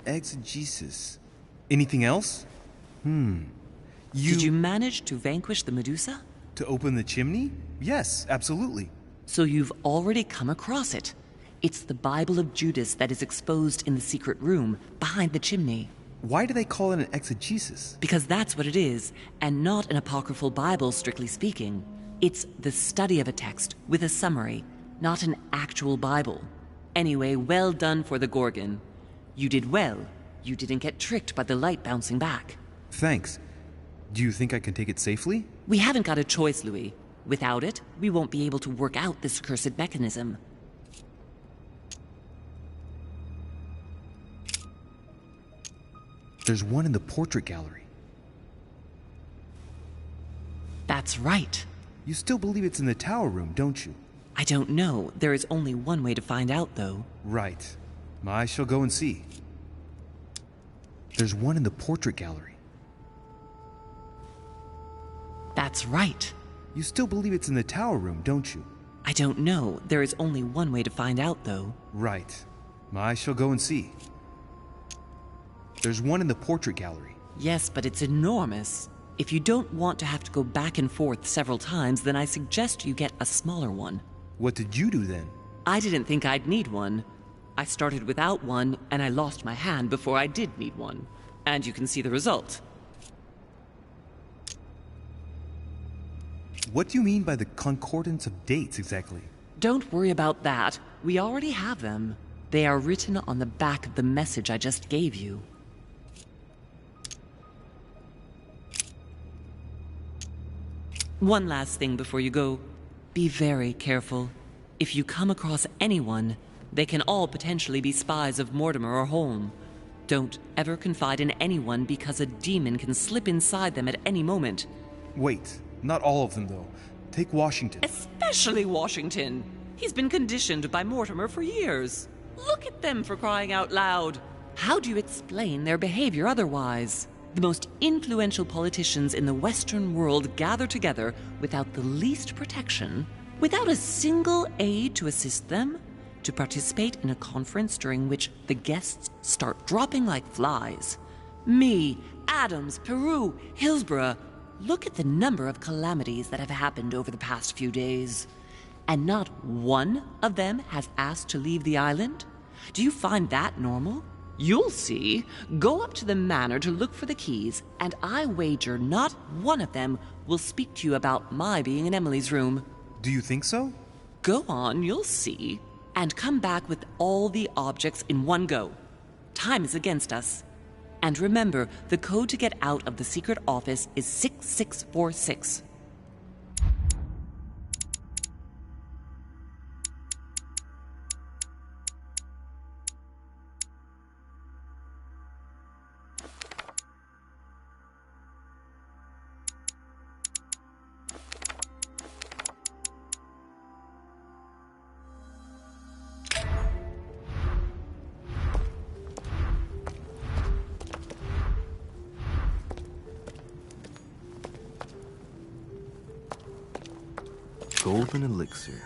exegesis. Anything else? Did you manage to vanquish the Medusa? To open the chimney? Yes, absolutely. So you've already come across it. It's the Bible of Judas that is exposed in the secret room behind the chimney. Why do they call it an exegesis? Because that's what it is, and not an apocryphal Bible, strictly speaking. It's the study of a text with a summary, not an actual Bible. Anyway, well done for the Gorgon. You did well. You didn't get tricked by the light bouncing back. Thanks. Do you think I can take it safely? We haven't got a choice, Louis. Without it, we won't be able to work out this cursed mechanism. There's one in the portrait gallery. That's right. You still believe it's in the tower room, don't you? I don't know. There is only one way to find out, though. Right. I shall go and see. There's one in the portrait gallery. That's right. You still believe it's in the tower room, don't you? I don't know. There is only one way to find out, though. Right. I shall go and see. There's one in the portrait gallery. Yes, but it's enormous. If you don't want to have to go back and forth several times, then I suggest you get a smaller one. What did you do then? I didn't think I'd need one. I started without one, and I lost my hand before I did need one. And you can see the result. What do you mean by the concordance of dates, exactly? Don't worry about that. We already have them. They are written on the back of the message I just gave you. One last thing before you go. Be very careful. If you come across anyone, they can all potentially be spies of Mortimer or Holm. Don't ever confide in anyone because a demon can slip inside them at any moment. Wait, not all of them, though. Take Washington. Especially Washington. He's been conditioned by Mortimer for years. Look at them, for crying out loud. How do you explain their behavior otherwise? The most influential politicians in the Western world gather together without the least protection, without a single aid to assist them, to participate in a conference during which the guests start dropping like flies. Me, Adams, Peru, Hillsborough. Look at the number of calamities that have happened over the past few days. And not one of them has asked to leave the island? Do you find that normal? You'll see. Go up to the manor to look for the keys, and I wager not one of them will speak to you about my being in Emily's room. Do you think so? Go on, you'll see. And come back with all the objects in one go. Time is against us. And remember, the code to get out of the secret office is 6646. Golden elixir.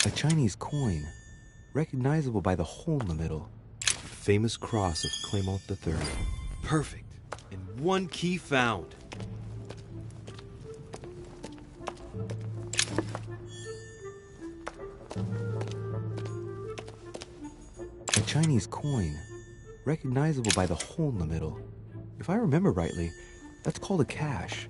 A Chinese coin, recognizable by the hole in the middle. Famous cross of Clement III. Perfect. And one key found. A Chinese coin, recognizable by the hole in the middle. If I remember rightly, that's called a cash.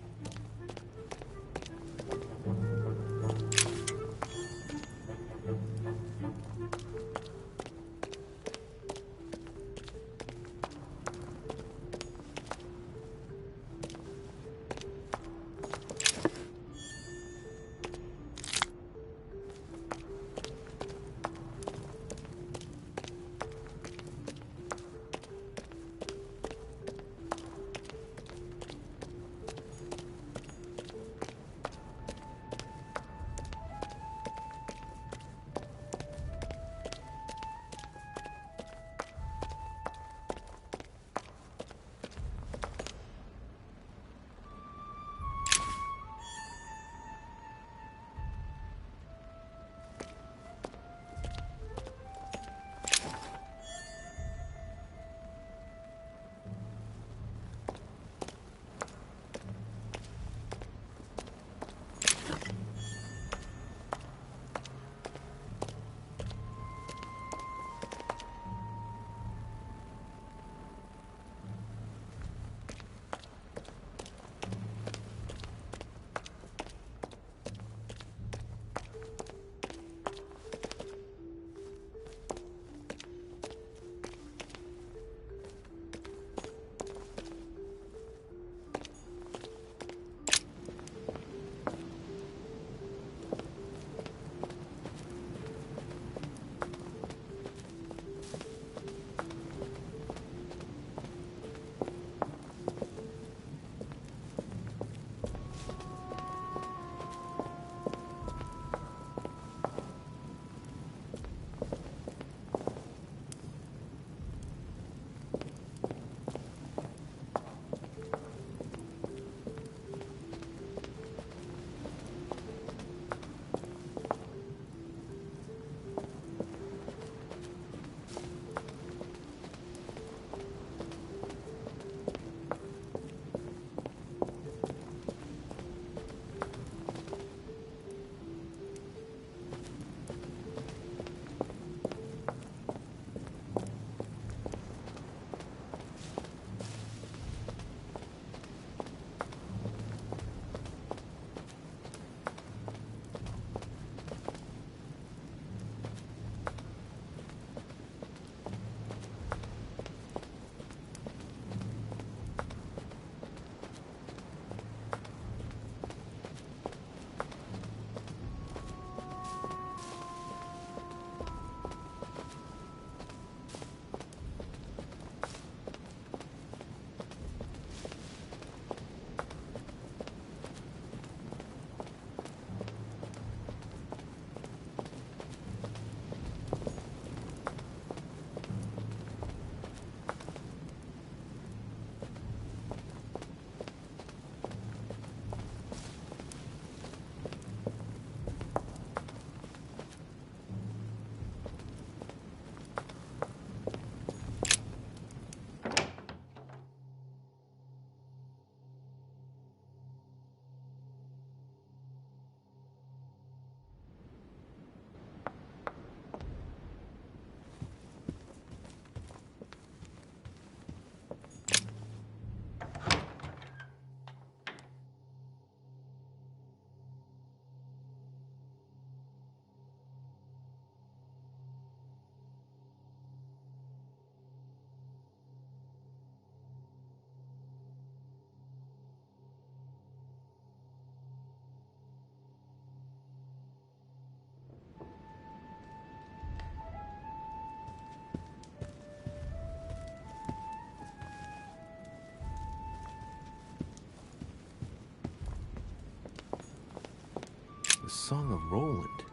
song of Roland.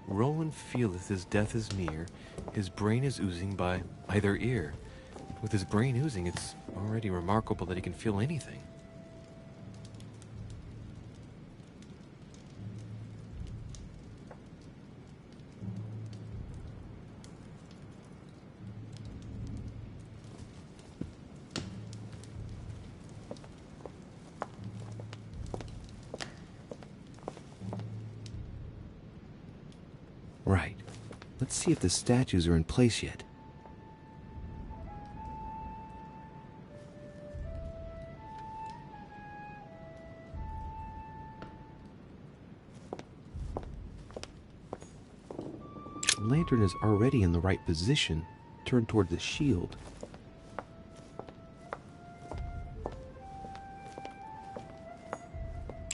Roland feeleth his death is near, his brain is oozing by either ear. With his brain oozing, it's already remarkable that he can feel anything. Right. Let's see if the statues are in place yet. The lantern is already in the right position, turned toward the shield.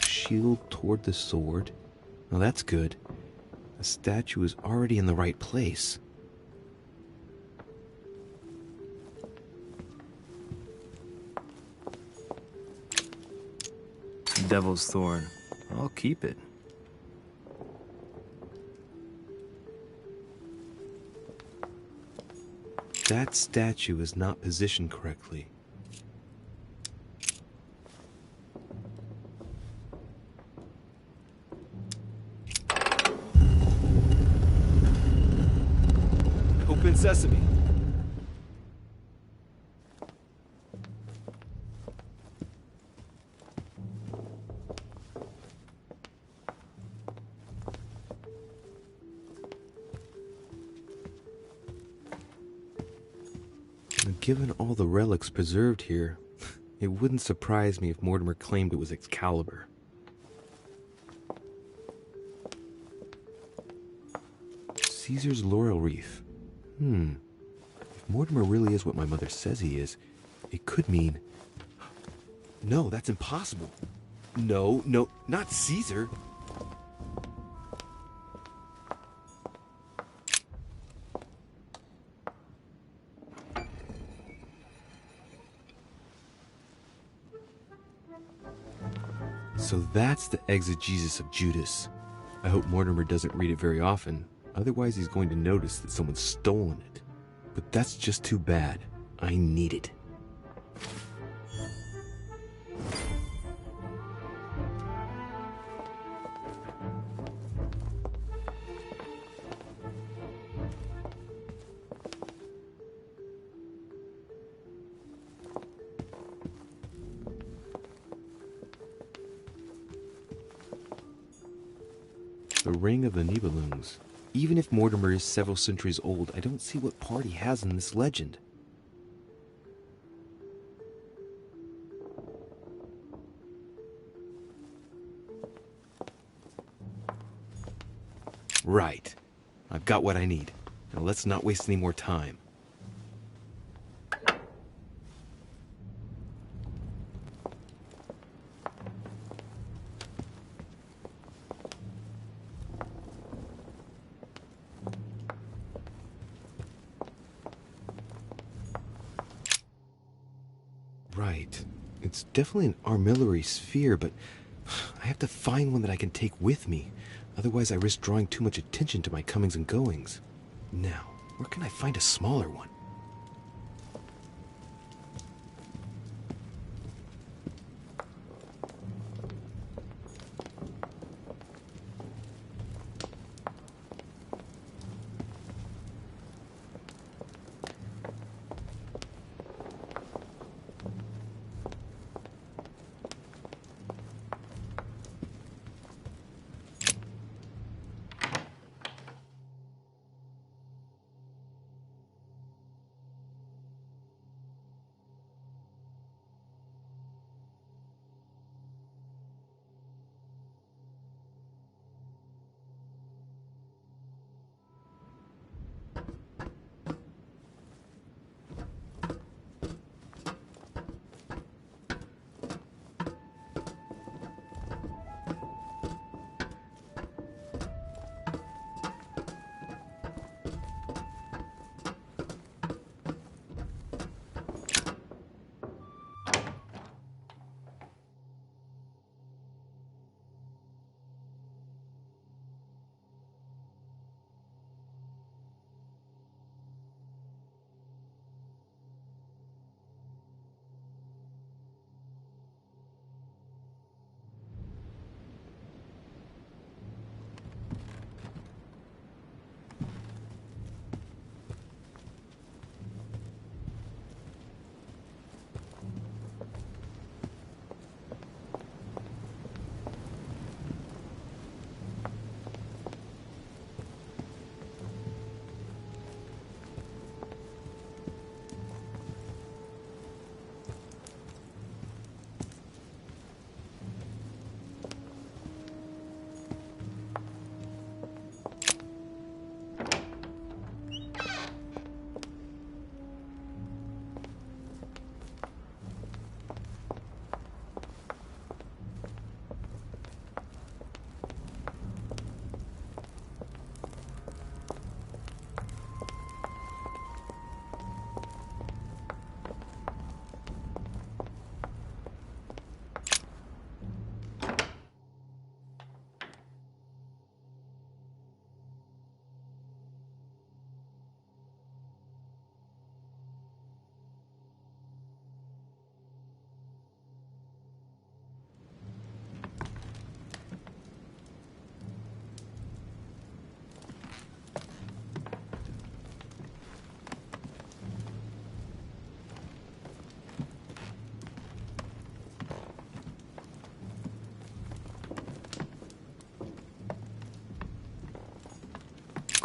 Shield toward the sword. Well, that's good. The statue is already in the right place. Devil's Thorn. I'll keep it. That statue is not positioned correctly. Open sesame. Given all the relics preserved here, it wouldn't surprise me if Mortimer claimed it was Excalibur. Caesar's laurel wreath. If Mortimer really is what my mother says he is, it could mean... No, that's impossible. No, not Caesar. So that's the exegesis of Judas. I hope Mortimer doesn't read it very often, otherwise he's going to notice that someone's stolen it. But that's just too bad. I need it. The Ring of the Nibelungs. Even if Mortimer is several centuries old, I don't see what part he has in this legend. Right. I've got what I need. Now let's not waste any more time. Right. It's definitely an armillary sphere, but I have to find one that I can take with me. Otherwise, I risk drawing too much attention to my comings and goings. Now, where can I find a smaller one?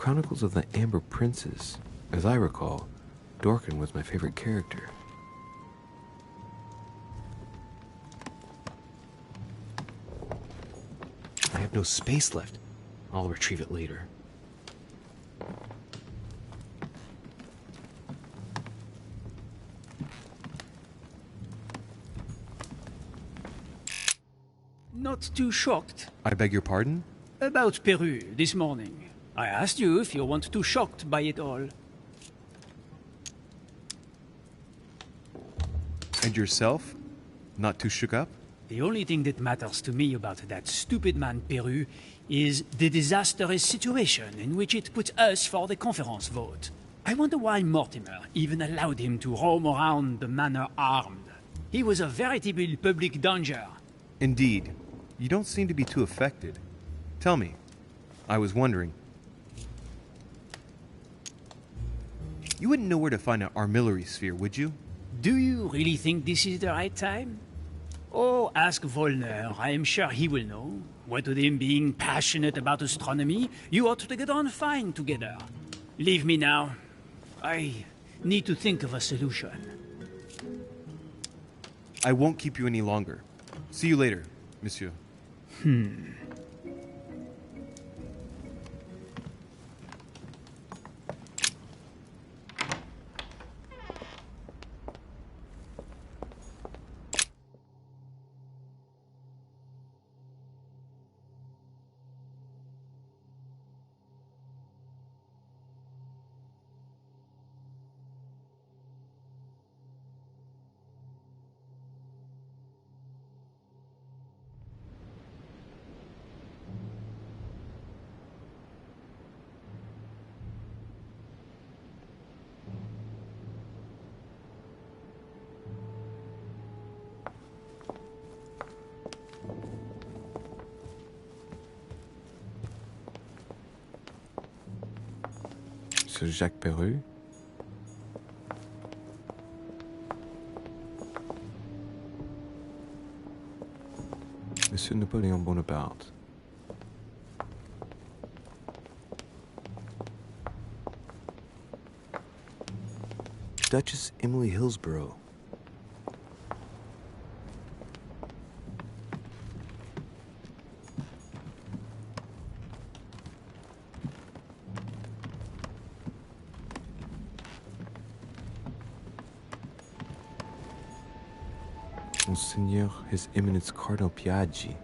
Chronicles of the Amber Princes. As I recall, Dorkin was my favorite character. I have no space left. I'll retrieve it later. Not too shocked. I beg your pardon? About Peru this morning. I asked you if you weren't too shocked by it all. And yourself? Not too shook up? The only thing that matters to me about that stupid man Peru is the disastrous situation in which it puts us for the conference vote. I wonder why Mortimer even allowed him to roam around the manor armed. He was a veritable public danger. Indeed. You don't seem to be too affected. Tell me. I was wondering. You wouldn't know where to find an armillary sphere, would you? Do you really think this is the right time? Oh, ask Volner. I am sure he will know. What with him being passionate about astronomy, you ought to get on fine together. Leave me now. I need to think of a solution. I won't keep you any longer. See you later, monsieur. Sir Jacques Peru? Monsieur Napoleon Bonaparte. Duchess Emily Hillsborough. Monseigneur His Eminence Cardinal Piaggi.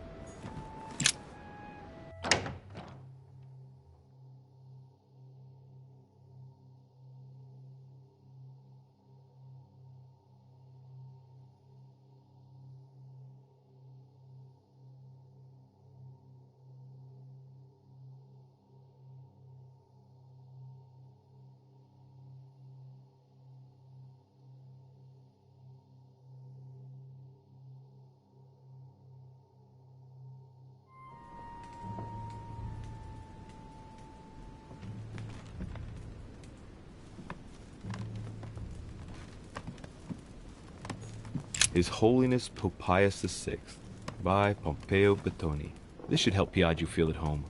His Holiness Pope Pius VI, by Pompeo Battoni. This should help Piaggio feel at home.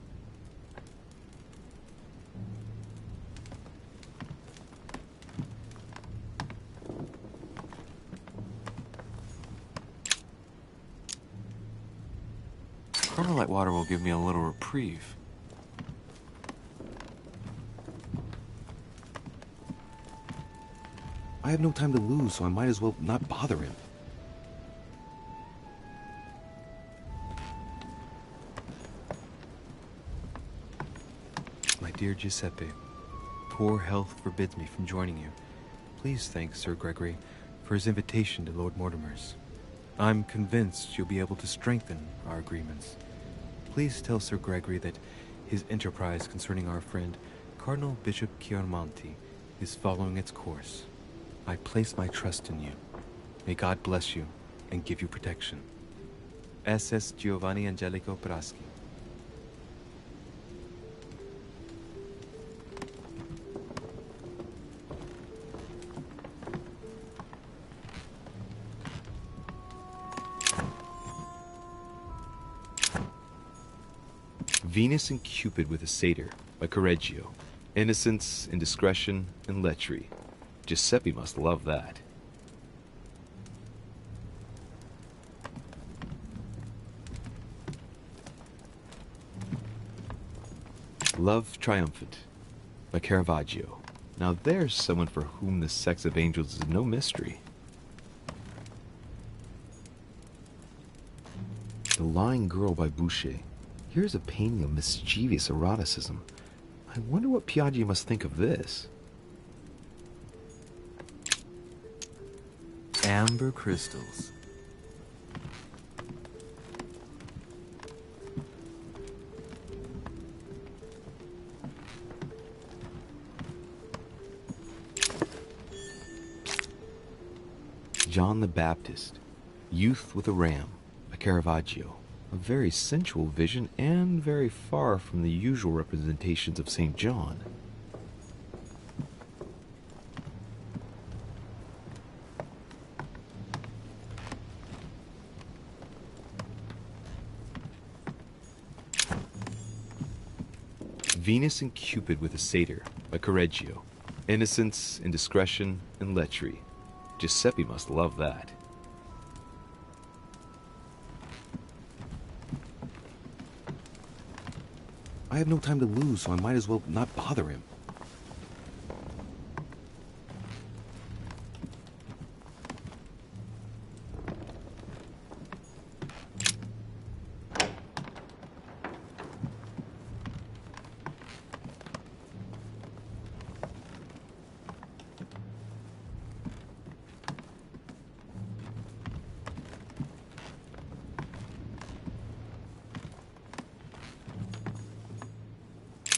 Colonel Lightwater will give me a little reprieve. I have no time to lose, so I might as well not bother him. My dear Giuseppe, poor health forbids me from joining you. Please thank Sir Gregory for his invitation to Lord Mortimer's. I'm convinced you'll be able to strengthen our agreements. Please tell Sir Gregory that his enterprise concerning our friend, Cardinal Bishop Chiaramonti, is following its course. I place my trust in you. May God bless you and give you protection. SS Giovanni Angelico Praschi. Venus and Cupid with a Satyr by Correggio. Innocence, indiscretion, and lechery. Giuseppe must love that. Love Triumphant by Caravaggio. Now there's someone for whom the sex of angels is no mystery. The Lying Girl by Boucher. Here's a painting of mischievous eroticism. I wonder what Piaggi must think of this. Amber crystals. John the Baptist, Youth with a Ram by Caravaggio. A very sensual vision and very far from the usual representations of St. John. Venus and Cupid with a Satyr by Correggio. Innocence, indiscretion, and lechery. Giuseppe must love that. I have no time to lose, so I might as well not bother him.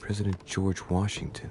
President George Washington.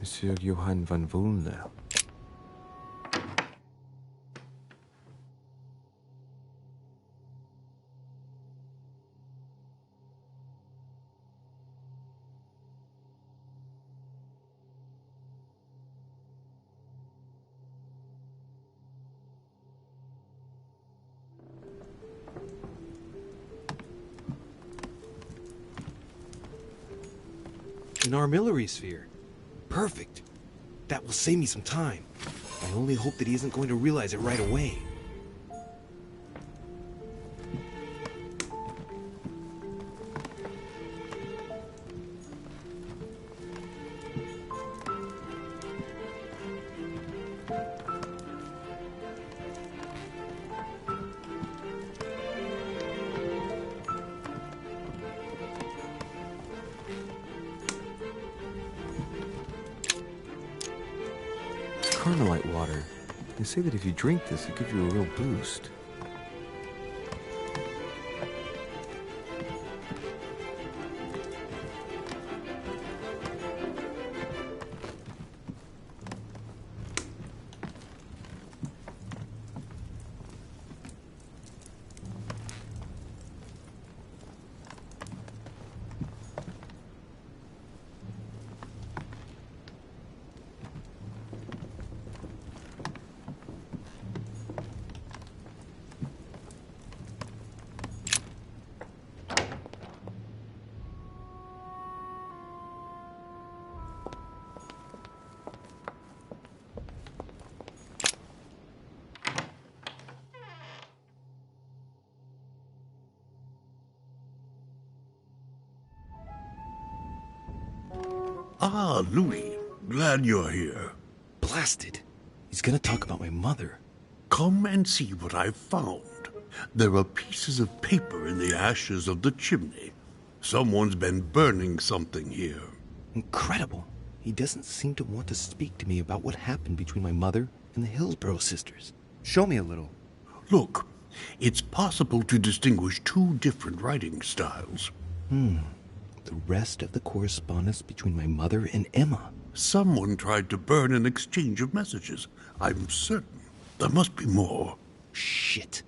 Monsieur Johann van Vulner. An armillary sphere. Perfect. That will save me some time. I only hope that he isn't going to realize it right away. Carmelite water. They say that if you drink this, it gives you a real boost. Ah, Louis. Glad you're here. Blasted. He's gonna talk about my mother. Come and see what I've found. There are pieces of paper in the ashes of the chimney. Someone's been burning something here. Incredible. He doesn't seem to want to speak to me about what happened between my mother and the Hillsborough sisters. Show me a little. Look, it's possible to distinguish two different writing styles. The rest of the correspondence between my mother and Emma. Someone tried to burn an exchange of messages. I'm certain. There must be more. Shit.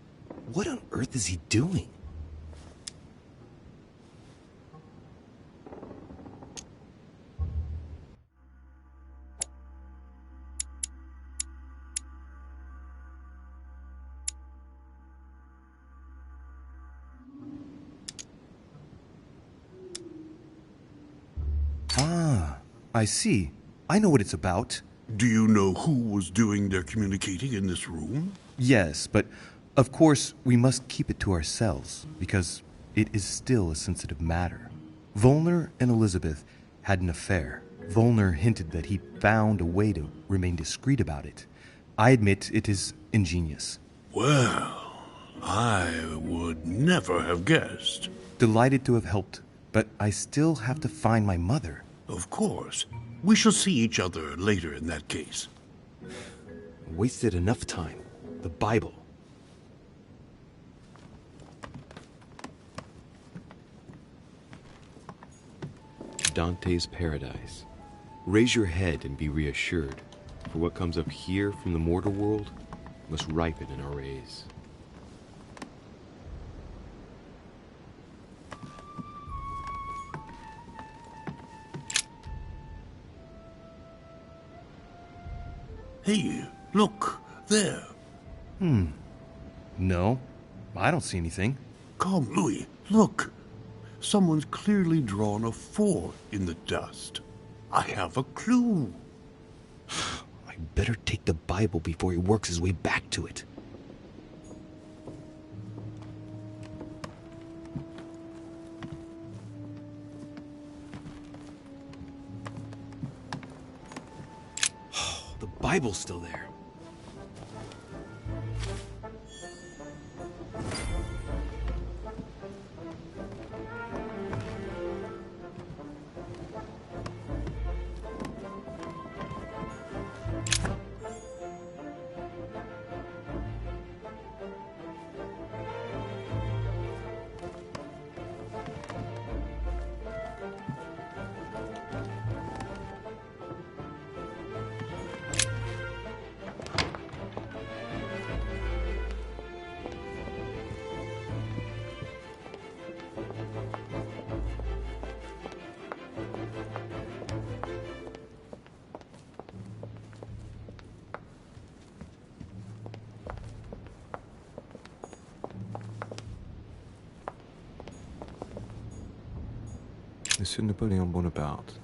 What on earth is he doing? I see. I know what it's about. Do you know who was doing their communicating in this room? Yes, but of course we must keep it to ourselves, because it is still a sensitive matter. Volner and Elizabeth had an affair. Volner hinted that he found a way to remain discreet about it. I admit it is ingenious. Well, I would never have guessed. Delighted to have helped, but I still have to find my mother. Of course. We shall see each other later in that case. Wasted enough time. The Bible. Dante's Paradise. Raise your head and be reassured, for what comes up here from the mortal world must ripen in our rays. Hey, look, there. No, I don't see anything. Come, Louis, look. Someone's clearly drawn a 4 in the dust. I have a clue. I better take the Bible before he works his way back to it. The Bible's still there. Monsieur Napoleon Bonaparte.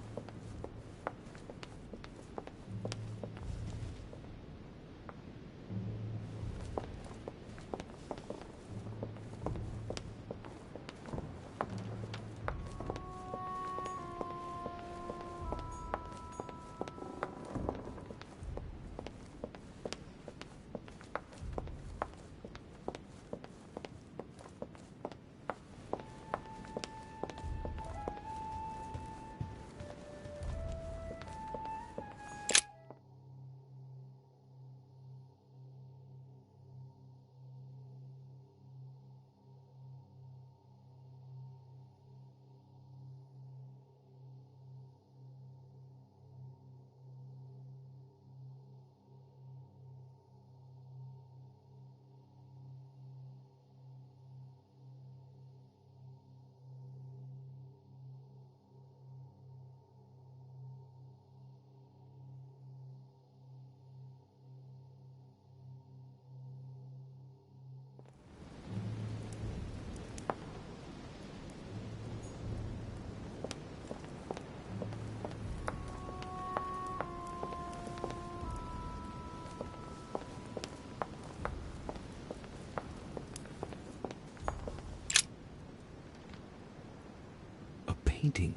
painting.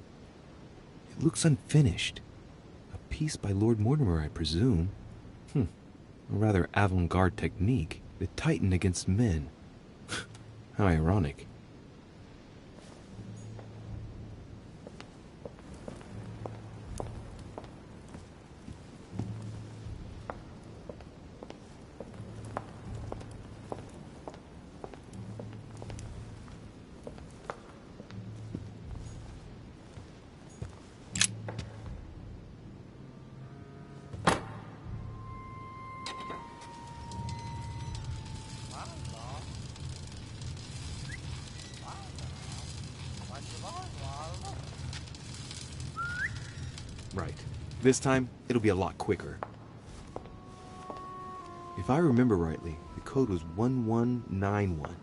It looks unfinished. A piece by Lord Mortimer, I presume. A rather avant-garde technique. The Titan against men. How ironic. Right. This time, it'll be a lot quicker. If I remember rightly, the code was 1191.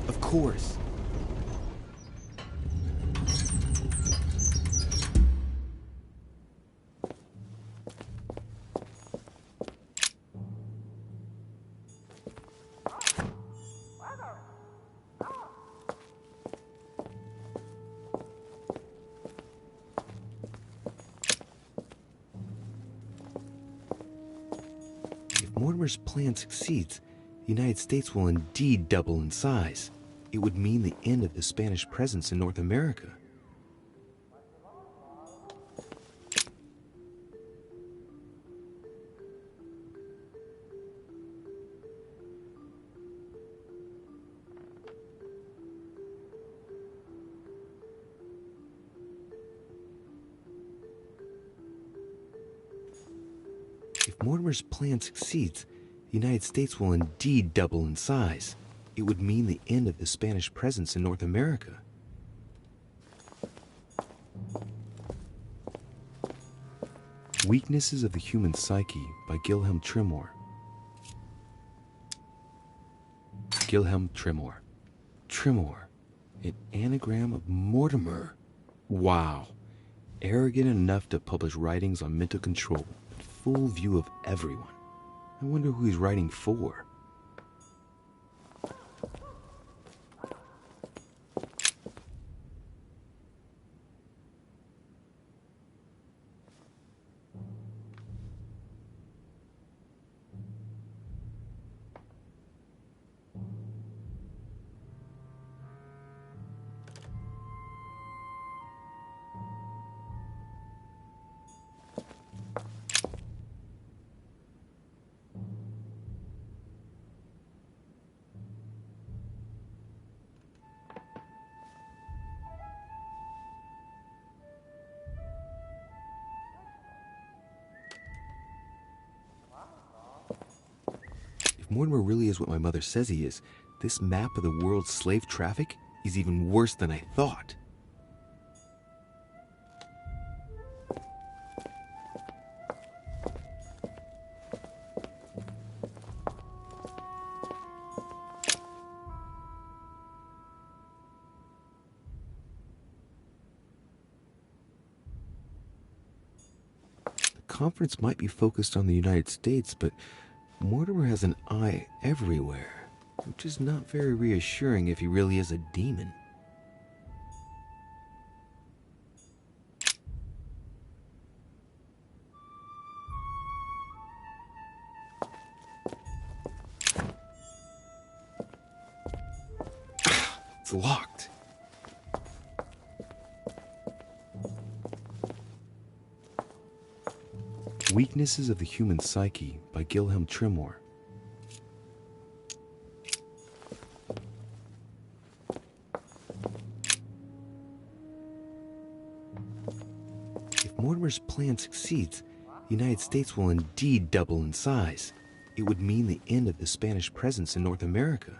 Of course. If Mortimer's plan succeeds, the United States will indeed double in size. It would mean the end of the Spanish presence in North America. If Mortimer's plan succeeds, the United States will indeed double in size. It would mean the end of the Spanish presence in North America. Weaknesses of the Human Psyche by Gilhelm Trimor. Gilhelm Trimor. Trimor. An anagram of Mortimer. Wow. Arrogant enough to publish writings on mental control, but full view of everyone. I wonder who he's writing for. If Mortimer really is what my mother says he is, this map of the world's slave traffic is even worse than I thought. The conference might be focused on the United States, but Mortimer has an eye everywhere, which is not very reassuring if he really is a demon. It's locked. Weaknesses of the Human Psyche by Gilhelm Trimor. Mortimer's plan succeeds, the United States will indeed double in size. It would mean the end of the Spanish presence in North America.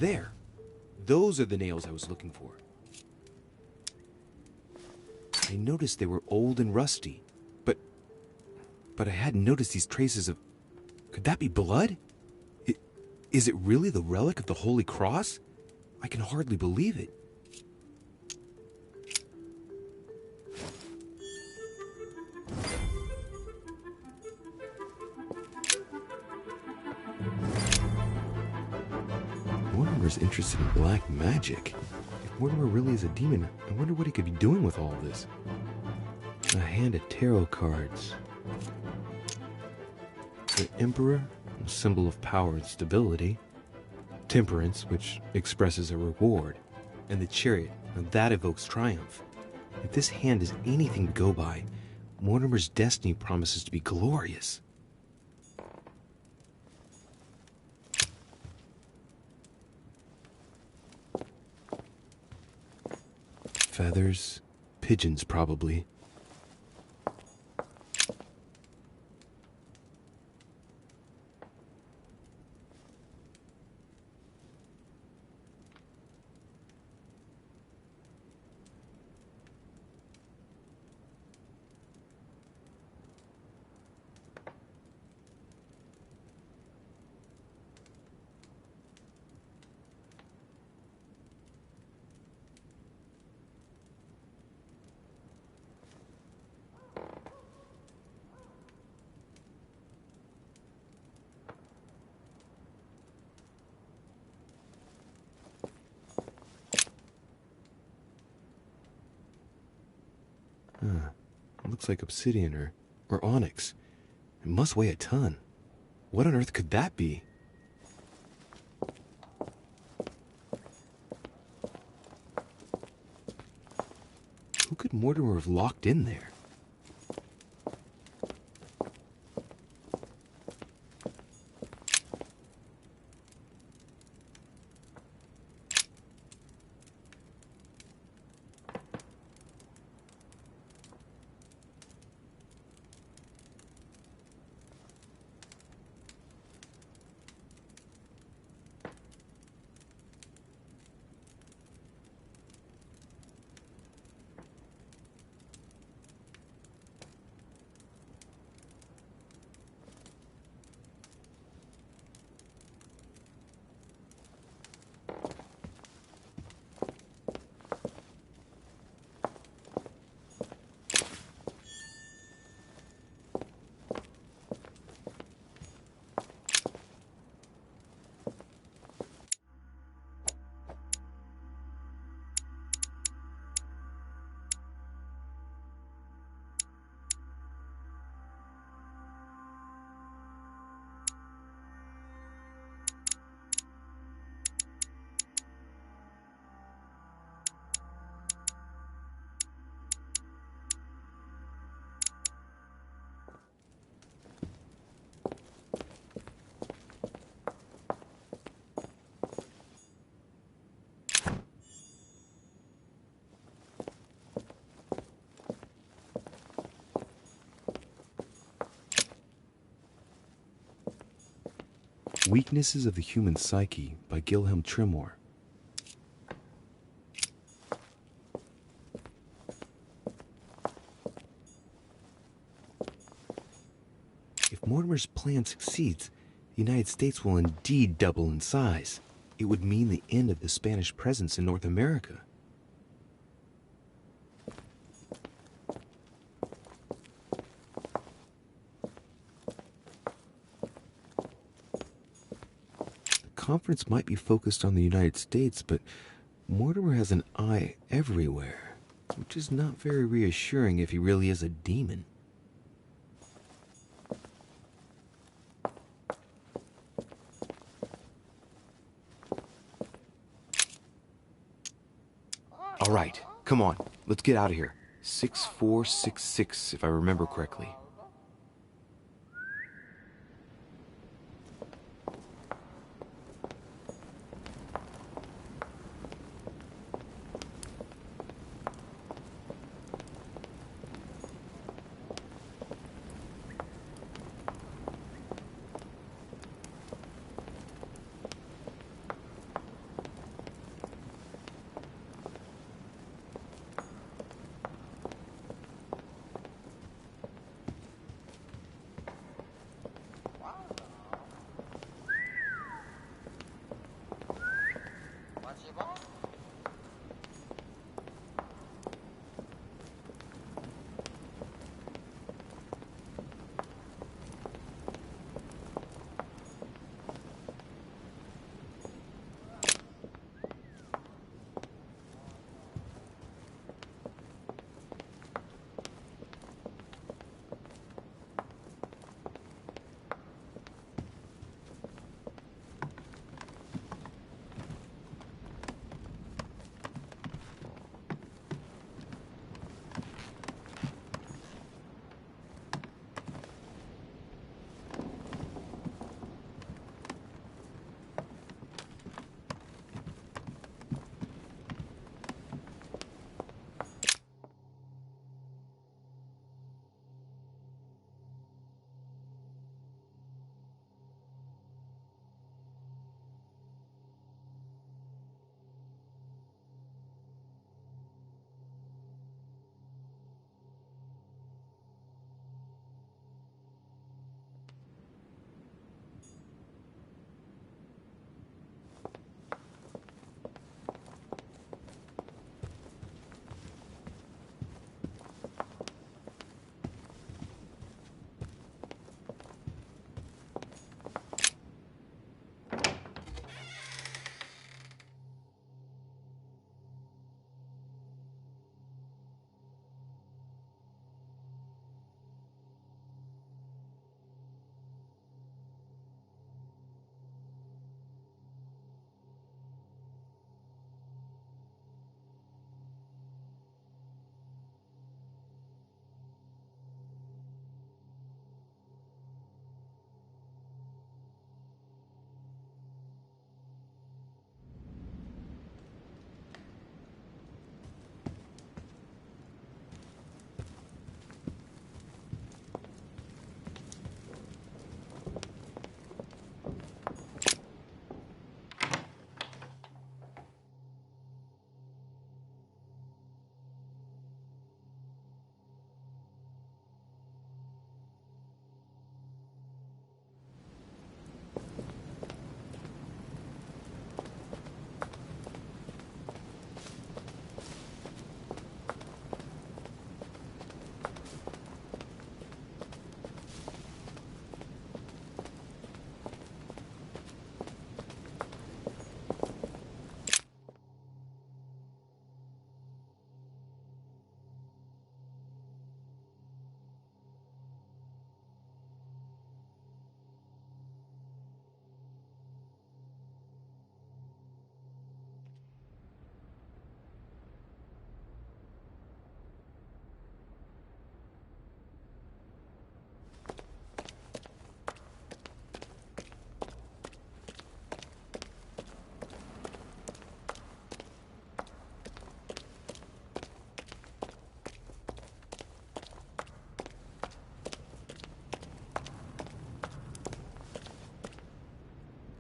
There! Those are the nails I was looking for. I noticed they were old and rusty, but I hadn't noticed these traces of... Could that be blood? Is it really the relic of the Holy Cross? I can hardly believe it. Mortimer's interested in black magic. If Mortimer really is a demon, I wonder what he could be doing with all this. A hand of tarot cards. The Emperor, a symbol of power and stability. Temperance, which expresses a reward. And the Chariot, now that evokes triumph. If this hand is anything to go by, Mortimer's destiny promises to be glorious. Feathers, pigeons probably. Looks like obsidian or onyx. It must weigh a ton. What on earth could that be? Who could Mortimer have locked in there? Weaknesses of the Human Psyche by Gilhelm Trimor. If Mortimer's plan succeeds, the United States will indeed double in size. It would mean the end of the Spanish presence in North America. The conference might be focused on the United States, but Mortimer has an eye everywhere, which is not very reassuring if he really is a demon. All right, come on, let's get out of here. 6466, if I remember correctly.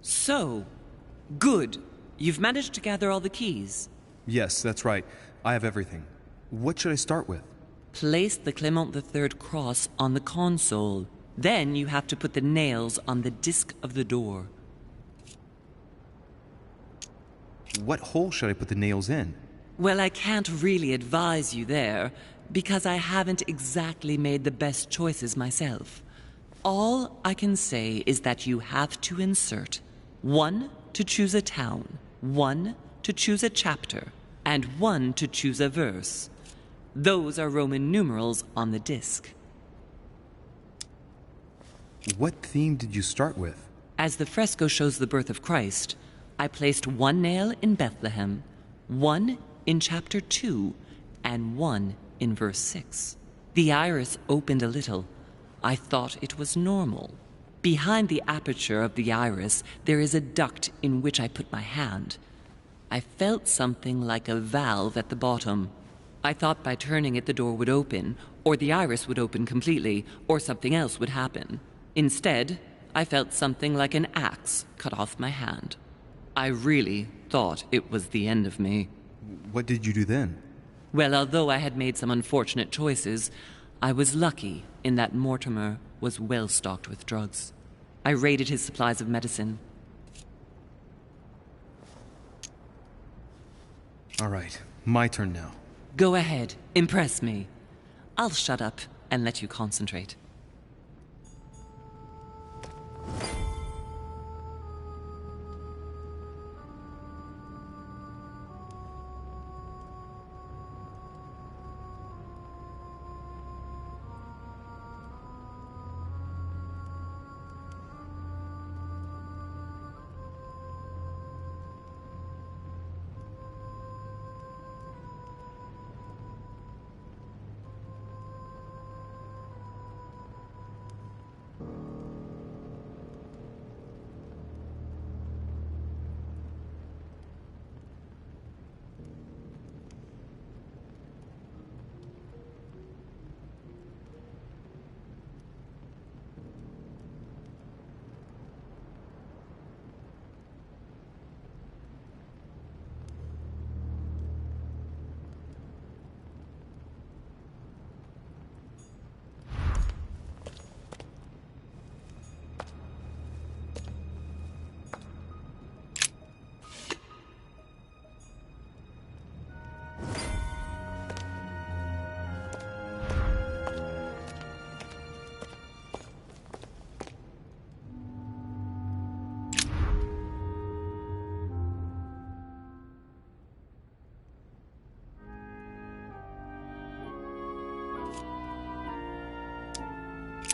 So, good. You've managed to gather all the keys. Yes, that's right. I have everything. What should I start with? Place the Clement III cross on the console. Then you have to put the nails on the disc of the door. What hole should I put the nails in? Well, I can't really advise you there, because I haven't exactly made the best choices myself. All I can say is that you have to insert 1 to choose a town, 1 to choose a chapter, and 1 to choose a verse. Those are Roman numerals on the disc. What theme did you start with? As the fresco shows the birth of Christ, I placed 1 nail in Bethlehem, 1 in chapter 2, and 1 in verse 6. The iris opened a little. I thought it was normal. Behind the aperture of the iris, there is a duct in which I put my hand. I felt something like a valve at the bottom. I thought by turning it the door would open, or the iris would open completely, or something else would happen. Instead, I felt something like an axe cut off my hand. I really thought it was the end of me. What did you do then? Well, although I had made some unfortunate choices, I was lucky in that Mortimer was well stocked with drugs. I raided his supplies of medicine. All right, my turn now. Go ahead, impress me. I'll shut up and let you concentrate.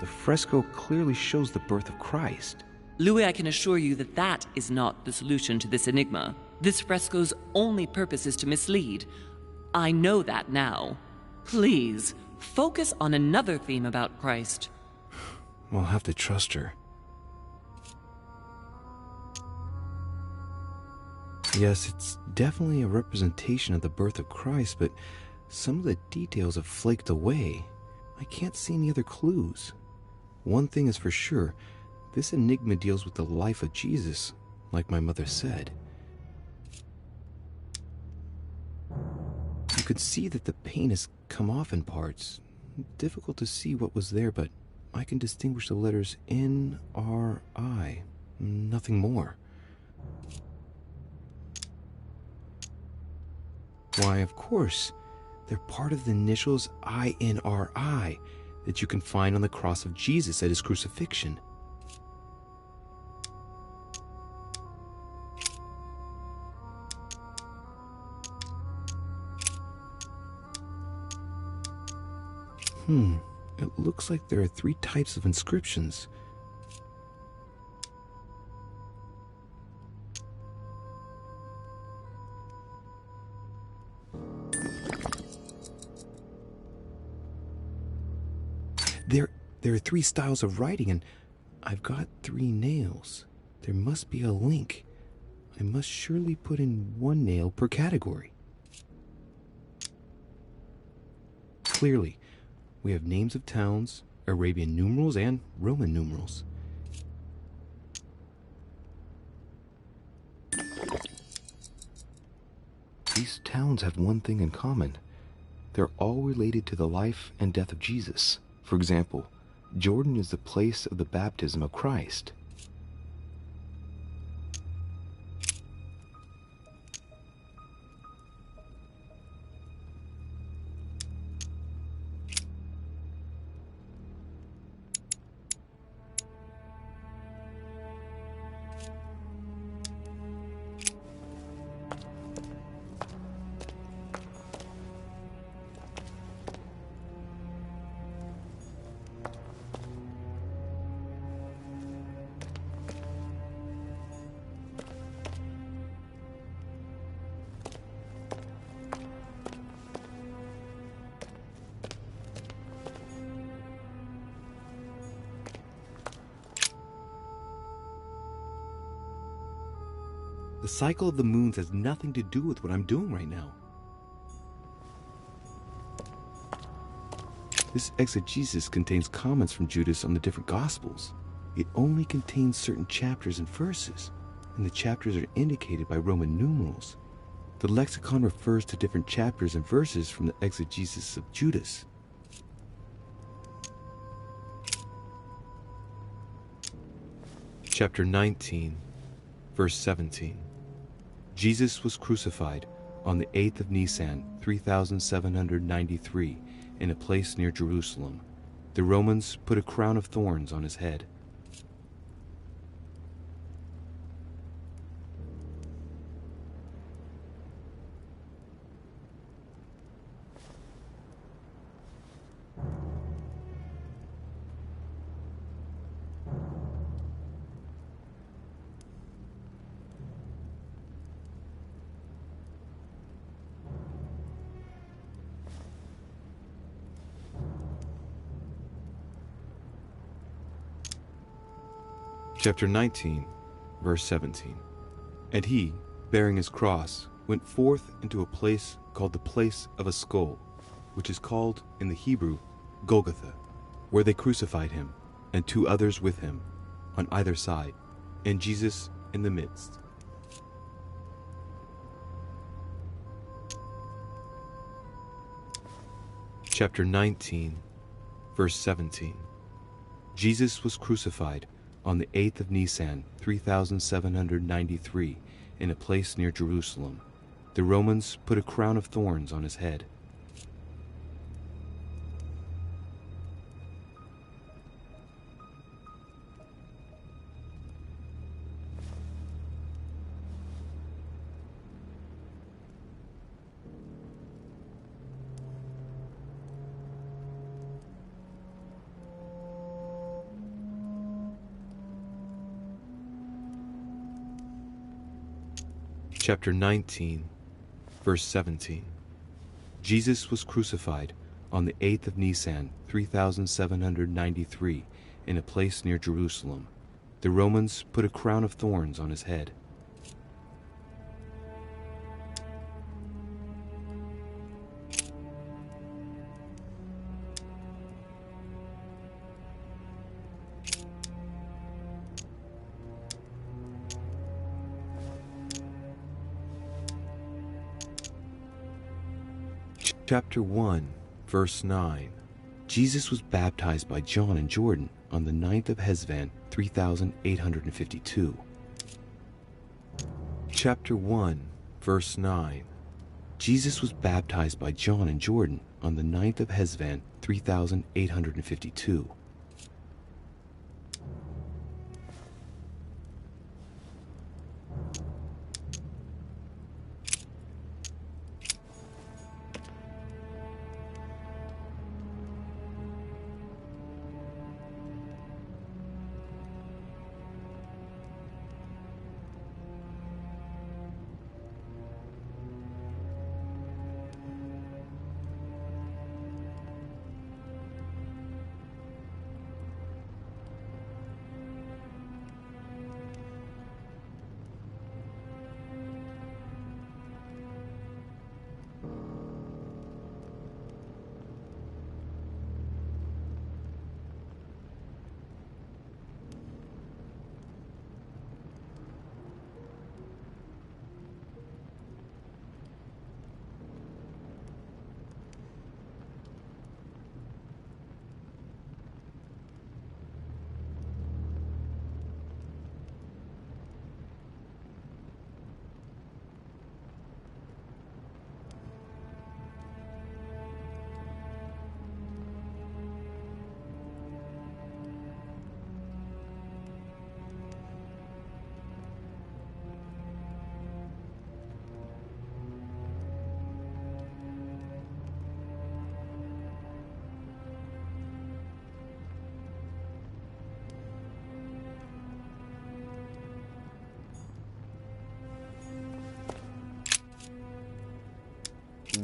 The fresco clearly shows the birth of Christ. Louis, I can assure you that that is not the solution to this enigma. This fresco's only purpose is to mislead. I know that now. Please, focus on another theme about Christ. We'll have to trust her. Yes, it's definitely a representation of the birth of Christ, but some of the details have flaked away. I can't see any other clues. One thing is for sure, this enigma deals with the life of Jesus, like my mother said. You could see that the paint has come off in parts. Difficult to see what was there, but I can distinguish the letters N-R-I. Nothing more. Why, of course, they're part of the initials I-N-R-I that you can find on the cross of Jesus at his crucifixion. It looks like there are 3 types of inscriptions. There are 3 styles of writing, and I've got 3 nails. There must be a link. I must surely put in 1 nail per category. Clearly, we have names of towns, Arabian numerals, and Roman numerals. These towns have one thing in common. They're all related to the life and death of Jesus. For example, Jordan is the place of the baptism of Christ. The cycle of the moons has nothing to do with what I'm doing right now. This exegesis contains comments from Judas on the different Gospels. It only contains certain chapters and verses, and the chapters are indicated by Roman numerals. The lexicon refers to different chapters and verses from the exegesis of Judas. Chapter 19, verse 17. Jesus was crucified on the 8th of Nisan, 3793, in a place near Jerusalem. The Romans put a crown of thorns on his head. Chapter 19, verse 17. And he, bearing his cross, went forth into a place called the place of a skull, which is called in the Hebrew Golgotha, where they crucified him, and 2 others with him, on either side, and Jesus in the midst. Chapter 19, verse 17. Jesus was crucified on the 8th of Nisan, 3793, in a place near Jerusalem. The Romans put a crown of thorns on his head. Chapter 19, verse 17. Jesus was crucified on the 8th of Nisan, 3793, in a place near Jerusalem. The Romans put a crown of thorns on his head. Chapter 1, verse 9. Jesus was baptized by John in Jordan on the 9th of Hesvan, 3852. Chapter 1, verse 9. Jesus was baptized by John in Jordan on the 9th of Hesvan, 3852.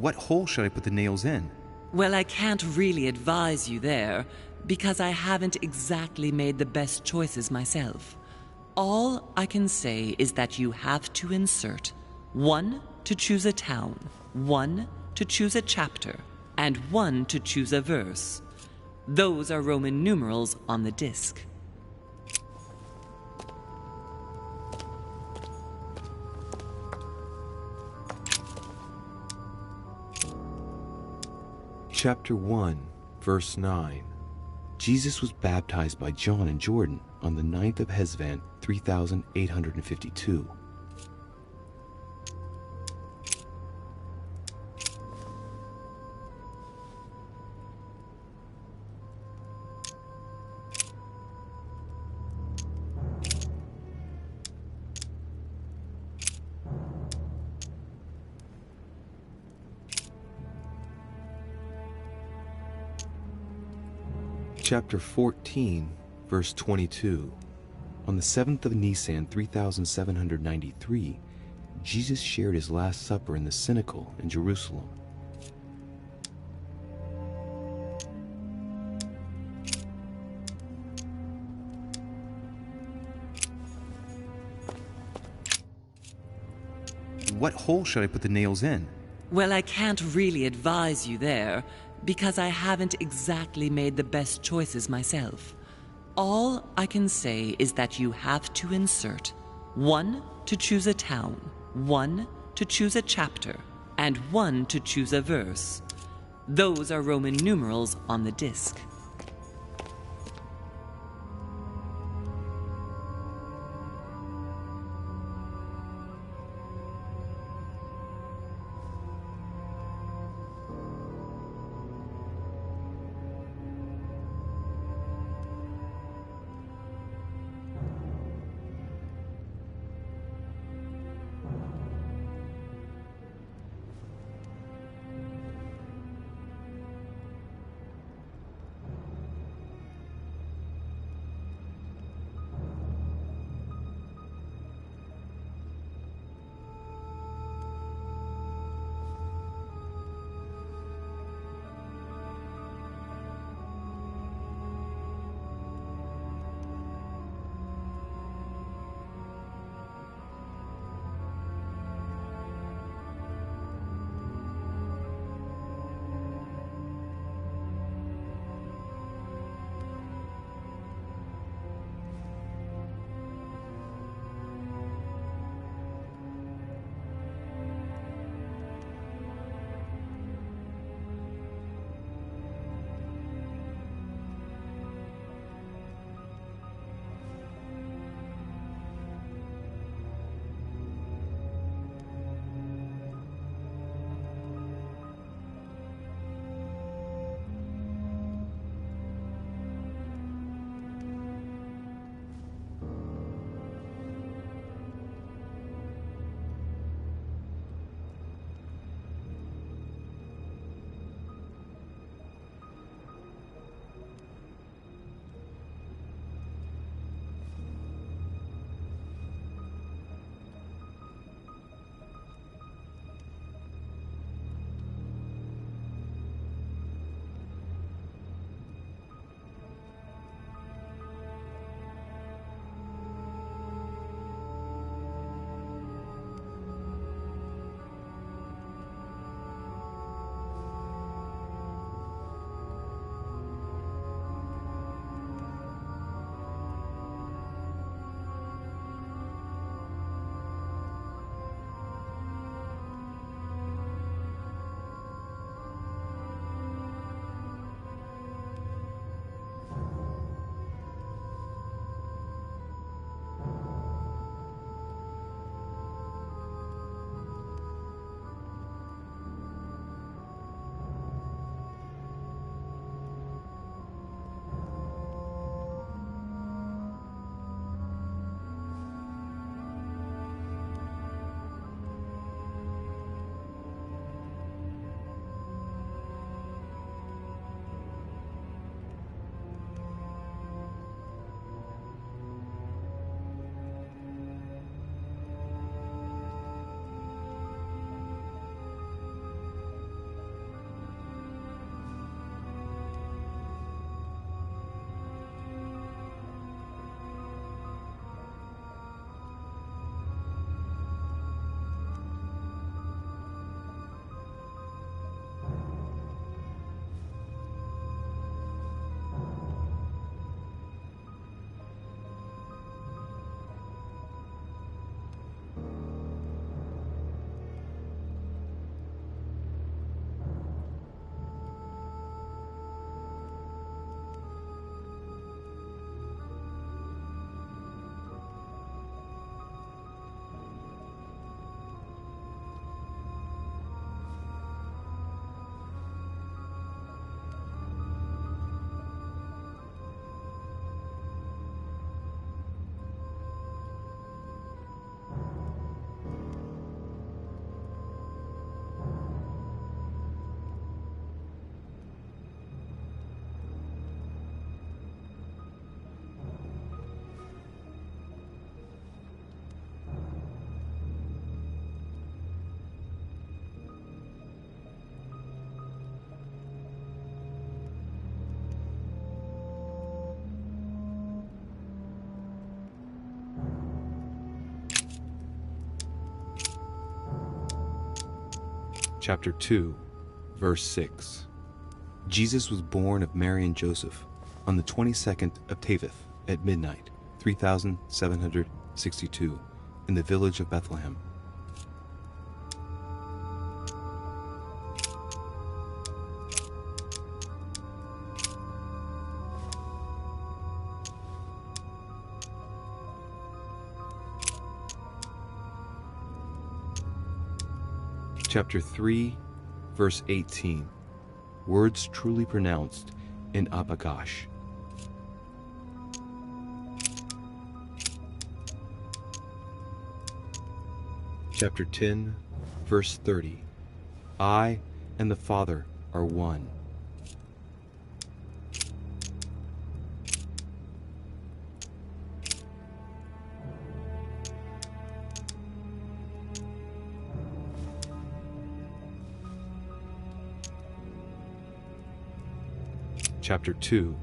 What hole should I put the nails in? Well, I can't really advise you there, because I haven't exactly made the best choices myself. All I can say is that you have to insert 1 to choose a town, 1 to choose a chapter, and 1 to choose a verse. Those are Roman numerals on the disc. Chapter 1, verse 9. Jesus was baptized by John in Jordan on the 9th of Hesvan, 3852. Chapter 14, verse 22. On the 7th of Nisan, 3793, Jesus shared his Last Supper in the Cenacle in Jerusalem. What hole should I put the nails in? Well, I can't really advise you there, because I haven't exactly made the best choices myself. All I can say is that you have to insert 1 to choose a town, 1 to choose a chapter, and 1 to choose a verse. Those are Roman numerals on the disc. Chapter 2, verse 6. Jesus was born of Mary and Joseph on the 22nd of Teveth at midnight, 3762, in the village of Bethlehem. Chapter 3, verse 18. Words truly pronounced in Abagash. Chapter 10, verse 30. I and the Father are one. Chapter 2,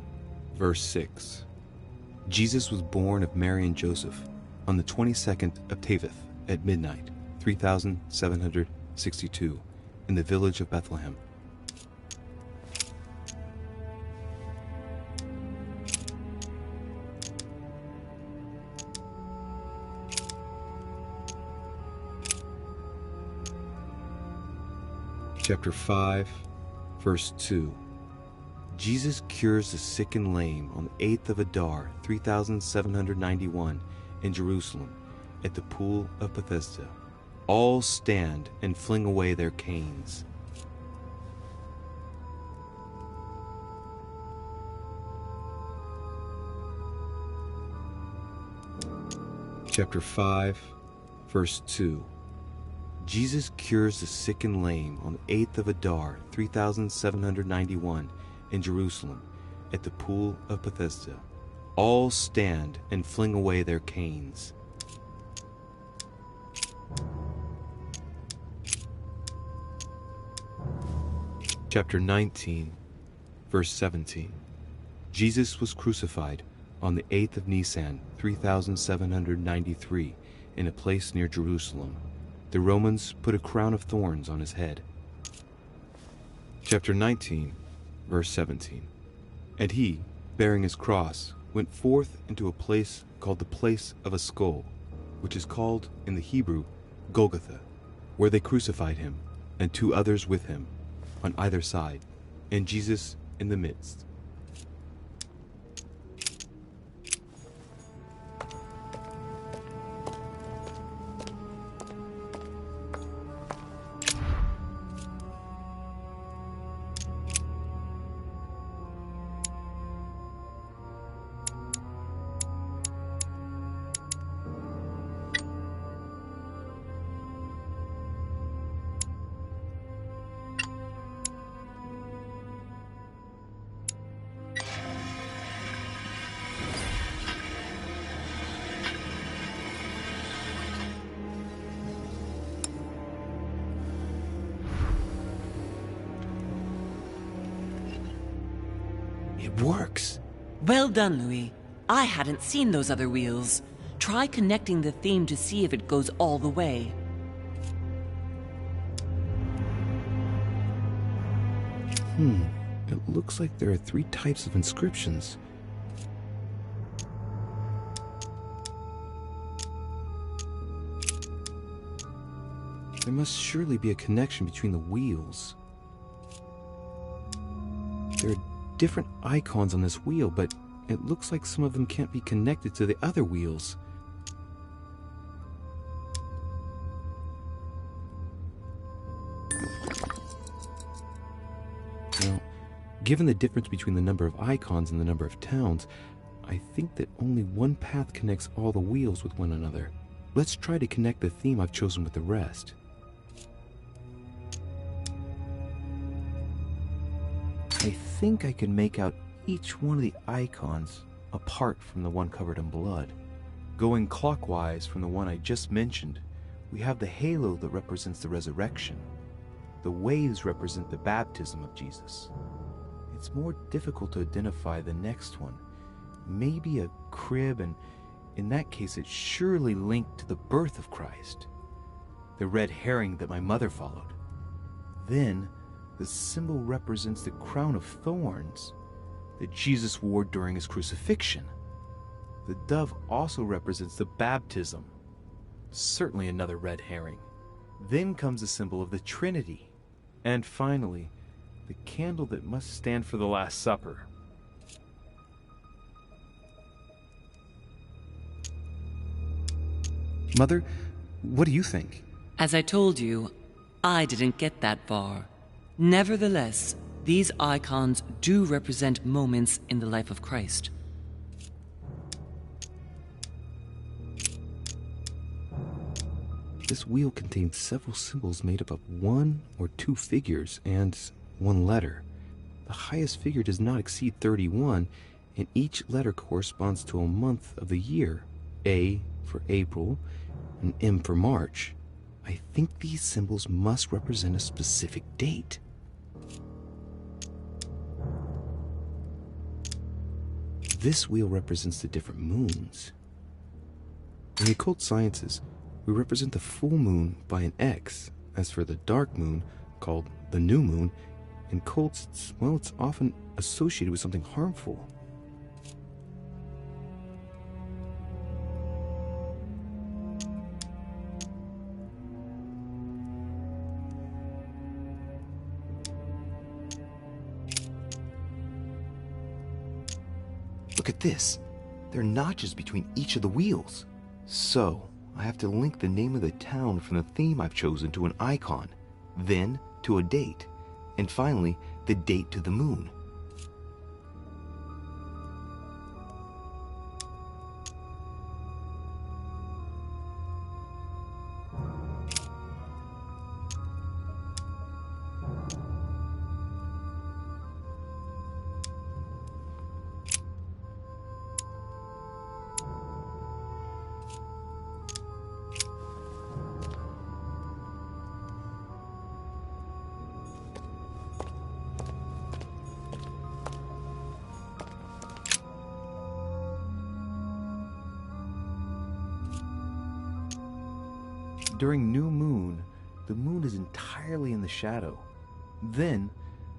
verse 6. Jesus was born of Mary and Joseph on the 22nd of Teveth at midnight, 3762, in the village of Bethlehem. Chapter 5, verse 2. Jesus cures the sick and lame on the 8th of Adar, 3791, in Jerusalem, at the pool of Bethesda. All stand and fling away their canes. Chapter 5, verse 2. Jesus cures the sick and lame on the 8th of Adar, 3791, in Jerusalem, at the pool of Bethesda. All stand and fling away their canes. Chapter 19, verse 17. Jesus was crucified on the 8th of Nisan, 3793, in a place near Jerusalem. The Romans put a crown of thorns on his head. Chapter 19, verse 17. And he, bearing his cross, went forth into a place called the place of a skull, which is called in the Hebrew Golgotha, where they crucified him, and 2 others with him, on either side, and Jesus in the midst. It works. Well done, Louis. I hadn't seen those other wheels. Try connecting the theme to see if it goes all the way. It looks like there are 3 types of inscriptions. There must surely be a connection between the wheels. There are different icons on this wheel, but it looks like some of them can't be connected to the other wheels. Now, given the difference between the number of icons and the number of towns, I think that only one path connects all the wheels with one another. Let's try to connect the theme I've chosen with the rest. I think I can make out each one of the icons apart from the one covered in blood. Going clockwise from the one I just mentioned, we have the halo that represents the resurrection. The waves represent the baptism of Jesus. It's more difficult to identify the next one. Maybe a crib, and in that case it's surely linked to the birth of Christ. The red herring that my mother followed. Then, the symbol represents the crown of thorns that Jesus wore during his crucifixion. The dove also represents the baptism. Certainly another red herring. Then comes the symbol of the Trinity. And finally, the candle that must stand for the Last Supper. Mother, what do you think? As I told you, I didn't get that far. Nevertheless, these icons do represent moments in the life of Christ. This wheel contains several symbols made up of 1 or 2 figures and 1 letter. The highest figure does not exceed 31, and each letter corresponds to a month of the year. A for April, and M for March. I think these symbols must represent a specific date. This wheel represents the different moons. In the occult sciences, we represent the full moon by an X. As for the dark moon, called the new moon, in cults, it's often associated with something harmful. Look at this. There are notches between each of the wheels. So, I have to link the name of the town from the theme I've chosen to an icon, then to a date, and finally, the date to the moon. During new moon, the moon is entirely in the shadow. Then,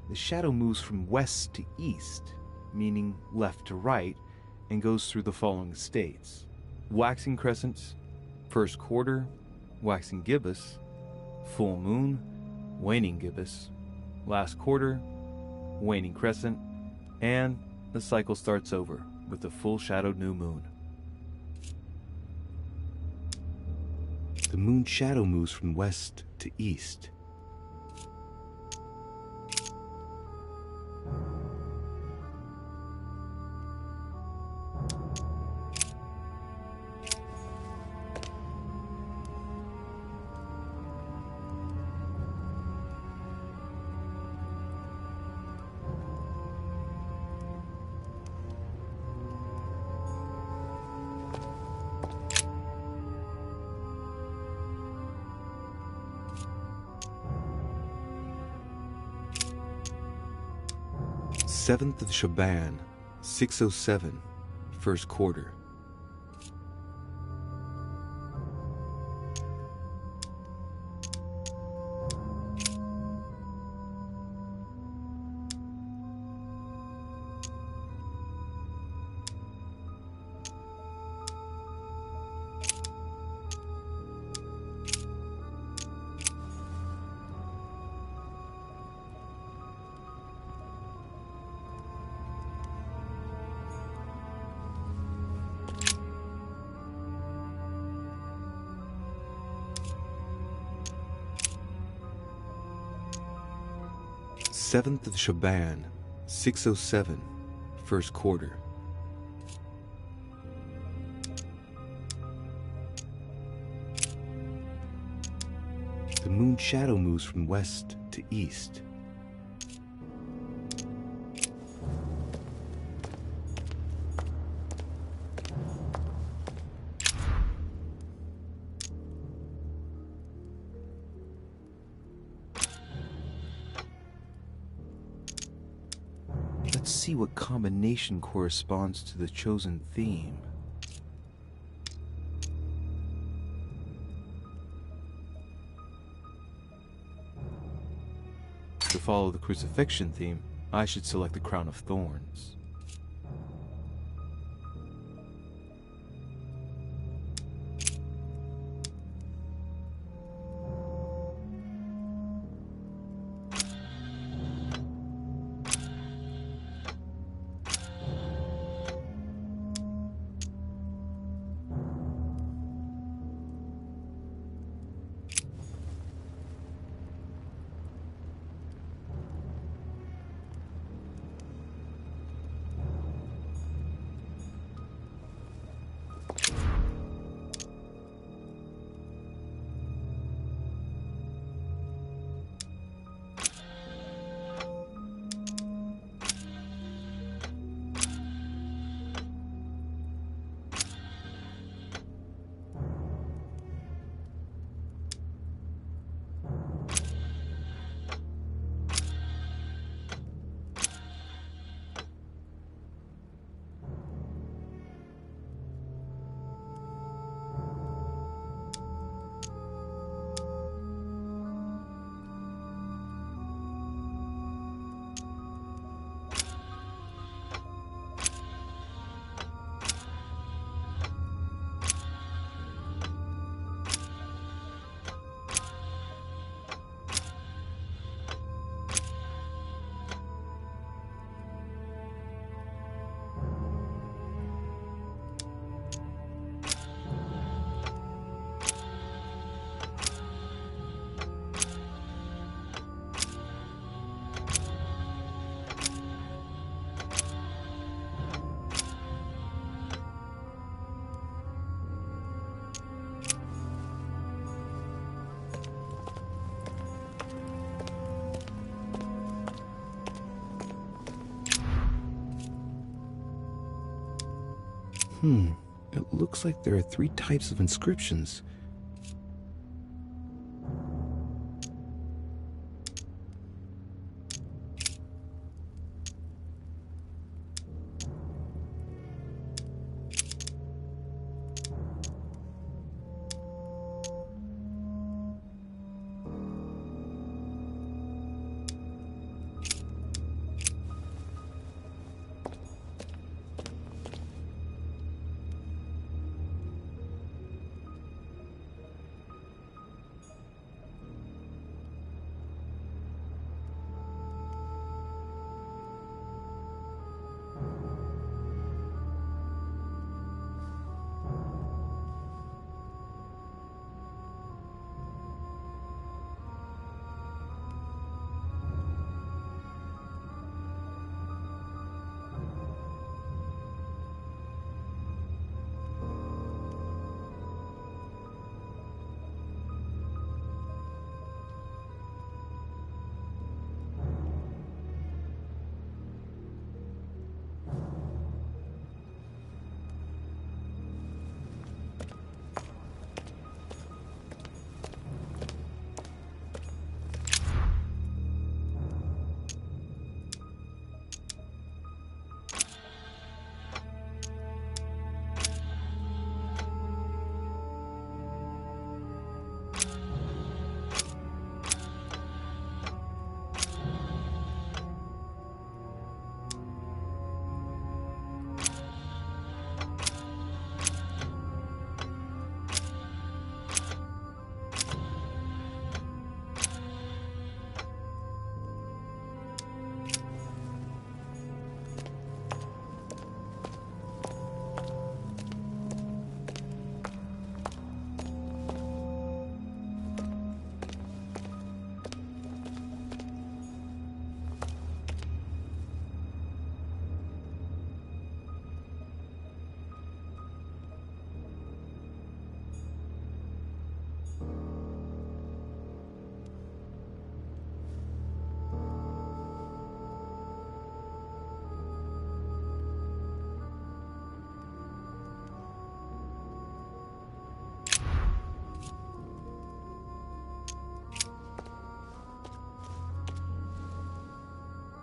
the shadow moves from west to east, meaning left to right, and goes through the following states: waxing crescents, first quarter, waxing gibbous, full moon, waning gibbous, last quarter, waning crescent, and the cycle starts over with the full shadowed new moon. The moon shadow moves from west to east. Seventh of Shaban, 607, first quarter. Seventh of Shaban, 607, first quarter. The moon shadow moves from west to east. Let's see what combination corresponds to the chosen theme. to follow the crucifixion theme, I should select the crown of thorns. It looks like there are 3 types of inscriptions.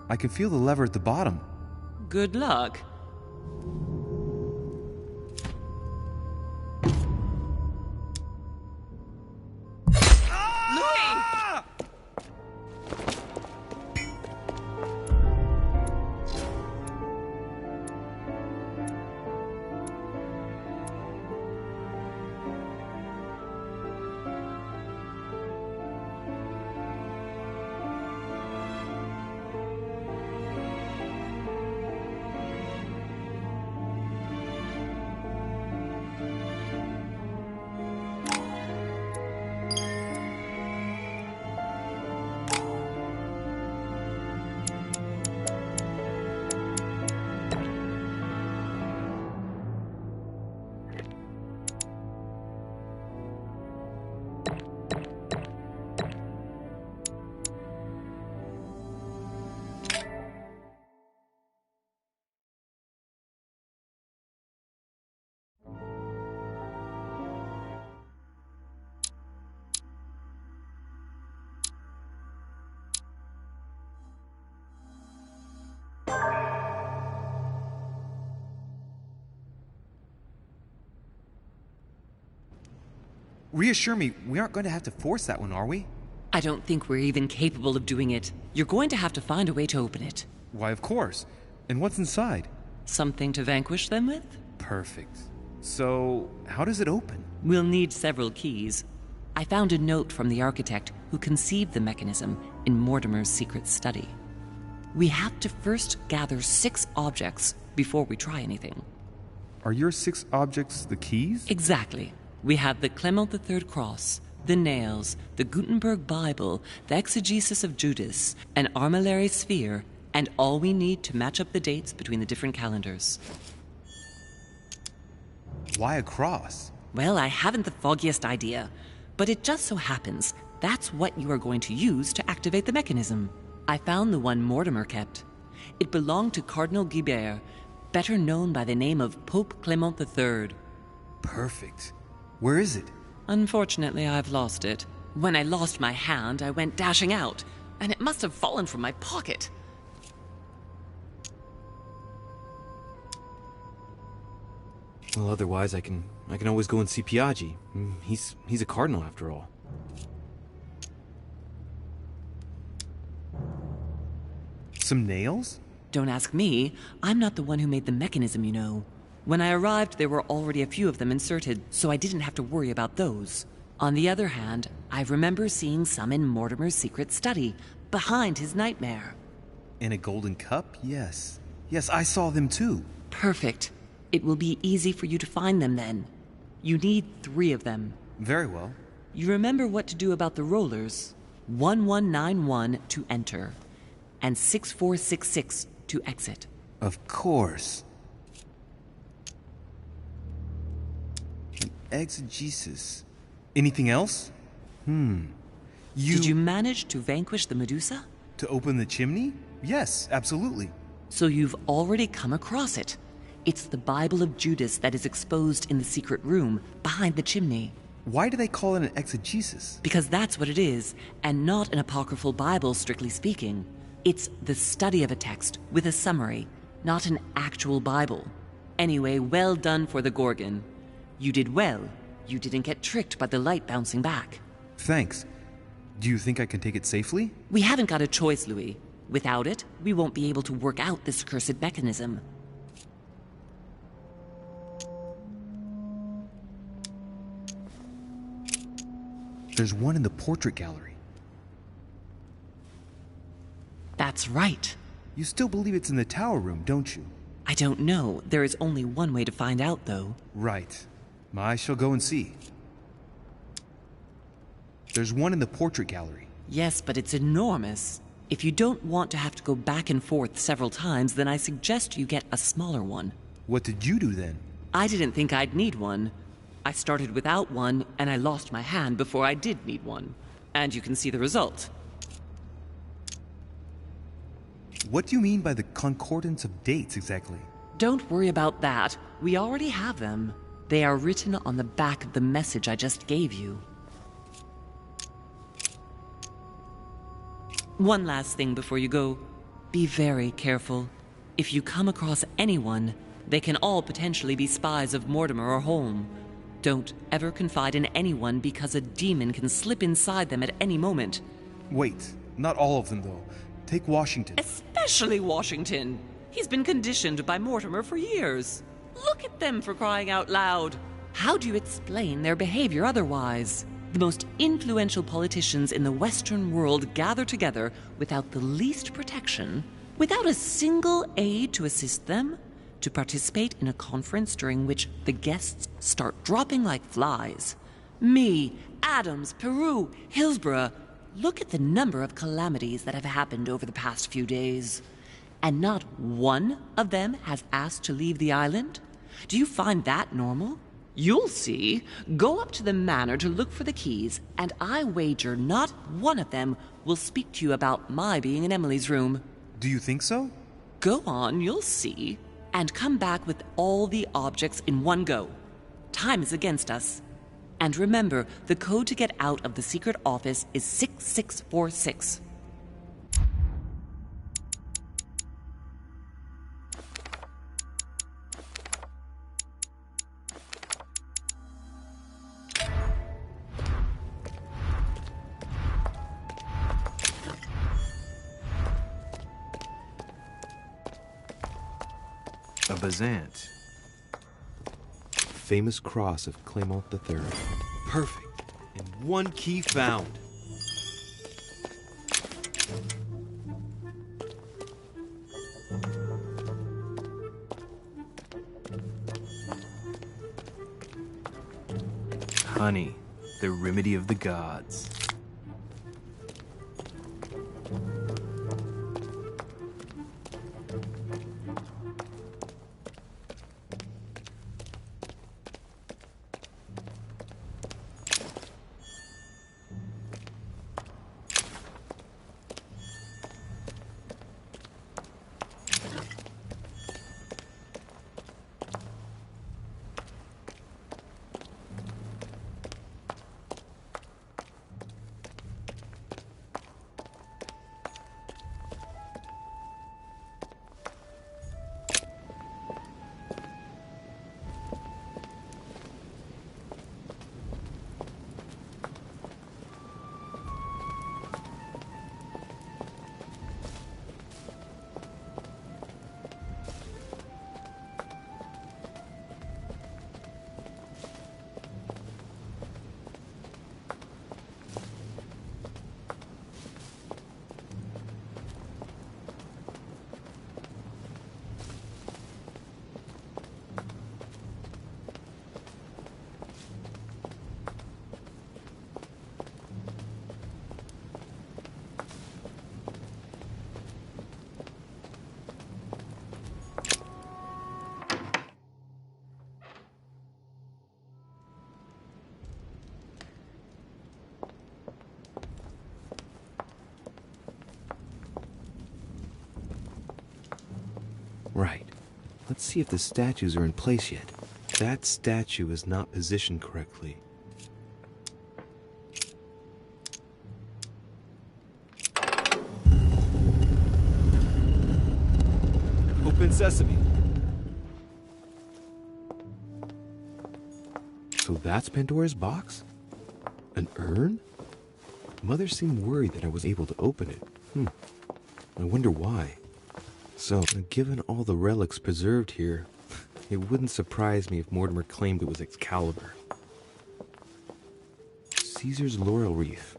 I can feel the lever at the bottom. Good luck. Reassure me, we aren't going to have to force that one, are we? I don't think we're even capable of doing it. You're going to have to find a way to open it. Why, of course. And what's inside? Something to vanquish them with? Perfect. So, how does it open? We'll need several keys. I found a note from the architect who conceived the mechanism in Mortimer's secret study. We have to first gather 6 objects before we try anything. Are your 6 objects the keys? Exactly. We have the Clement III cross, the nails, the Gutenberg Bible, the exegesis of Judas, an armillary sphere, and all we need to match up the dates between the different calendars. Why a cross? Well, I haven't the foggiest idea, but it just so happens that's what you are going to use to activate the mechanism. I found the one Mortimer kept. It belonged to Cardinal Guibert, better known by the name of Pope Clement III. Perfect. Where is it? Unfortunately, I've lost it. When I lost my hand, I went dashing out, and it must have fallen from my pocket. Well, otherwise I can always go and see Piaggi. He's a cardinal after all. Some nails? Don't ask me. I'm not the one who made the mechanism, you know. When I arrived, there were already a few of them inserted, so I didn't have to worry about those. On the other hand, I remember seeing some in Mortimer's secret study, behind his nightmare. In a golden cup? Yes. Yes, I saw them too. Perfect. It will be easy for you to find them then. You need 3 of them. Very well. You remember what to do about the rollers. 1191 to enter, and 6466 to exit. Of course. An exegesis. Anything else? Did you manage to vanquish the Medusa? To open the chimney? Yes, absolutely. So you've already come across it. It's the Bible of Judas that is exposed in the secret room behind the chimney. Why do they call it an exegesis? Because that's what it is, and not an apocryphal Bible, strictly speaking. It's the study of a text with a summary, not an actual Bible. Anyway, well done for the Gorgon. You did well. You didn't get tricked by the light bouncing back. Thanks. Do you think I can take it safely? We haven't got a choice, Louis. Without it, we won't be able to work out this cursed mechanism. There's one in the portrait gallery. That's right. You still believe it's in the tower room, don't you? I don't know. There is only one way to find out, though. Right. I shall go and see. There's one in the portrait gallery. Yes, but it's enormous. If you don't want to have to go back and forth several times, then I suggest you get a smaller one. What did you do then? I didn't think I'd need one. I started without one, and I lost my hand before I did need one. And you can see the result. What do you mean by the concordance of dates, exactly? Don't worry about that. We already have them. They are written on the back of the message I just gave you. One last thing before you go. Be very careful. If you come across anyone, they can all potentially be spies of Mortimer or Holm. Don't ever confide in anyone because a demon can slip inside them at any moment. Wait, not all of them though. Take Washington. Especially Washington. He's been conditioned by Mortimer for years. Look at them, for crying out loud. How do you explain their behavior otherwise? The most influential politicians in the Western world gather together without the least protection, without a single aid to assist them, to participate in a conference during which the guests start dropping like flies. Me, Adams, Peru, Hillsborough. Look at the number of calamities that have happened over the past few days. And not one of them has asked to leave the island? Do you find that normal? You'll see. Go up to the manor to look for the keys, and I wager not one of them will speak to you about my being in Emily's room. Do you think so? Go on, you'll see. And come back with all the objects in one go. Time is against us. And remember, the code to get out of the secret office is 6646. Bazant. Famous cross of Clement III. Perfect. And one key found. Honey, the remedy of the gods. Right. Let's see if the statues are in place yet. That statue is not positioned correctly. Open sesame. So that's Pandora's box? An urn? Mother seemed worried that I was able to open it. I wonder why. So, given all the relics preserved here, it wouldn't surprise me if Mortimer claimed it was Excalibur. Caesar's laurel wreath.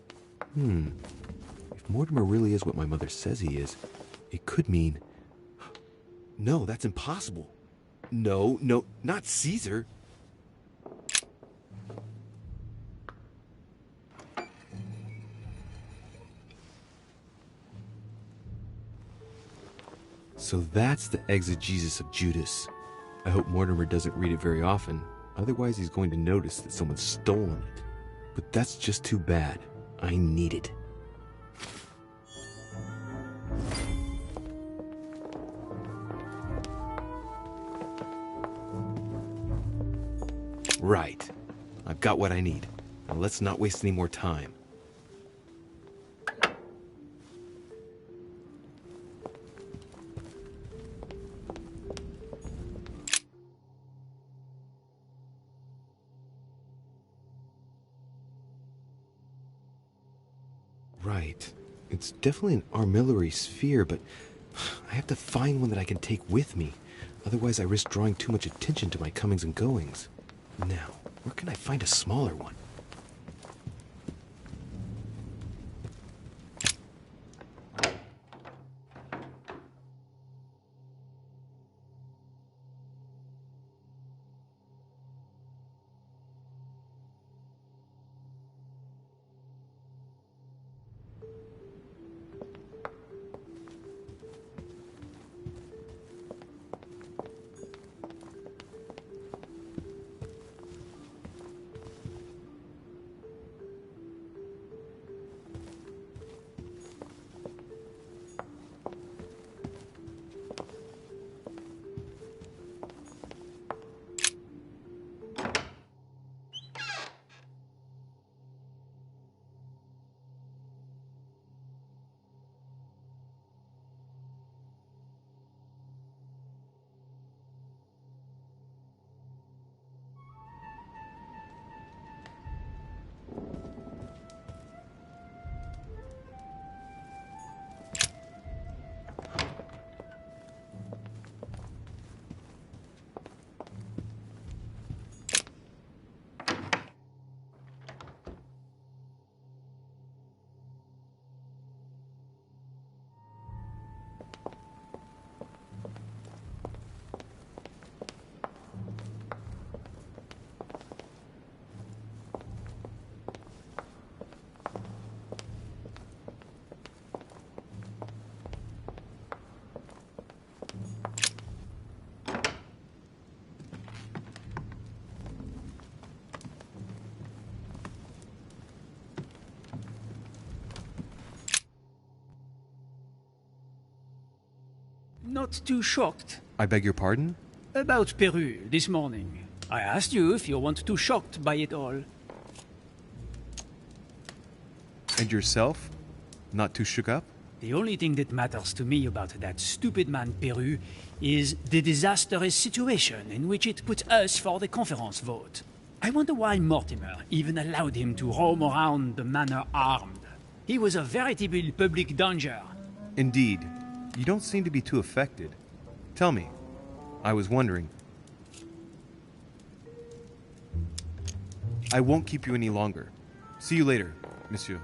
If Mortimer really is what my mother says he is, it could mean... No, that's impossible. No, not Caesar. So that's the exegesis of Judas. I hope Mortimer doesn't read it very often, otherwise he's going to notice that someone's stolen it. But that's just too bad. I need it. Right. I've got what I need. Now let's not waste any more time. Right. It's definitely an armillary sphere, but I have to find one that I can take with me. Otherwise, I risk drawing too much attention to my comings and goings. Now, where can I find a smaller one? not too shocked. I beg your pardon? About Peru this morning. I asked you if you weren't too shocked by it all. And yourself? Not too shook up? The only thing that matters to me about that stupid man Peru is the disastrous situation in which it put us for the conference vote. I wonder why Mortimer even allowed him to roam around the manor armed. He was a veritable public danger. Indeed. You don't seem to be too affected. Tell me. I was wondering. I won't keep you any longer. See you later, monsieur.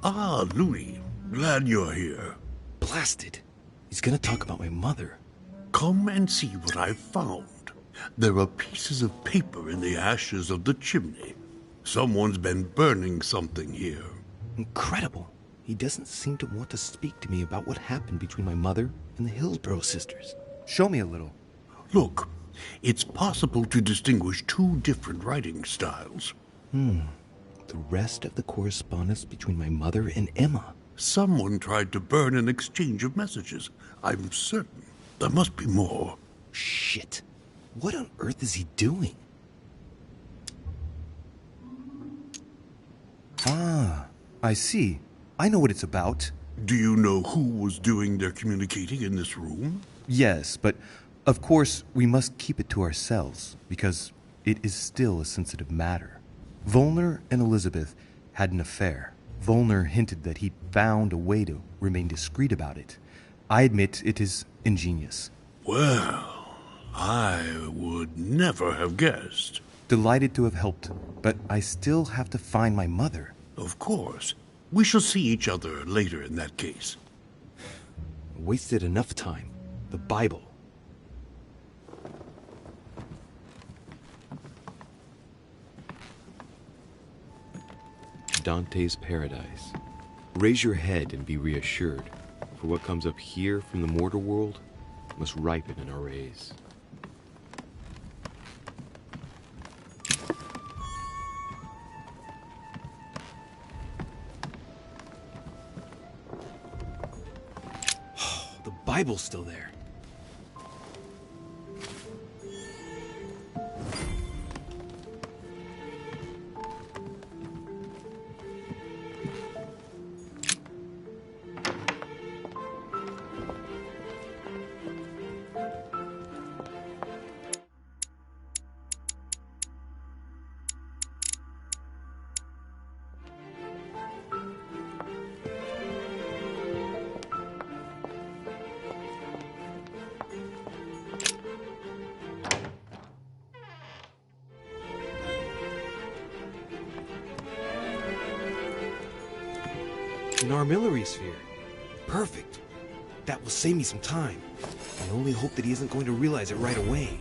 Ah, Louis. Glad you're here. Blasted. He's gonna talk about my mother. Come and see what I've found. There are pieces of paper in the ashes of the chimney. Someone's been burning something here. Incredible. He doesn't seem to want to speak to me about what happened between my mother and the Hillsborough sisters. Show me a little. Look, it's possible to distinguish two different writing styles. The rest of the correspondence between my mother and Emma. Someone tried to burn an exchange of messages. I'm certain. There must be more. Shit. What on earth is he doing? Ah, I see. I know what it's about. Do you know who was doing their communicating in this room? Yes, but of course we must keep it to ourselves, because it is still a sensitive matter. Volner and Elizabeth had an affair. Volner hinted that he'd found a way to remain discreet about it. I admit it is ingenious. Well, I would never have guessed. Delighted to have helped, but I still have to find my mother. Of course. We shall see each other later in that case. Wasted enough time. The Bible. Dante's Paradise. Raise your head and be reassured, for what comes up here from the mortal world must ripen in our rays. The Bible's still there. An armillary sphere. Perfect. That will save me some time. I only hope that he isn't going to realize it right away.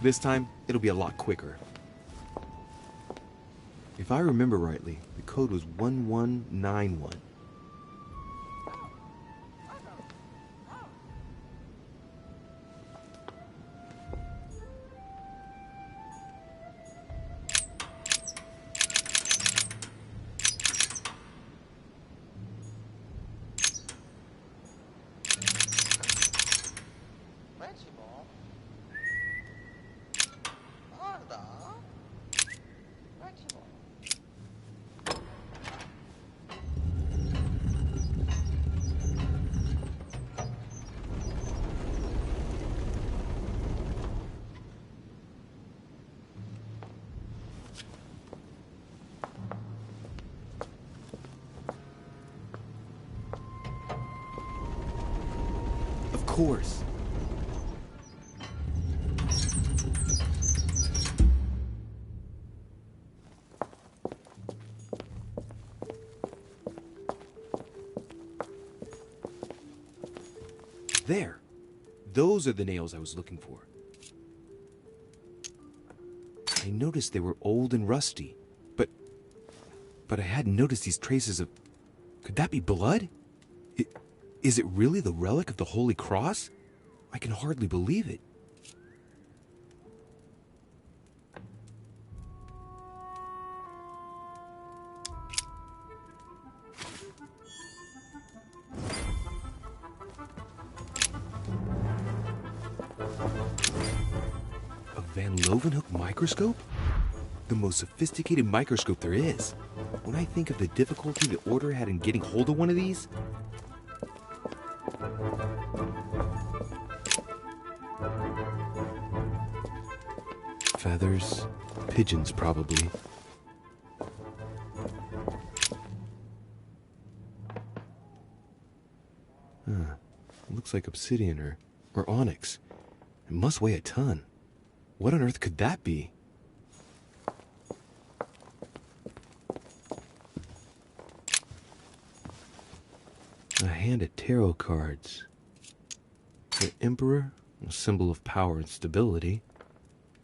This time, it'll be a lot quicker. If I remember rightly, the code was 1191. Of course. There. Those are the nails I was looking for. I noticed they were old and rusty, but I hadn't noticed these traces of... Could that be blood? Is it really the relic of the Holy Cross? I can hardly believe it. A Van Leeuwenhoek microscope? The most sophisticated microscope there is. When I think of the difficulty the Order had in getting hold of one of these... Feathers, pigeons probably. Looks like obsidian or onyx. It must weigh a ton. What on earth could that be? A hand of tarot cards. The Emperor, a symbol of power and stability.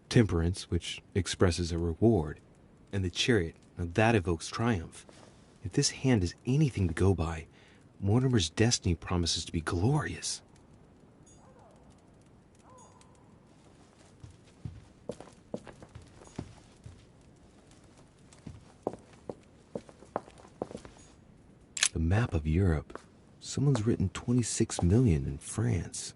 Temperance, which expresses a reward. And the Chariot, now that evokes triumph. If this hand is anything to go by, Mortimer's destiny promises to be glorious. The map of Europe. Someone's written 26 million in France.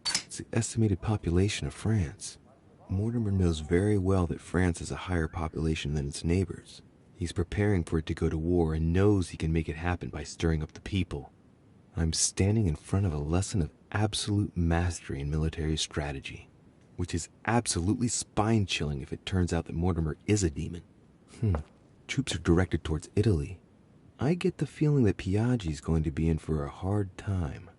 It's the estimated population of France. Mortimer knows very well that France has a higher population than its neighbors. He's preparing for it to go to war and knows he can make it happen by stirring up the people. I'm standing in front of a lesson of absolute mastery in military strategy, which is absolutely spine-chilling if it turns out that Mortimer is a demon. Troops are directed towards Italy. I get the feeling that Piaggi's going to be in for a hard time.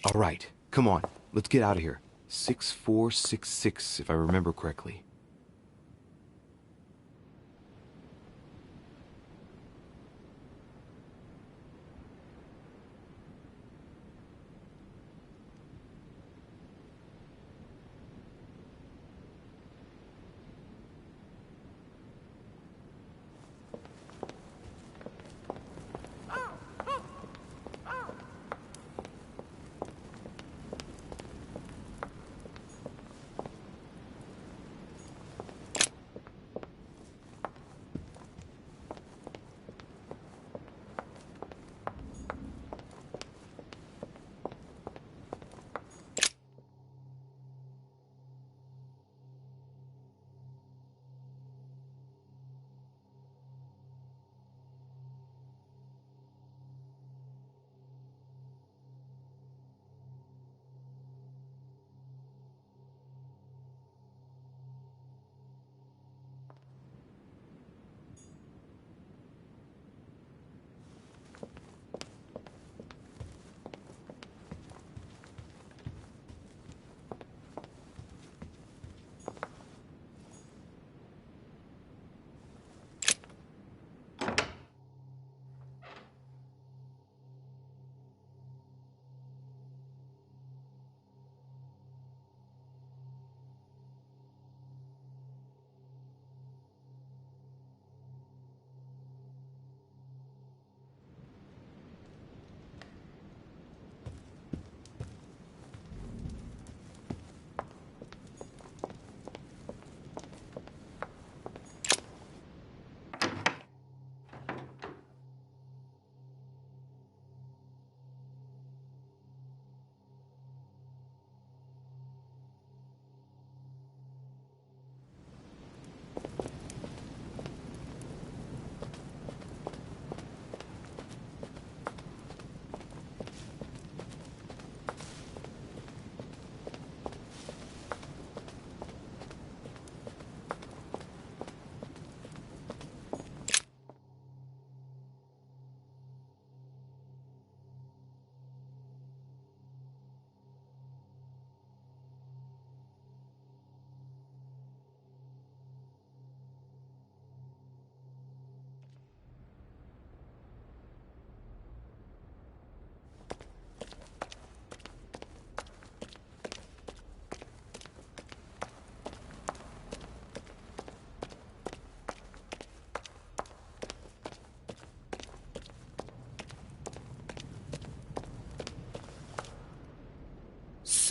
All right, come on, let's get out of here. 6466, if I remember correctly.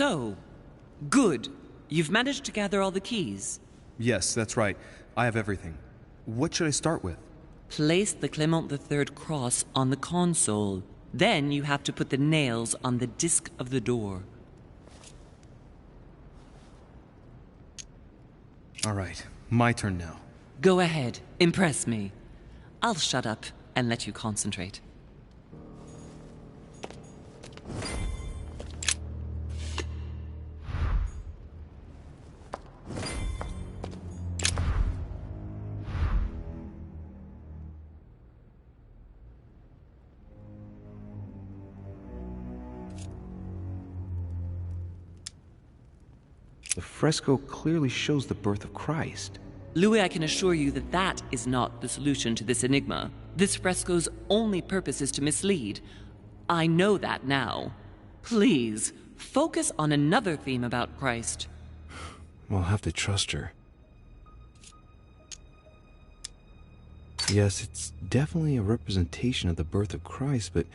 So, good. You've managed to gather all the keys. Yes, that's right. I have everything. What should I start with? Place the Clement III cross on the console. Then you have to put the nails on the disc of the door. All right, my turn now. Go ahead. Impress me. I'll shut up and let you concentrate. The fresco clearly shows the birth of Christ. Louis, I can assure you that that is not the solution to this enigma. This fresco's only purpose is to mislead. I know that now. Please, focus on another theme about Christ. We'll have to trust her. Yes, it's definitely a representation of the birth of Christ, but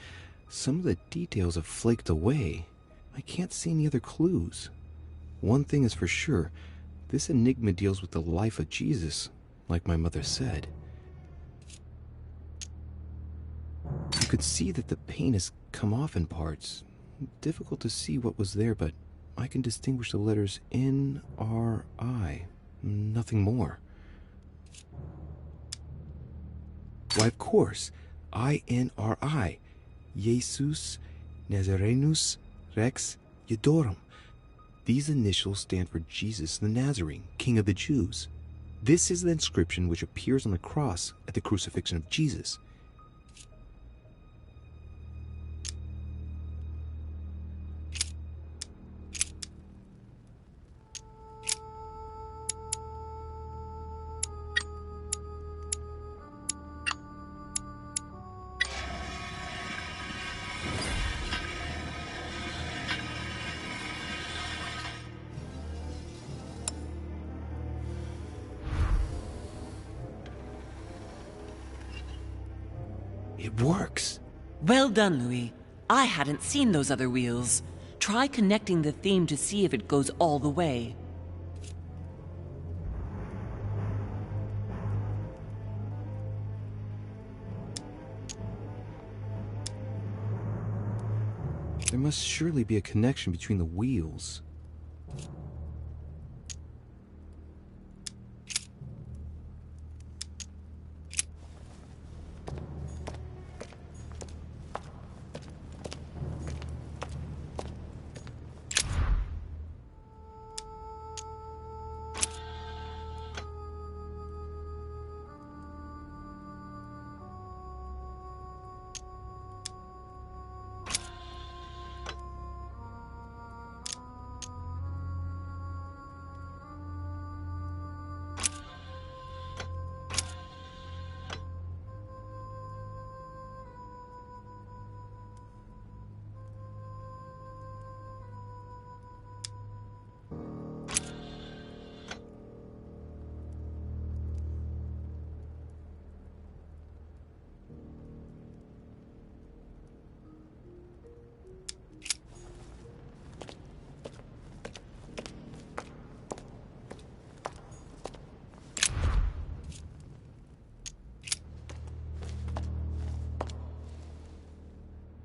some of the details have flaked away. I can't see any other clues. One thing is for sure, this enigma deals with the life of Jesus, like my mother said. You could see that the paint has come off in parts. Difficult to see what was there, but I can distinguish the letters N-R-I. Nothing more. Why, of course, I-N-R-I. Jesus Nazarenus Rex Eudorum. These initials stand for Jesus the Nazarene, King of the Jews. This is the inscription which appears on the cross at the crucifixion of Jesus. It works. Well done, Louis. I hadn't seen those other wheels. Try connecting the theme to see if it goes all the way. There must surely be a connection between the wheels.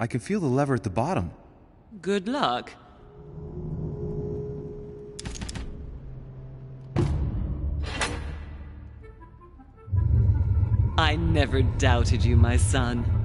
I can feel the lever at the bottom. Good luck. I never doubted you, my son.